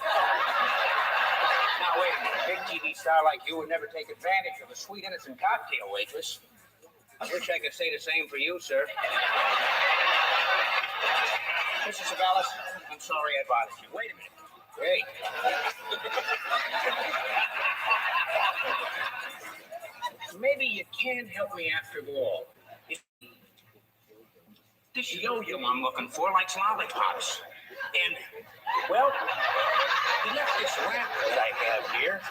Now, wait a minute. A big TV star like you would never take advantage of a sweet, innocent cocktail waitress. I wish I could say the same for you, sir. Mr. Savalas, I'm sorry I bothered you. Wait a minute. Wait. Maybe you can help me after all. This yo-yo I'm looking for likes lollipops. And, well, he left this wrap that I have here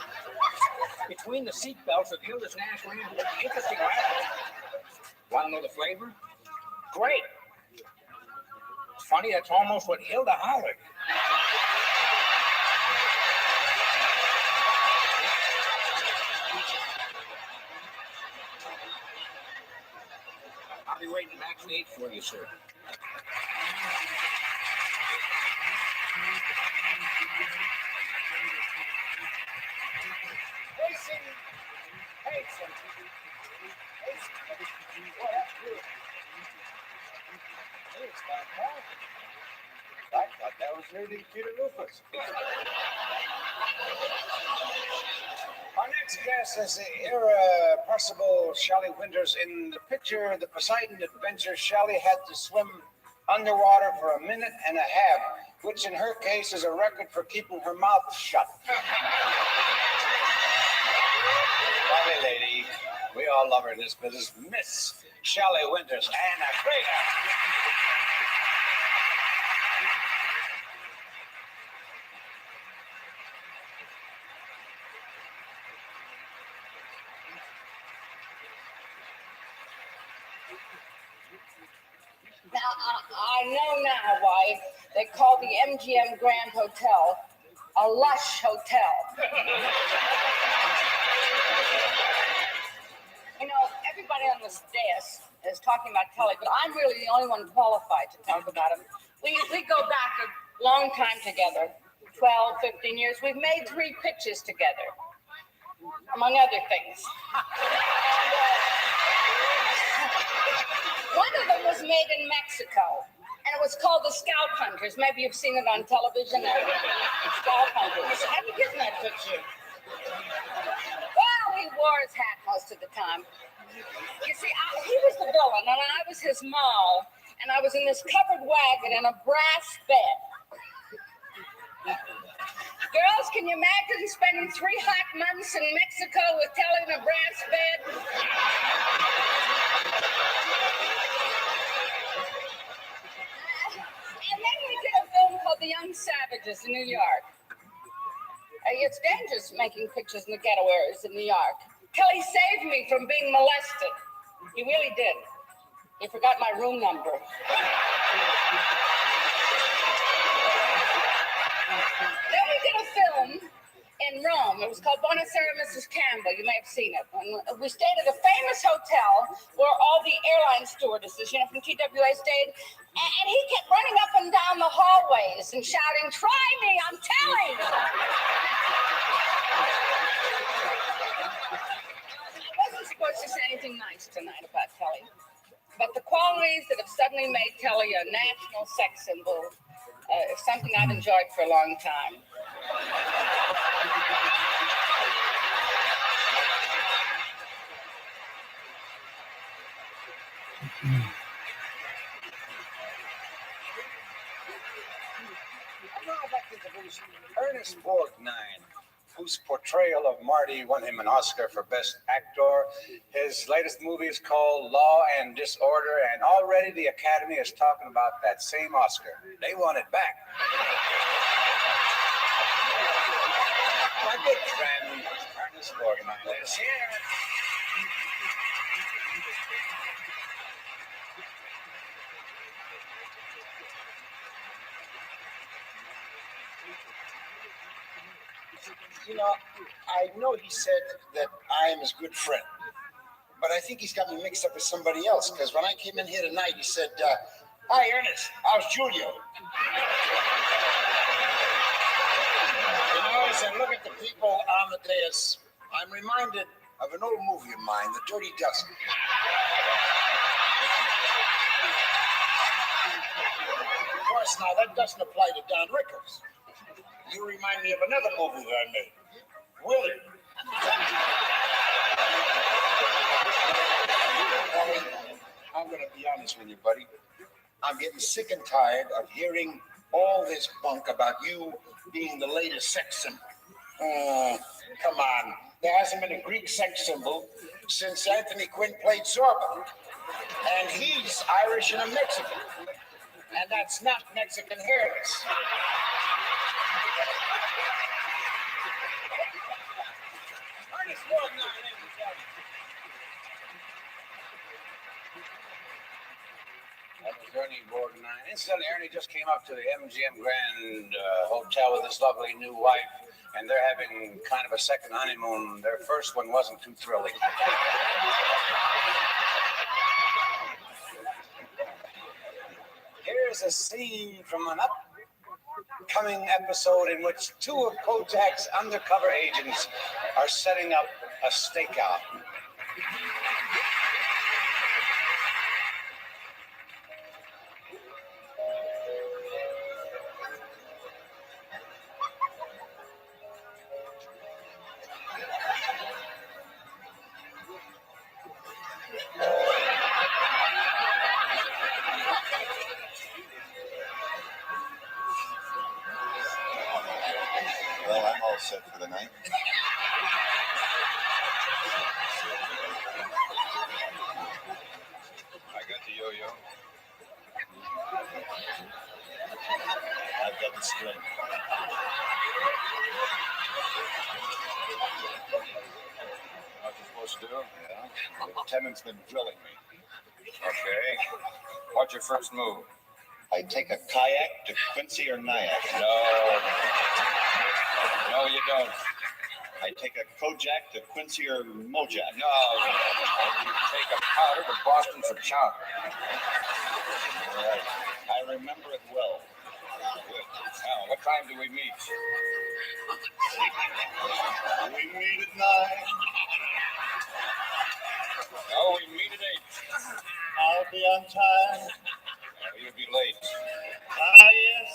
between the seat belts of Hilda's Nash Lamb. Interesting wrap. Want to know the flavor? Great. It's funny, that's almost what Hilda hollered. I'll be waiting backstage for you, sir. I thought that was really Peter Rufus. Our next guest is the irrepressible Shelley Winters. In the picture, the Poseidon Adventure, Shelley had to swim underwater for a minute and a half, which in her case is a record for keeping her mouth shut. Lovely lady. We all love her in this business. Miss Shelley Winters, and a great actor. Now, I know now why they call the MGM Grand Hotel a lush hotel. You know, everybody on this dais is talking about Kelly, but I'm really the only one qualified to talk about him. We go back a long time together, 12, 15 years. We've made 3 pictures together, among other things. One of them was made in Mexico, and it was called The Scalp Hunters. Maybe you've seen it on television. Scalp Hunters. How do you get in that picture? Well, he wore his hat most of the time. You see, he was the villain, and I was his moll, and I was in this covered wagon in a brass bed. Girls, can you imagine spending 3 hot months in Mexico with Telly in a brass bed? And then we did a film called The Young Savages in New York. It's dangerous making pictures in the ghetto areas in New York. Kelly saved me from being molested. He really did. He forgot my room number. Then we did a film in Rome. It was called Buonasera, Mrs. Campbell. You may have seen it. And we stayed at a famous hotel where all the airline stewardesses, from TWA stayed. And he kept running up and down the hallways and shouting, "Try me, I'm telling you." I wasn't supposed to say anything nice tonight about Telly, but the qualities that have suddenly made Telly a national sex symbol is something I've enjoyed for a long time. I'd like to introduce Ernest Borgnine, whose portrayal of Marty won him an Oscar for Best Actor. His latest movie is called Law and Disorder, and already the Academy is talking about that same Oscar. They want it back. My good friend, Ernest Borgnine, is here. I know he said that I am his good friend, but I think he's got me mixed up with somebody else, because when I came in here tonight, he said, "Hi, Ernest, how's Julio?" As I look at the people on the dais, I'm reminded of an old movie of mine, The Dirty Dozen. Of course, now that doesn't apply to Don Rickles. You remind me of another movie that I made, Willie. I'm going to be honest with you, buddy. I'm getting sick and tired of hearing all this bunk about you being the latest sex symbol. Come on. There hasn't been a Greek sex symbol since Anthony Quinn played Zorba. And he's Irish and a Mexican. And that's not Mexican hairless. That was Ernie Borgnine. Incidentally, Ernie just came up to the MGM Grand Hotel with his lovely new wife, and they're having kind of a second honeymoon. Their first one wasn't too thrilling. Here's a scene from an upcoming episode in which two of Kojak's undercover agents are setting up a stakeout. Well, I'm all set for the night. I got the yo-yo. I've got the string. What you supposed to do? Yeah. The lieutenant's been drilling me. Okay. What's your first move? I take a kayak to Quincy or Nyack. No, you don't. I take a Kojak to Quincy or Mojack. No, you take a powder to Boston for chowder. Right. I remember it well. Good. Now, what time do we meet? We meet at 9. Oh, we meet at 8. I'll be on time. No, you'll be late. Ah, yes.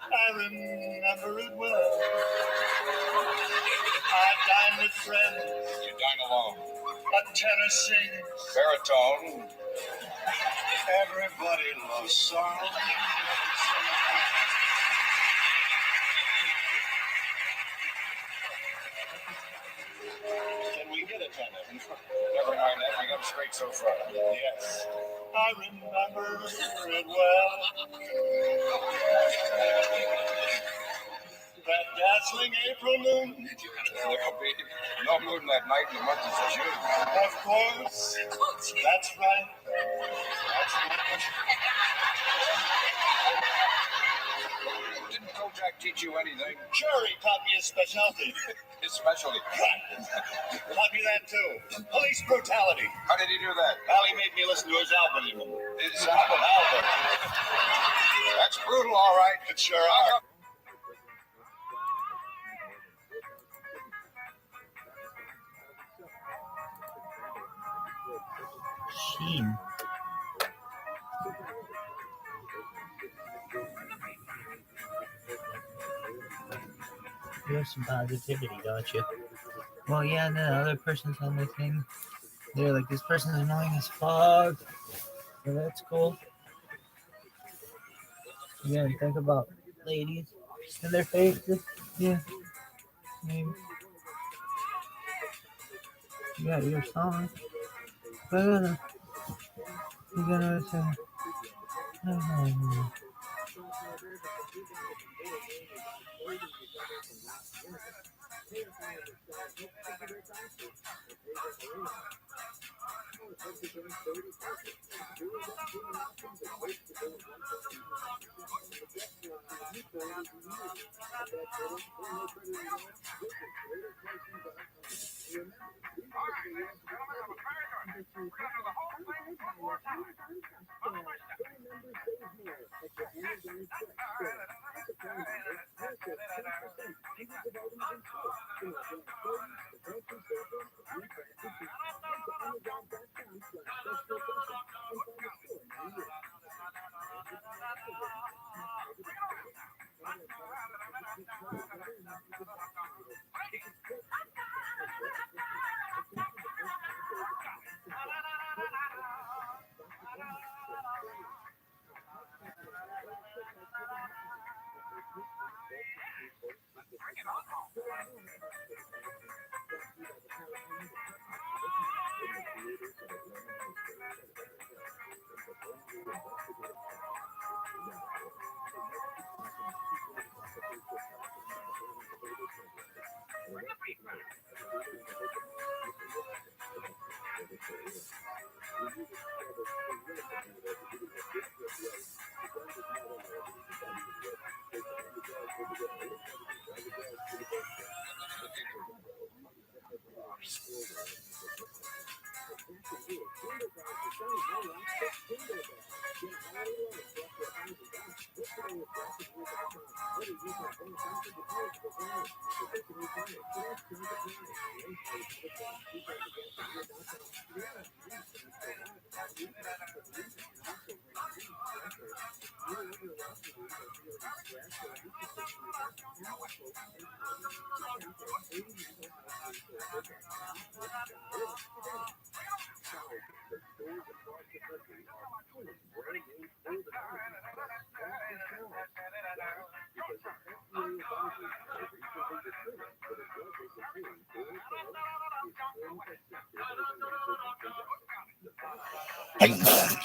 I remember it well. I dine with friends. You dine alone. A tenor sings. Baritone. Everybody loves song. Can we get a tenor? Never mind that. We got straight so far. Yes. I remember it well. That dazzling April moon. There'll be no moon that night in the month of June. Of course. That's right. That's right. Didn't Coach Jack teach you anything? Sure, he taught me his specialty. His specialty. Taught me that too. Police brutality. How did he do that? Well, he made me listen to his album. His album. That's brutal, all right. It sure are. Sheen. You have some positivity, don't you? Well, yeah, and the other person's on the thing. They're like, this person's annoying as fuck. So that's cool. You gotta think about ladies and their faces. Yeah. Maybe. You got your song. But you gotta say,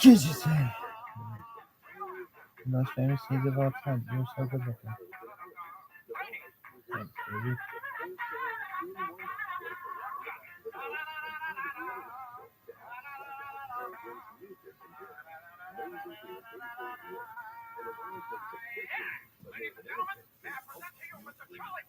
Jesus. Most famous things of all time. You're so good looking. Thanks, baby. Ladies and gentlemen, may I present to you Mr. Charlie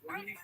Ladies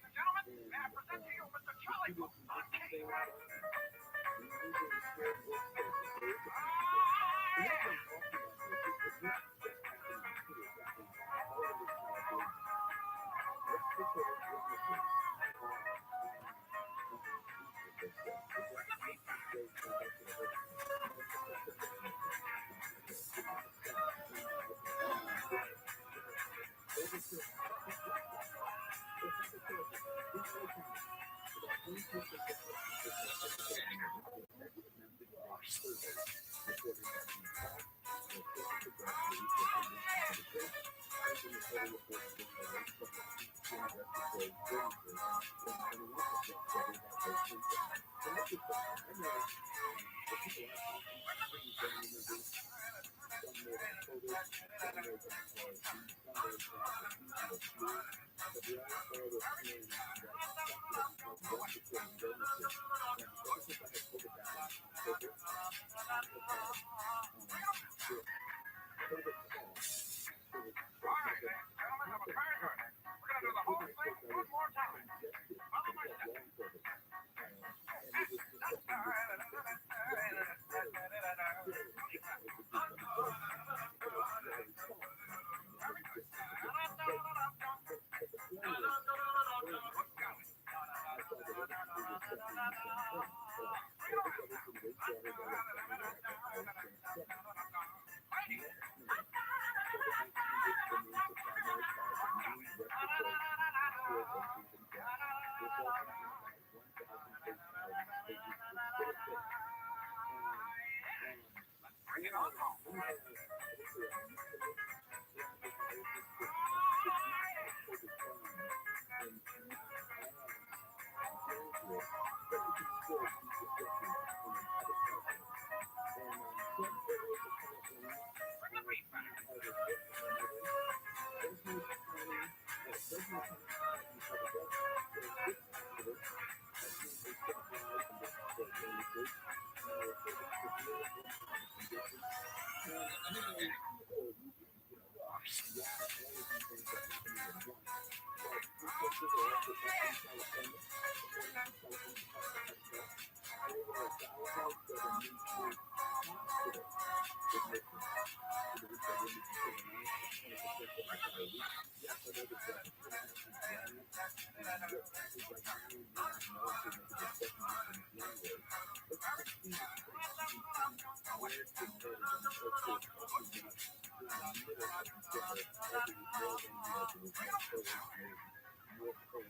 and gentlemen, may I present to you Mr. Charlie Booth on King.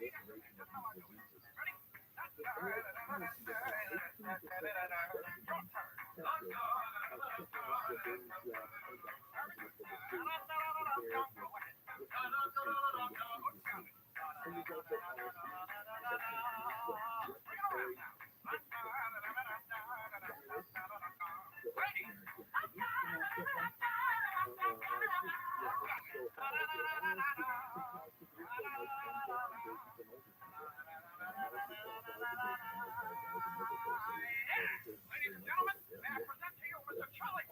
Ladies and gentlemen, may I present to you Mr. Charlie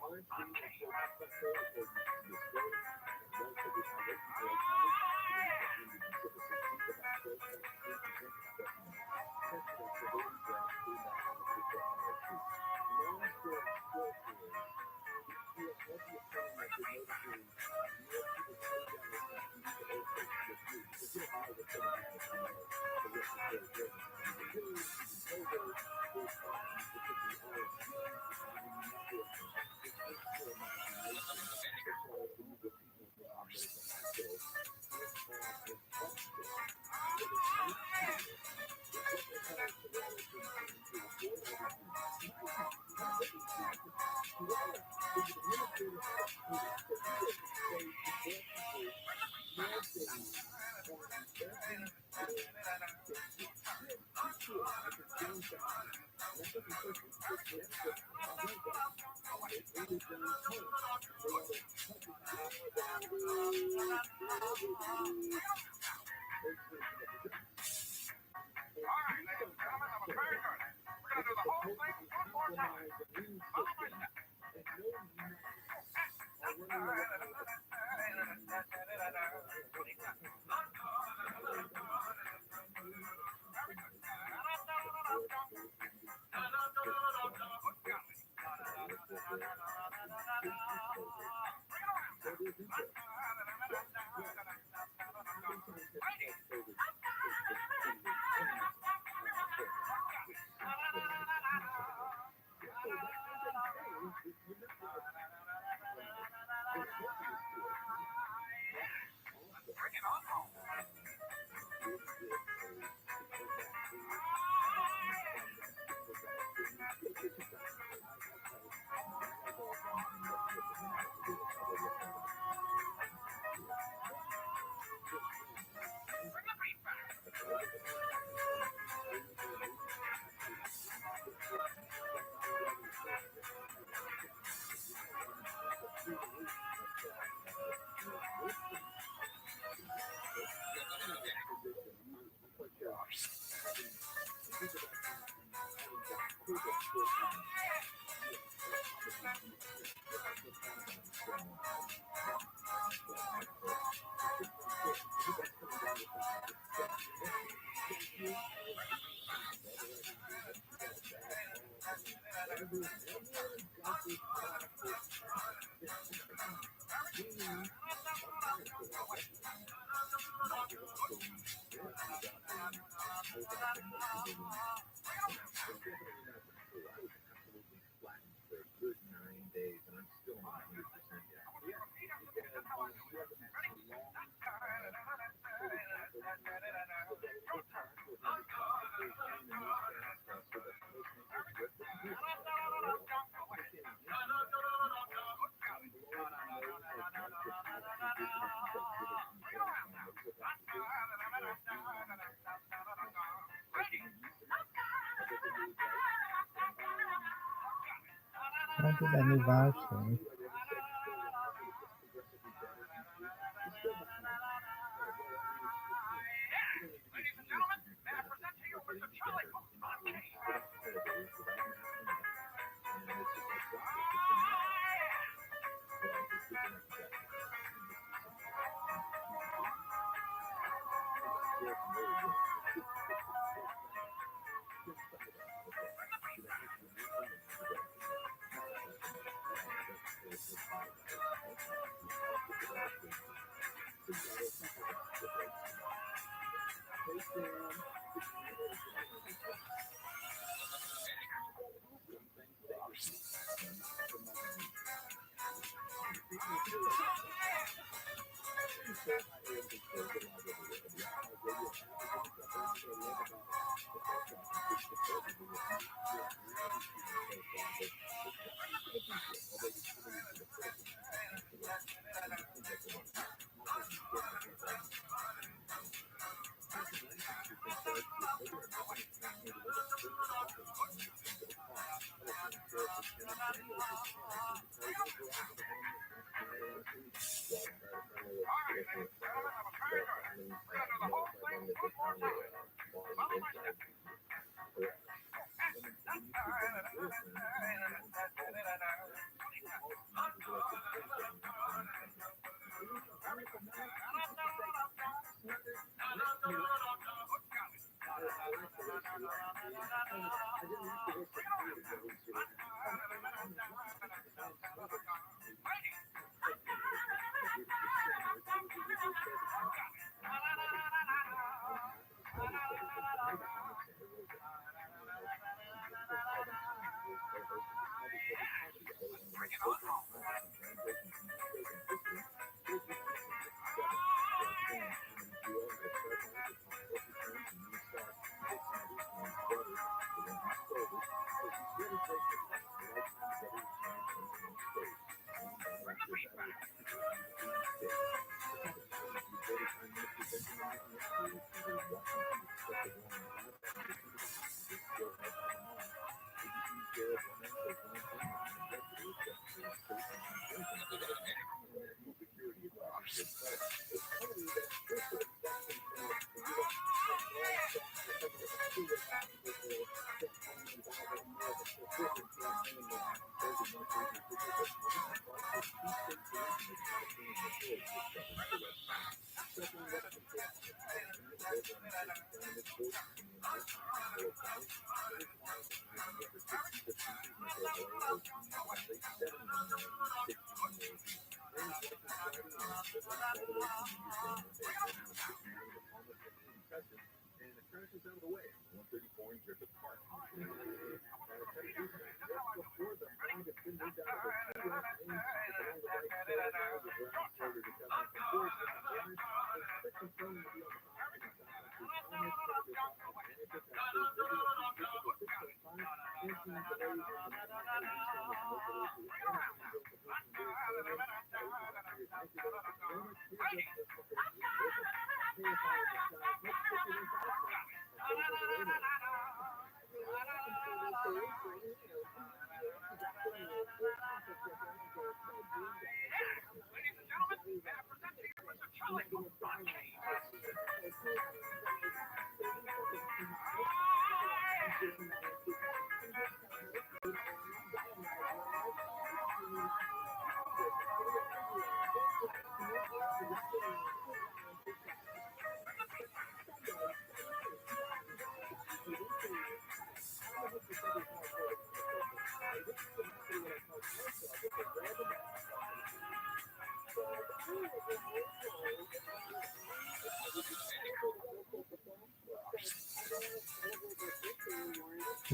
How did that new vibe song?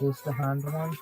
Use the hand one.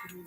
Look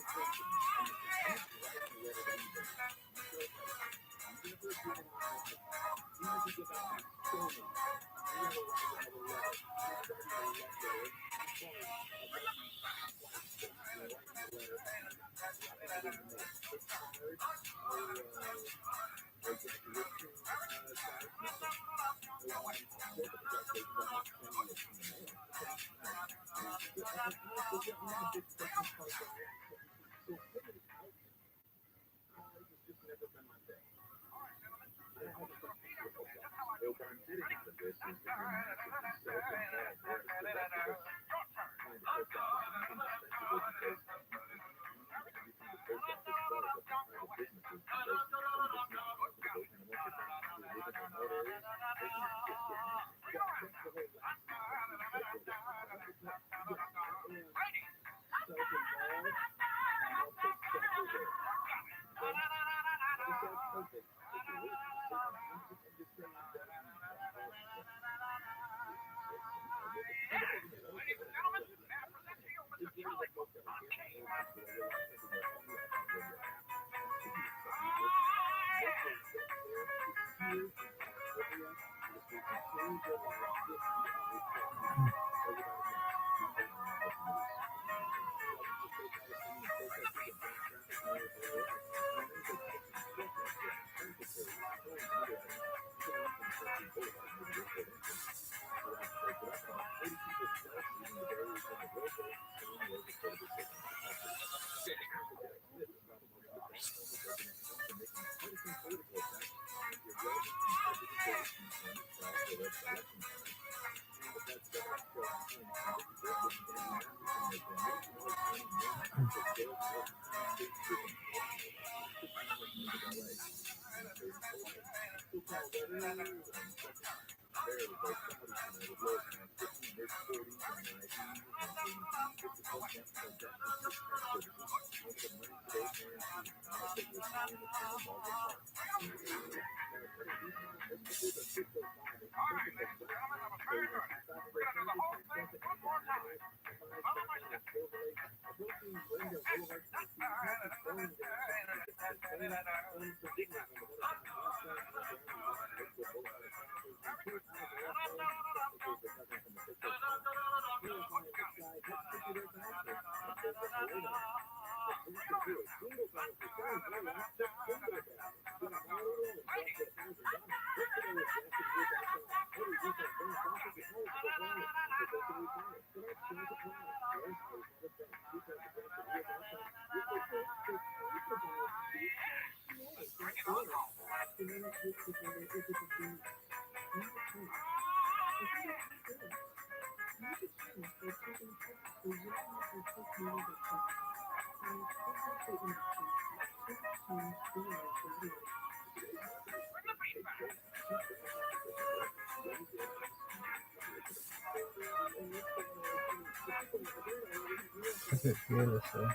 at beautiful.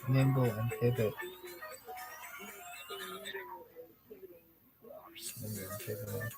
Nimble and pivot. Nimble and pivot.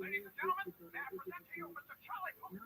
Ladies and gentlemen, may I present to you Mr. Charlie Cook.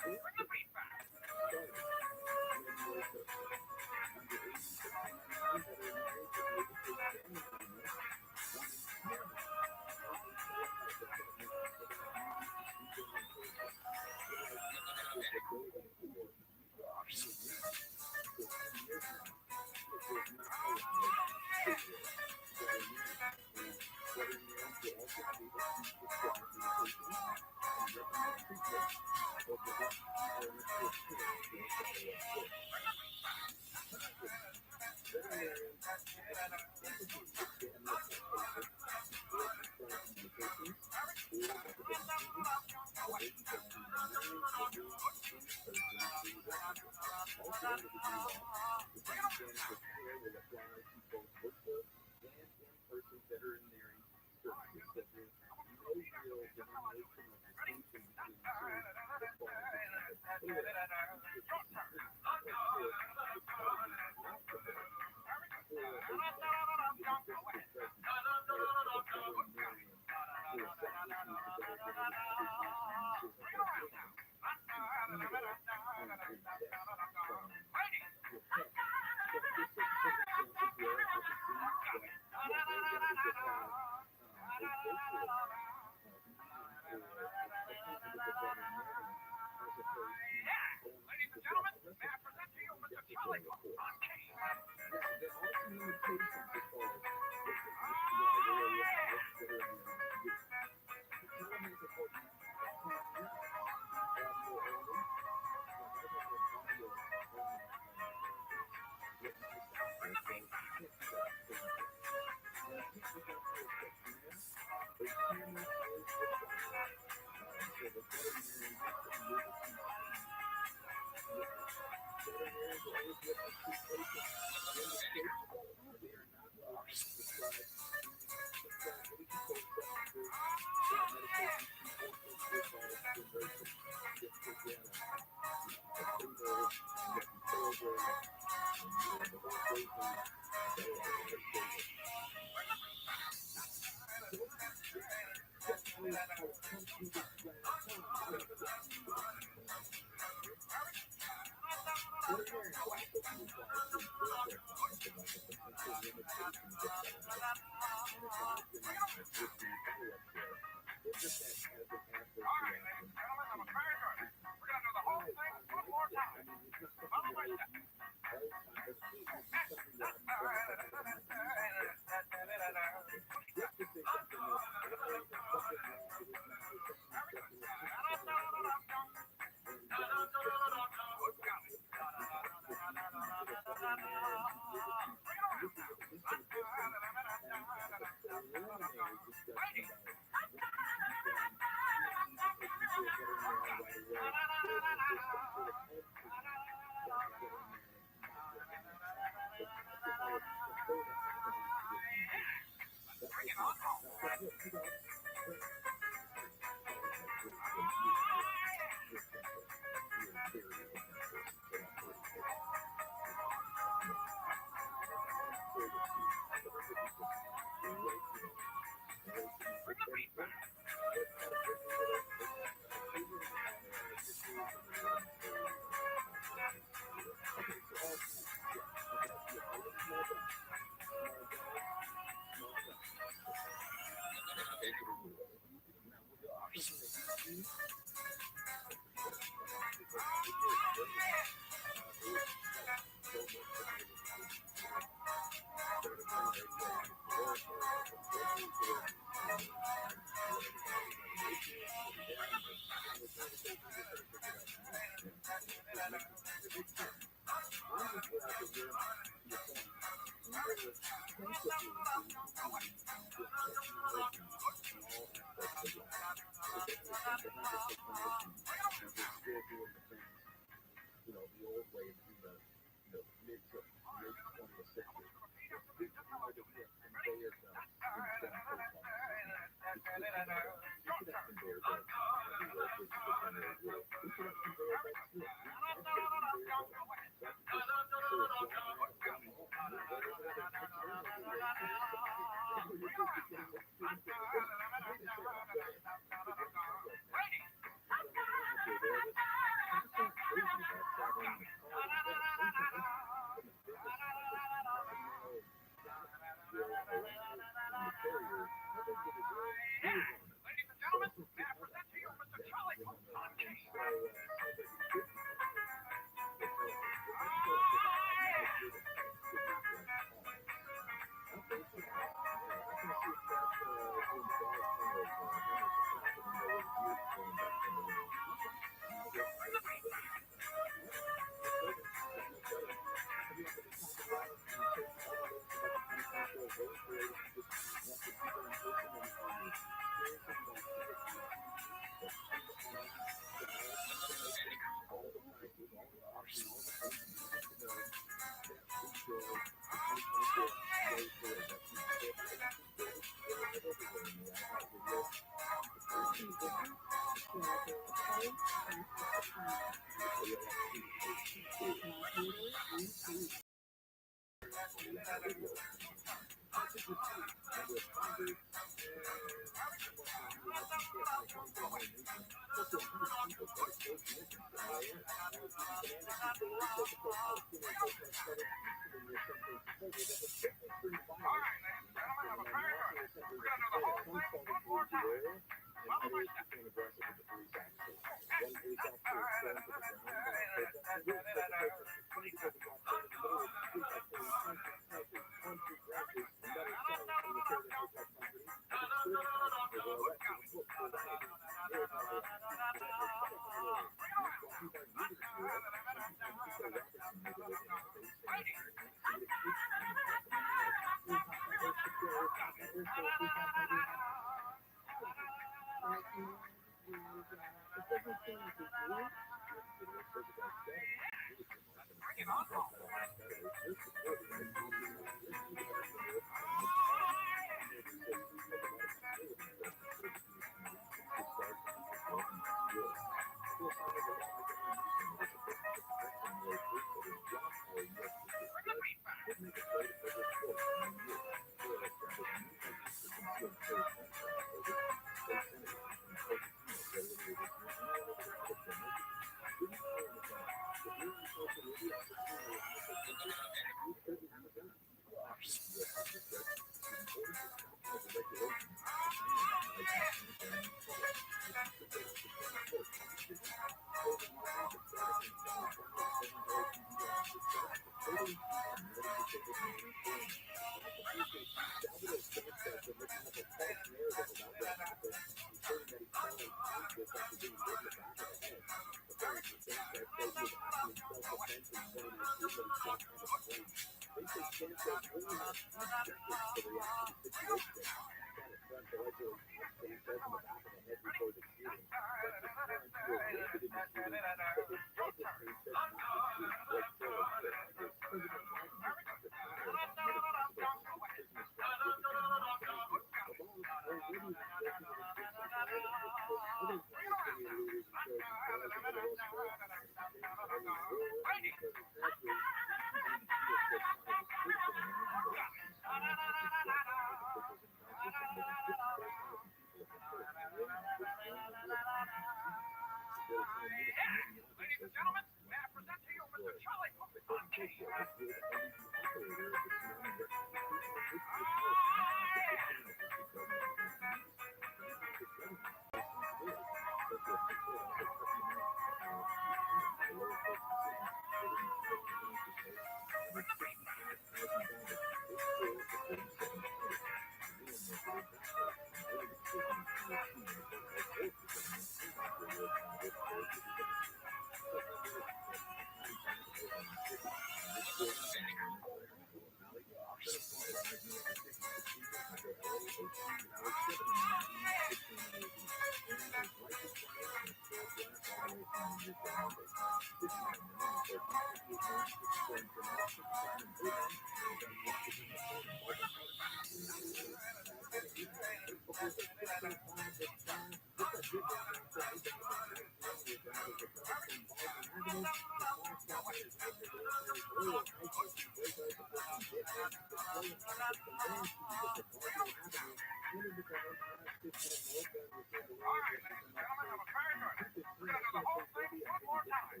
the whole thing one more time.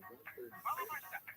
Follow my steps.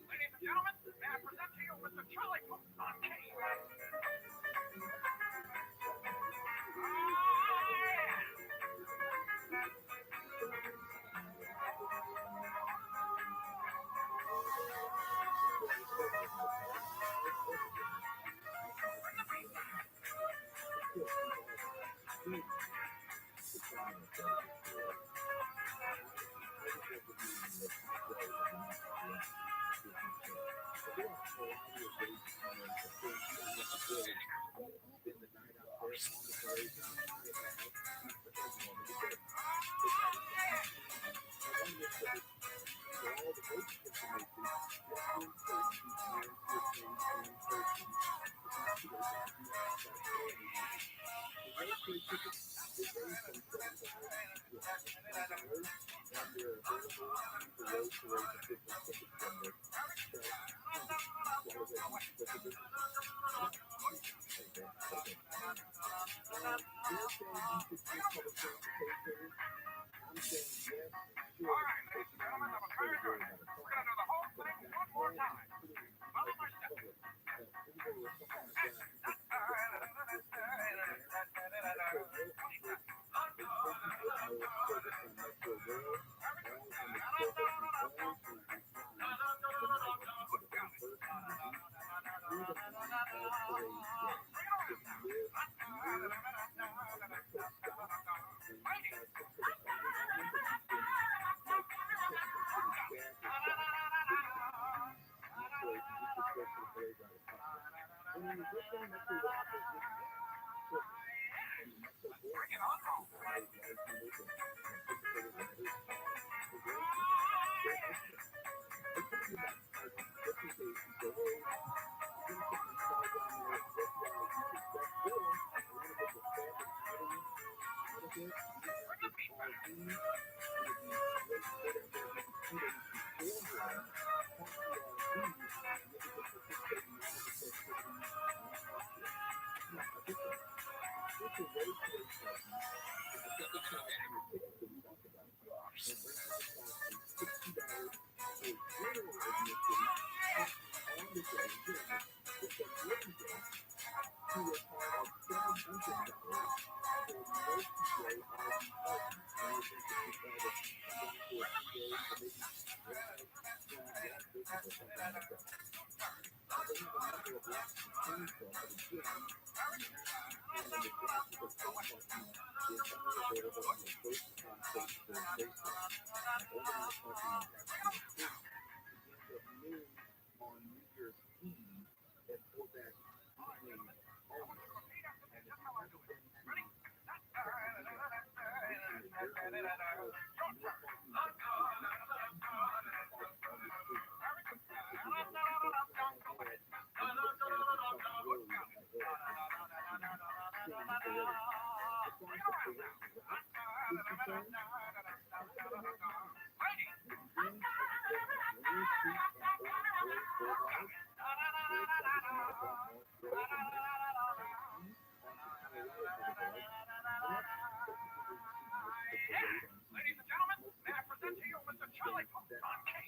Ladies and gentlemen, may I present to you Mr. Charlie Cook on King. Ladies and gentlemen, may I present to you Mr. Charlie Cook on King.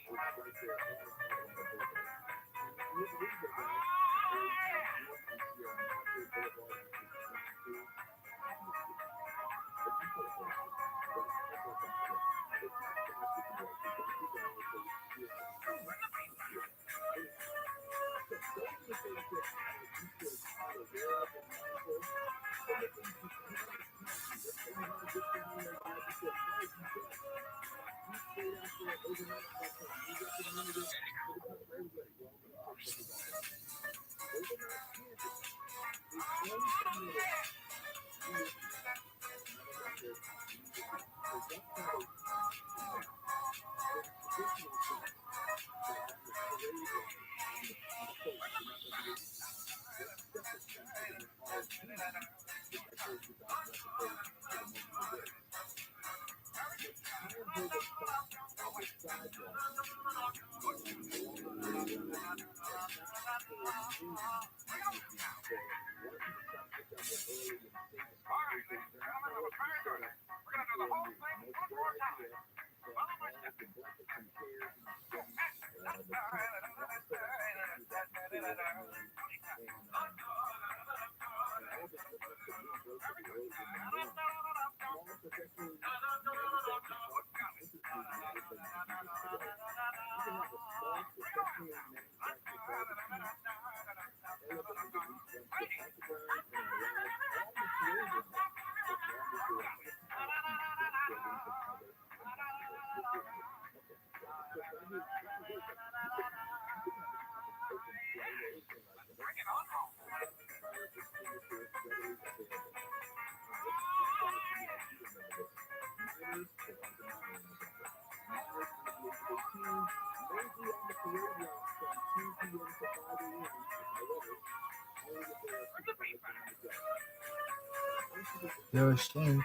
You're ashamed.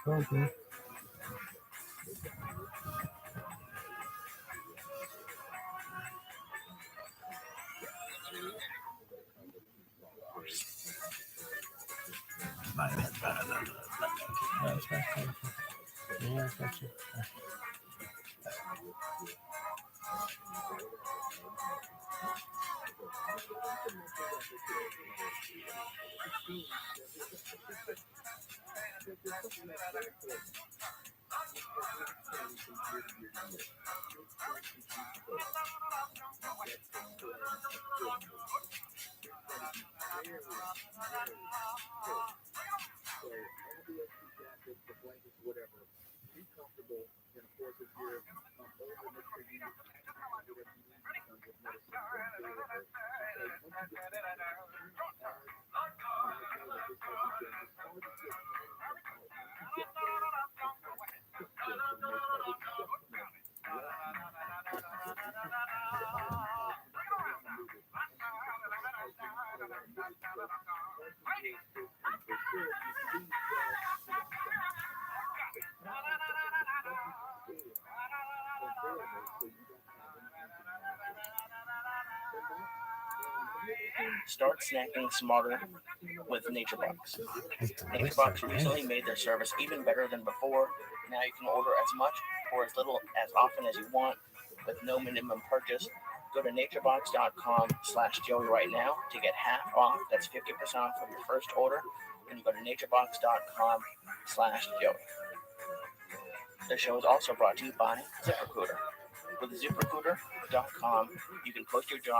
Kobe. Start snacking smarter with NatureBox. NatureBox recently made their service even better than before. Now you can order as much or as little as often as you want with no minimum purchase. Go to naturebox.com/Joey right now to get half off. That's 50% off of your first order. And you go to naturebox.com/Joey. The show is also brought to you by ZipRecruiter. With ZipRecruiter.com, you can post your job